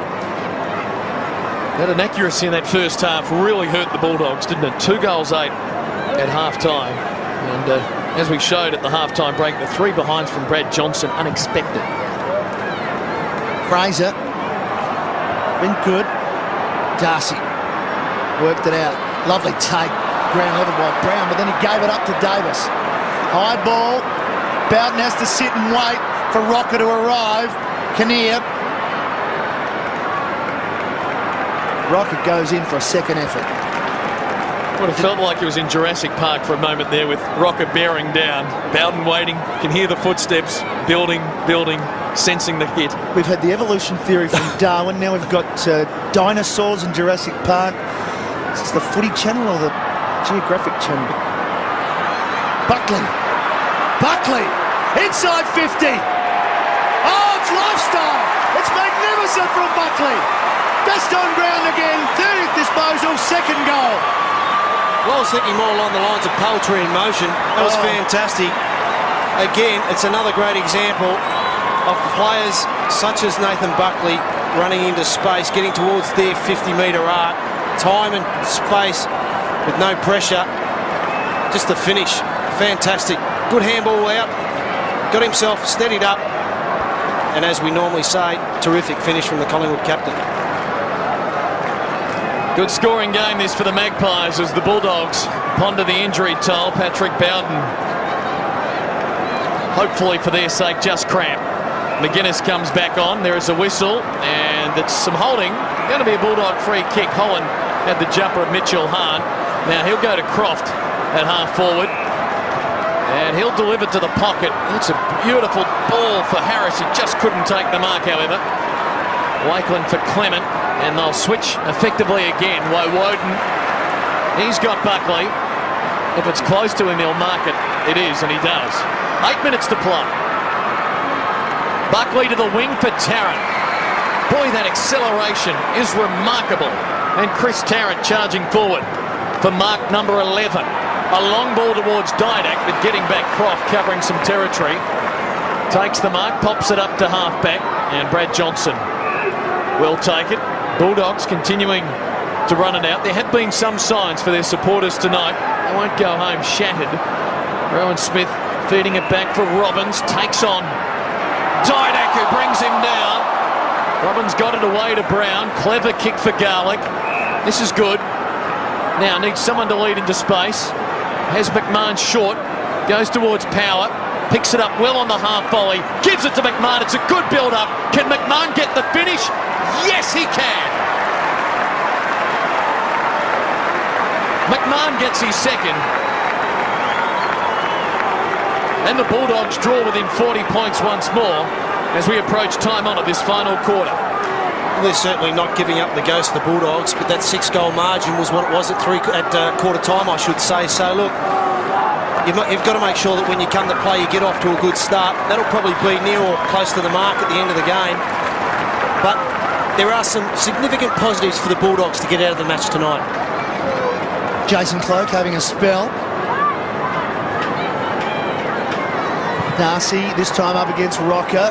That inaccuracy in that first half really hurt the Bulldogs, didn't it? 2 goals 8 at half-time. And as we showed at the half-time break, the 3 behinds from Brad Johnson, unexpected. Fraser, been good. Darcy worked it out. Lovely take, ground level by Brown, but then he gave it up to Davis. High ball. Bowden has to sit and wait for Rocker to arrive. Kinnear. Rocker goes in for a second effort. Would have felt like it was in Jurassic Park for a moment there with Rocker bearing down. Bowden waiting, can hear the footsteps, building, sensing the hit. We've had the evolution theory from Darwin. Now we've got dinosaurs in Jurassic Park. Is this the Footy Channel or the Geographic Channel? Buckley, inside 50. Oh, it's lifestyle. It's magnificent from Buckley. Best on ground again, 30th disposal, second goal. Well, I was thinking more along the lines of poetry in motion. That was fantastic. Again, it's another great example of players such as Nathan Buckley running into space, getting towards their 50-metre arc, time and space with no pressure. Just the finish, fantastic. Good handball out, got himself steadied up, and as we normally say, terrific finish from the Collingwood captain. Good scoring game this for the Magpies as the Bulldogs ponder the injury toll. Patrick Bowden, hopefully for their sake, just cramped. McGuinness comes back on. There is a whistle, and it's some holding. Going to be a Bulldog free kick. Holland had the jumper of Mitchell Hahn. Now he'll go to Croft at half forward, and he'll deliver to the pocket. It's a beautiful ball for Harris. He just couldn't take the mark, however. Wakeland for Clement, and they'll switch effectively again. Woden, he's got Buckley. If it's close to him, he'll mark it. It is, and he does. 8 minutes to play. Buckley to the wing for Tarrant. Boy, that acceleration is remarkable. And Chris Tarrant charging forward for mark number 11. A long ball towards Didak, but getting back Croft, covering some territory. Takes the mark, pops it up to half-back, and Brad Johnson will take it. Bulldogs continuing to run it out. There have been some signs for their supporters tonight. They won't go home shattered. Rowan Smith feeding it back for Robbins. Takes on Didak, who brings him down. Robbins got it away to Brown. Clever kick for Garlick. This is good. Now needs someone to lead into space. Has McMahon short. Goes towards Power. Picks it up well on the half volley. Gives it to McMahon. It's a good build-up. Can McMahon get the finish? Yes, he can. McMahon gets his second. And the Bulldogs draw within 40 points once more as we approach time on at this final quarter. Well, they're certainly not giving up the ghost of the Bulldogs, but that 6-goal margin was what it was at quarter time, I should say. So, look, you've got to make sure that when you come to play, you get off to a good start. That'll probably be near or close to the mark at the end of the game. But there are some significant positives for the Bulldogs to get out of the match tonight. Jason Cloke having a spell. Darcy this time up against Rocker.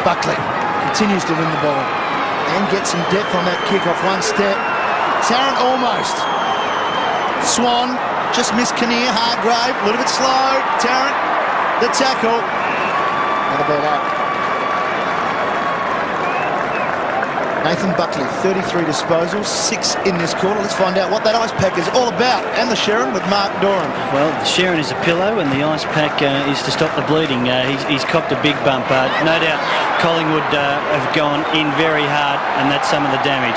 Buckley continues to win the ball and get some depth on that kick off one step. Tarrant almost. Swan just missed Kinnear. Hargrave a little bit slow. Tarrant the tackle. Another ball out. Nathan Buckley, 33 disposals, 6 in this quarter. Let's find out what that ice pack is all about. And the Sherrin with Mark Doran. Well, the Sherrin is a pillow and the ice pack is to stop the bleeding. He's copped a big bump. No doubt Collingwood have gone in very hard, and that's some of the damage.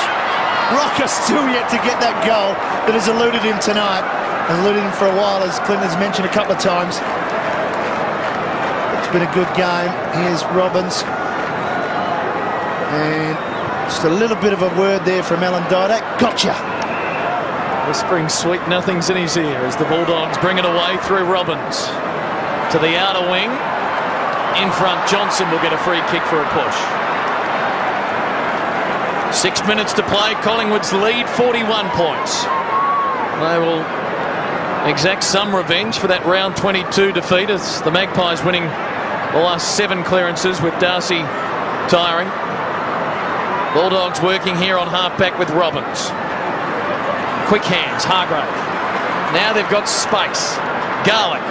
Rocker still yet to get that goal that has eluded him tonight. Has eluded him for a while, as Clinton has mentioned a couple of times. It's been a good game. Here's Robbins. And just a little bit of a word there from Alan Didak. Gotcha! Whispering sweet nothings in his ear as the Bulldogs bring it away through Robbins. To the outer wing. In front, Johnson will get a free kick for a push. 6 minutes to play. Collingwood's lead, 41 points. They will exact some revenge for that round 22 defeat, as the Magpies winning the last 7 clearances with Darcy tiring. Bulldogs working here on halfback with Robbins. Quick hands, Hargrave. Now they've got space. Garlick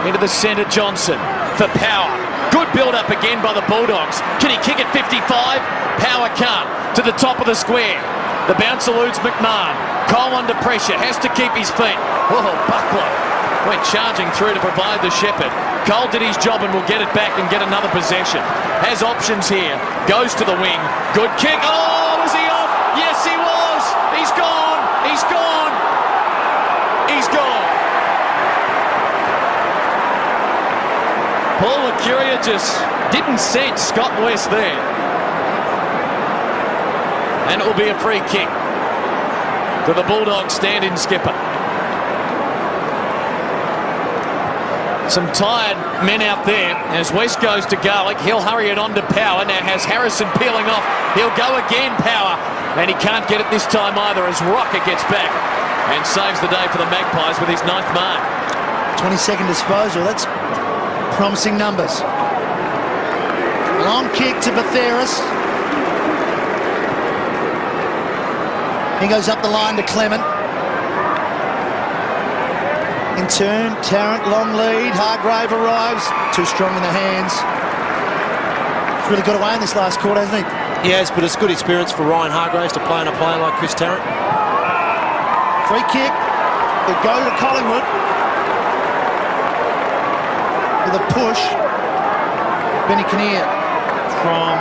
into the centre, Johnson for Power. Good build-up again by the Bulldogs. Can he kick at 55? Power can't. To the top of the square. The bounce eludes McMahon. Cole under pressure. Has to keep his feet. Oh, Buckler went charging through to provide the shepherd. Cole did his job and will get it back and get another possession. Has options here. Goes to the wing. Good kick. Oh, was he off? Yes, he was. He's gone. He's gone. He's gone. Paul Licuria just didn't sense Scott West there. And it will be a free kick to the Bulldogs stand-in skipper. Some tired men out there as West goes to Garlick. He'll hurry it on to Power. Now has Harrison peeling off. He'll go again, Power. And he can't get it this time either as Rocker gets back and saves the day for the Magpies with his 9th mark. 22nd disposal. That's promising numbers. Long kick to Batheris. He goes up the line to Clement. In turn, Tarrant, long lead. Hargrave arrives. Too strong in the hands. He's really got away in this last quarter, hasn't he? He has, but it's good experience for Ryan Hargraves to play on a player like Chris Tarrant. Free kick. They go to Collingwood. With a push. Benny Kinnear from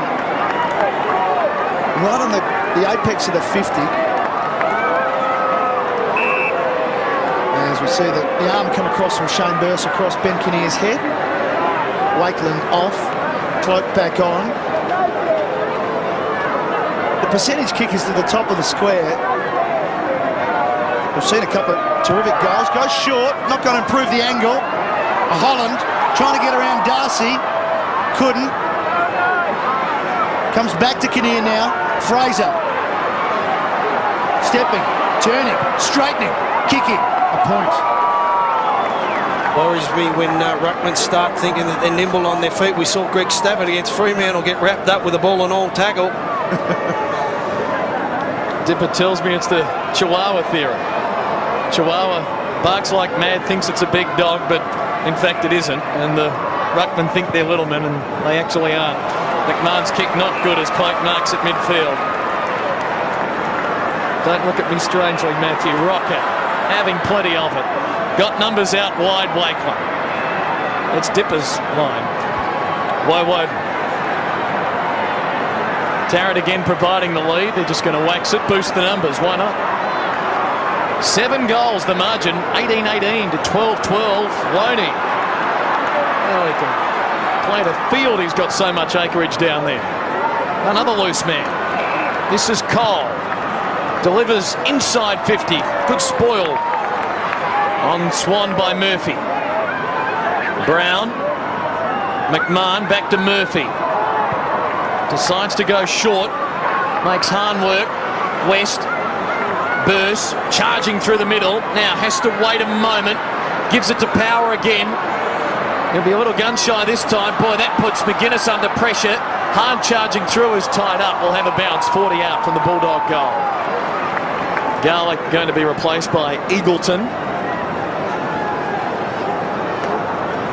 right on the apex of the 50. As we see the arm come across from Shane Burse across Ben Kinnear's head. Wakeland off. Cloak back on. The percentage kick is to the top of the square. We've seen a couple of terrific goals. Goes short. Not going to improve the angle. Holland trying to get around Darcy. Couldn't. Comes back to Kinnear now. Fraser. Stepping. Turning. Straightening. Kicking. A point. Worries me when ruckmans start thinking that they're nimble on their feet. We saw Greg Stafford against Fremantle get wrapped up with a ball and all tackle. Dipper tells me it's the Chihuahua theory. Chihuahua barks like mad, thinks it's a big dog, but in fact it isn't. And the ruckmen think they're little men, and they actually aren't. McMahon's kick not good as Cloak marks at midfield. Don't look at me strangely, Matthew. Rocker having plenty of it. Got numbers out wide, Wakeland. It's Dipper's line. Woden. Tarrant again providing the lead. They're just going to wax it, boost the numbers. Why not? 7 goals the margin. 18-18 to 12-12. Loney. Oh, he can play the field. He's got so much acreage down there. Another loose man. This is Cole. Delivers inside 50. Good spoil on Swan by Murphy. Brown. McMahon back to Murphy. Decides to go short. Makes Hahn work. West. Burse. Charging through the middle. Now has to wait a moment. Gives it to Power again. He'll be a little gun shy this time. Boy, that puts McGuinness under pressure. Hahn charging through is tied up. Will have a bounce. 40 out from the Bulldog goal. Garlick going to be replaced by Eagleton.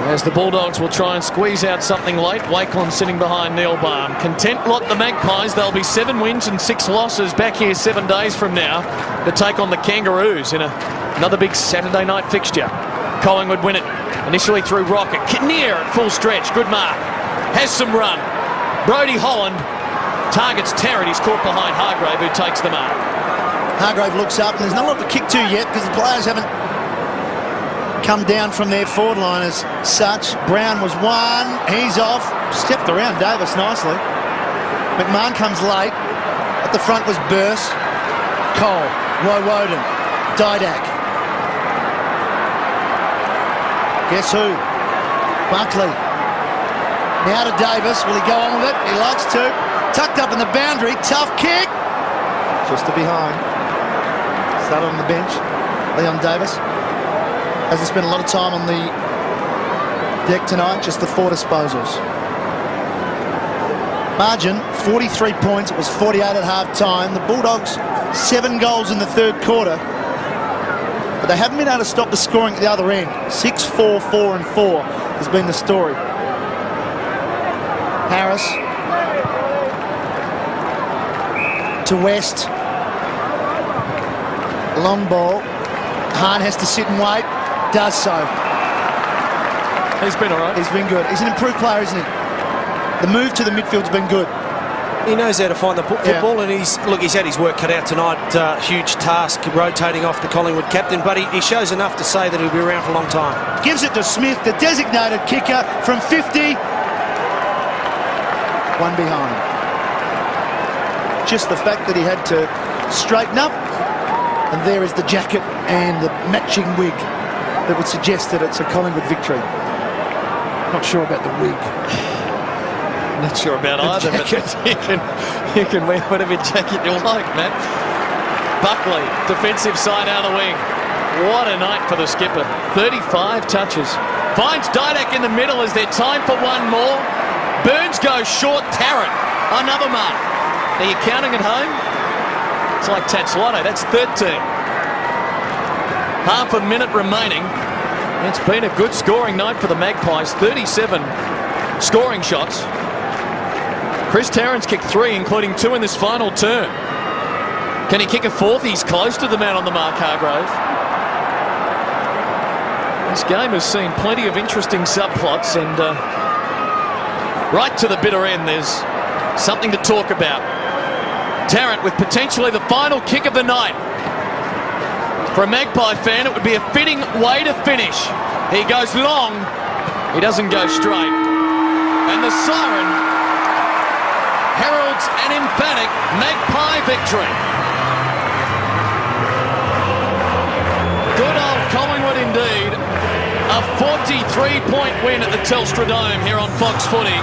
As the Bulldogs will try and squeeze out something late. Wakeland sitting behind Neil Baum. Content lot the Magpies. They'll be 7 wins and 6 losses back here 7 days from now to take on the Kangaroos in another big Saturday night fixture. Collingwood win it initially through Rocket. Kinnear at full stretch. Good mark. Has some run. Brodie Holland targets Tarrant. He's caught behind Hargrave, who takes the mark. Hargrave looks up, and there's not a lot to kick to yet because the players haven't come down from their forward line as such. Brown was one. He's off. Stepped around Davis nicely. McMahon comes late. At the front was Burse. Cole. Woden. Didak. Guess who? Buckley. Now to Davis. Will he go on with it? He likes to. Tucked up in the boundary. Tough kick. Just to behind. Started on the bench. Leon Davis. Hasn't spent a lot of time on the deck tonight, just the 4 disposals. Margin, 43 points. It was 48 at half-time. The Bulldogs, 7 goals in the third quarter. But they haven't been able to stop the scoring at the other end. 6-4, 4 and 4 has been the story. Harris to West. Long ball. Hahn has to sit and wait. Does so. He's been all right. He's been good. He's an improved player, isn't he? The move to the midfield's been good. He knows how to find the football, and he's had his work cut out tonight. Huge task rotating off the Collingwood captain, but he shows enough to say that he'll be around for a long time. Gives it to Smith, the designated kicker from 50. One behind. Just the fact that he had to straighten up, and there is the jacket and the matching wig that would suggest that it's a Collingwood victory. Not sure about the wig. Not sure about either, but you can wear whatever jacket you like, Matt. Buckley, defensive side out of the wing. What a night for the skipper. 35 touches. Finds Didak in the middle. Is there time for one more? Burns goes short. Tarrant, another mark. Are you counting at home? It's like Tatslotto. That's 13. Half a minute remaining. It's been a good scoring night for the Magpies. 37 scoring shots. Chris Tarrant's kicked 3, including 2 in this final term. Can he kick a 4th? He's close to the man on the mark, Hargrave. This game has seen plenty of interesting subplots, and right to the bitter end, there's something to talk about. Tarrant with potentially the final kick of the night. For a Magpie fan, it would be a fitting way to finish. He goes long. He doesn't go straight. And the siren heralds an emphatic Magpie victory. Good old Collingwood indeed. A 43-point win at the Telstra Dome here on Fox Footy.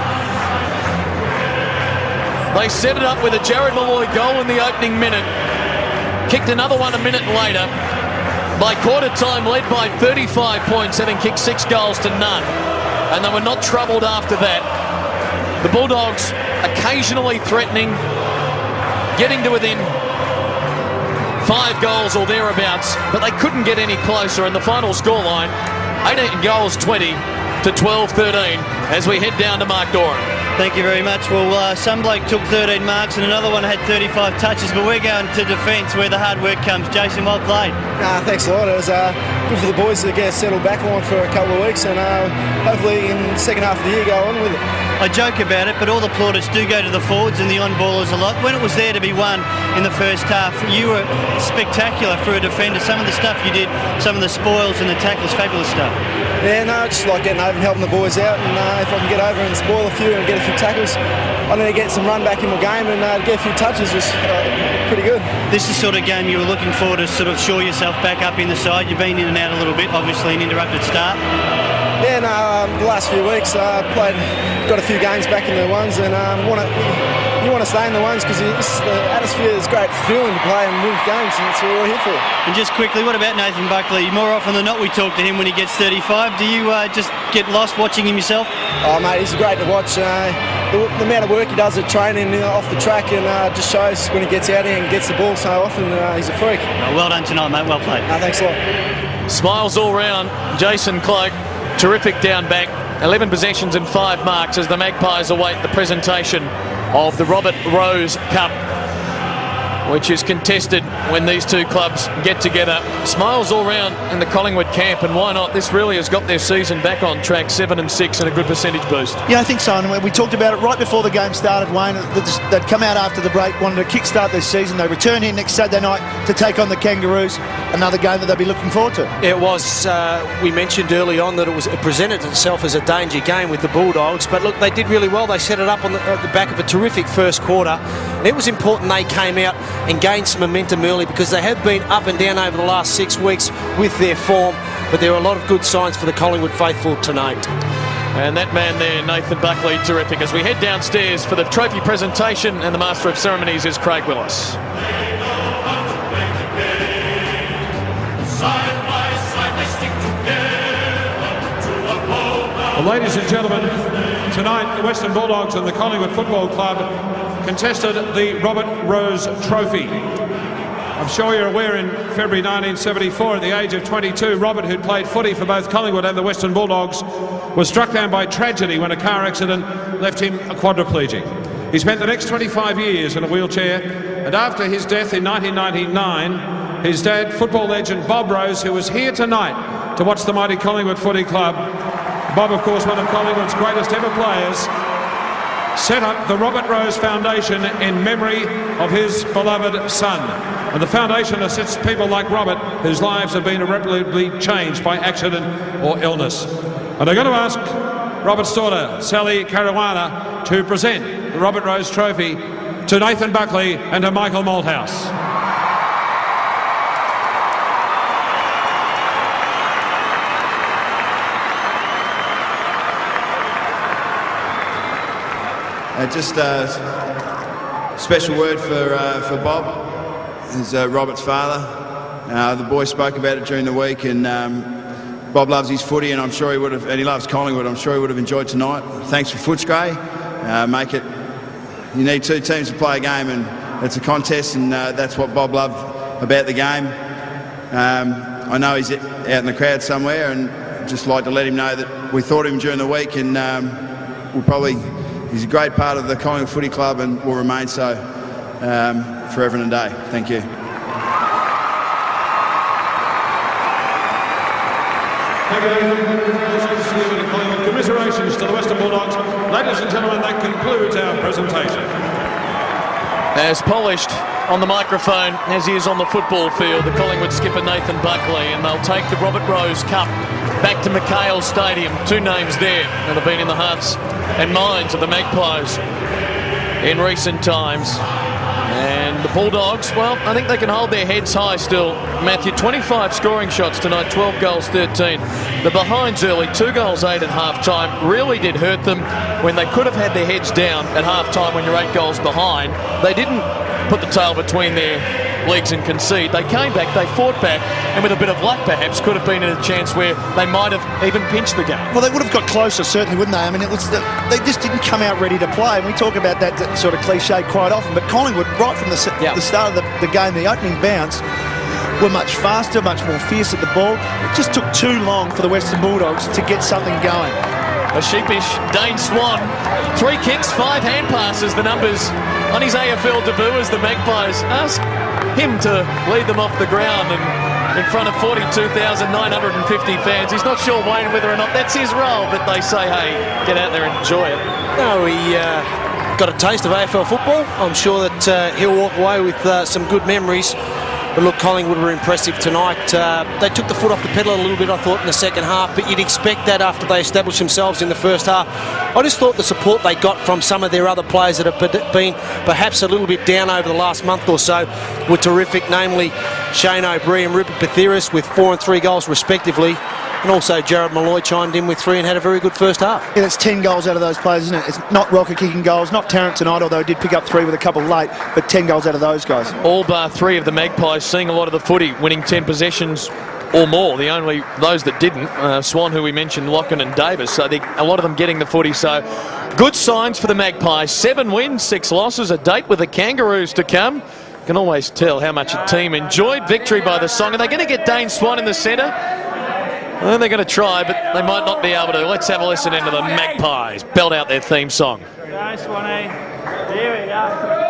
They set it up with a Jared Malloy goal in the opening minute. Kicked another one a minute later. By quarter time, led by 35 points, having kicked 6 goals to none. And they were not troubled after that. The Bulldogs occasionally threatening, getting to within 5 goals or thereabouts, but they couldn't get any closer. And the final scoreline, 18 goals 20 to 12-13 as we head down to Mark Doran. Thank you very much. Well, some bloke took 13 marks and another one had 35 touches, but we're going to defence where the hard work comes. Jason, well played. Thanks a lot. It was good for the boys to get settled back on for a couple of weeks, and hopefully in the second half of the year go on with it. I joke about it, but all the plaudits do go to the forwards and the on-ballers a lot. When it was there to be won in the first half, you were spectacular for a defender. Some of the stuff you did, some of the spoils and the tackles, fabulous stuff. Yeah, no, I just like getting over and helping the boys out, and if I can get over and spoil a few and get a few tackles, I need to get some run back in my game and get a few touches was pretty good. This is the sort of game you were looking for to sort of shore yourself back up in the side. You've been in and out a little bit, obviously an interrupted start. Yeah, no, the last few weeks got a few games back in the ones, and you want to stay in the ones because the atmosphere is great feeling to play and win games, and that's what we're here for. And just quickly, what about Nathan Buckley? More often than not we talk to him when he gets 35. Do you just get lost watching him yourself? Oh mate, he's great to watch. The amount of work he does at training off the track, and just shows when he gets out here and gets the ball so often, he's a freak. Well done tonight, mate, well played. Thanks a lot. Smiles all round. Jason Cloak, terrific down back. 11 possessions and 5 marks as the Magpies await the presentation of the Robert Rose Cup, which is contested when these two clubs get together. Smiles all round in the Collingwood camp, and why not? This really has got their season back on track, 7-6 and a good percentage boost. Yeah, I think so. And we talked about it right before the game started, Wayne. They'd come out after the break, wanted to kickstart their season. They return here next Saturday night to take on the Kangaroos, another game that they'll be looking forward to. It was, we mentioned early on that it presented itself as a danger game with the Bulldogs, but look, they did really well. They set it up on the back of a terrific first quarter, and it was important they came out and gained some momentum early because they have been up and down over the last 6 weeks with their form, but there are a lot of good signs for the Collingwood faithful tonight. And that man there, Nathan Buckley, terrific. As we head downstairs for the trophy presentation, and the Master of Ceremonies is Craig Willis. Side by side they stick together. Well, ladies and gentlemen, tonight the Western Bulldogs and the Collingwood Football Club contested the Robert Rose Trophy. I'm sure you're aware in February 1974, at the age of 22, Robert, who'd played footy for both Collingwood and the Western Bulldogs, was struck down by tragedy when a car accident left him a quadriplegic. He spent the next 25 years in a wheelchair, and after his death in 1999, his dad, football legend Bob Rose, who was here tonight to watch the mighty Collingwood Footy Club, Bob, of course, one of Collingwood's greatest ever players, set up the Robert Rose Foundation in memory of his beloved son. And the foundation assists people like Robert, whose lives have been irreparably changed by accident or illness. And I'm going to ask Robert's daughter, Sally Caruana, to present the Robert Rose Trophy to Nathan Buckley and to Michael Malthouse. Just a special word for Bob, who's Robert's father. The boy spoke about it during the week, and Bob loves his footy, and I'm sure he would have, and he loves Collingwood. I'm sure he would have enjoyed tonight. Thanks for Footscray. Make it. You need two teams to play a game, and it's a contest, and that's what Bob loved about the game. I know he's out in the crowd somewhere, and I'd just like to let him know that we thought of him during the week, and we'll probably. He's a great part of the Collingwood Footy Club and will remain so forever and a day. Thank you. Commiserations to the Western Bulldogs. Ladies and gentlemen, that concludes our presentation. As polished on the microphone as he is on the football field, the Collingwood skipper Nathan Buckley, and they'll take the Robert Rose Cup back to McHale Stadium. Two names there that have been in the hearts and minds of the Magpies in recent times. And the Bulldogs, well, I think they can hold their heads high still. Matthew, 25 scoring shots tonight, 12 goals, 13. The behinds early, 2 goals, 8 at half-time, really did hurt them when they could have had their heads down at half-time when you're 8 goals behind. They didn't put the tail between their legs and concede. They came back, they fought back, and with a bit of luck perhaps could have been in a chance where they might have even pinched the game. Well, they would have got closer, certainly, wouldn't they? I mean, it was they just didn't come out ready to play, and we talk about that sort of cliche quite often, but Collingwood, right from the start of the game, the opening bounce, were much faster, much more fierce at the ball. It just took too long for the Western Bulldogs to get something going. A sheepish Dane Swan, 3 kicks, 5 hand passes, the numbers on his AFL debut as the Magpies ask him to lead them off the ground and in front of 42,950 fans. He's not sure, Wayne, whether or not that's his role, but they say, hey, get out there and enjoy it. No, he got a taste of AFL football. I'm sure that he'll walk away with some good memories. But look, Collingwood were impressive tonight. They took the foot off the pedal a little bit, I thought, in the second half, but you'd expect that after they established themselves in the first half. I just thought the support they got from some of their other players that have been perhaps a little bit down over the last month or so were terrific, namely Shane O'Brien and Rupert Pethiris with 4 and 3 goals respectively. And also Jared Malloy chimed in with 3 and had a very good first half. Yeah, that's 10 goals out of those players, isn't it? It's not rocket kicking goals, not Tarrant tonight, although he did pick up 3 with a couple late, but 10 goals out of those guys. All bar 3 of the Magpies seeing a lot of the footy, winning 10 possessions or more. The only those that didn't, Swan, who we mentioned, Locken and Davis. So a lot of them getting the footy. So good signs for the Magpies. 7 wins, 6 losses, a date with the Kangaroos to come. Can always tell how much a team enjoyed victory by the song. Are they going to get Dane Swan in the centre? Well, they're going to try, but they might not be able to. Let's have a listen into the Magpies belt out their theme song. Nice one, eh? Here we go.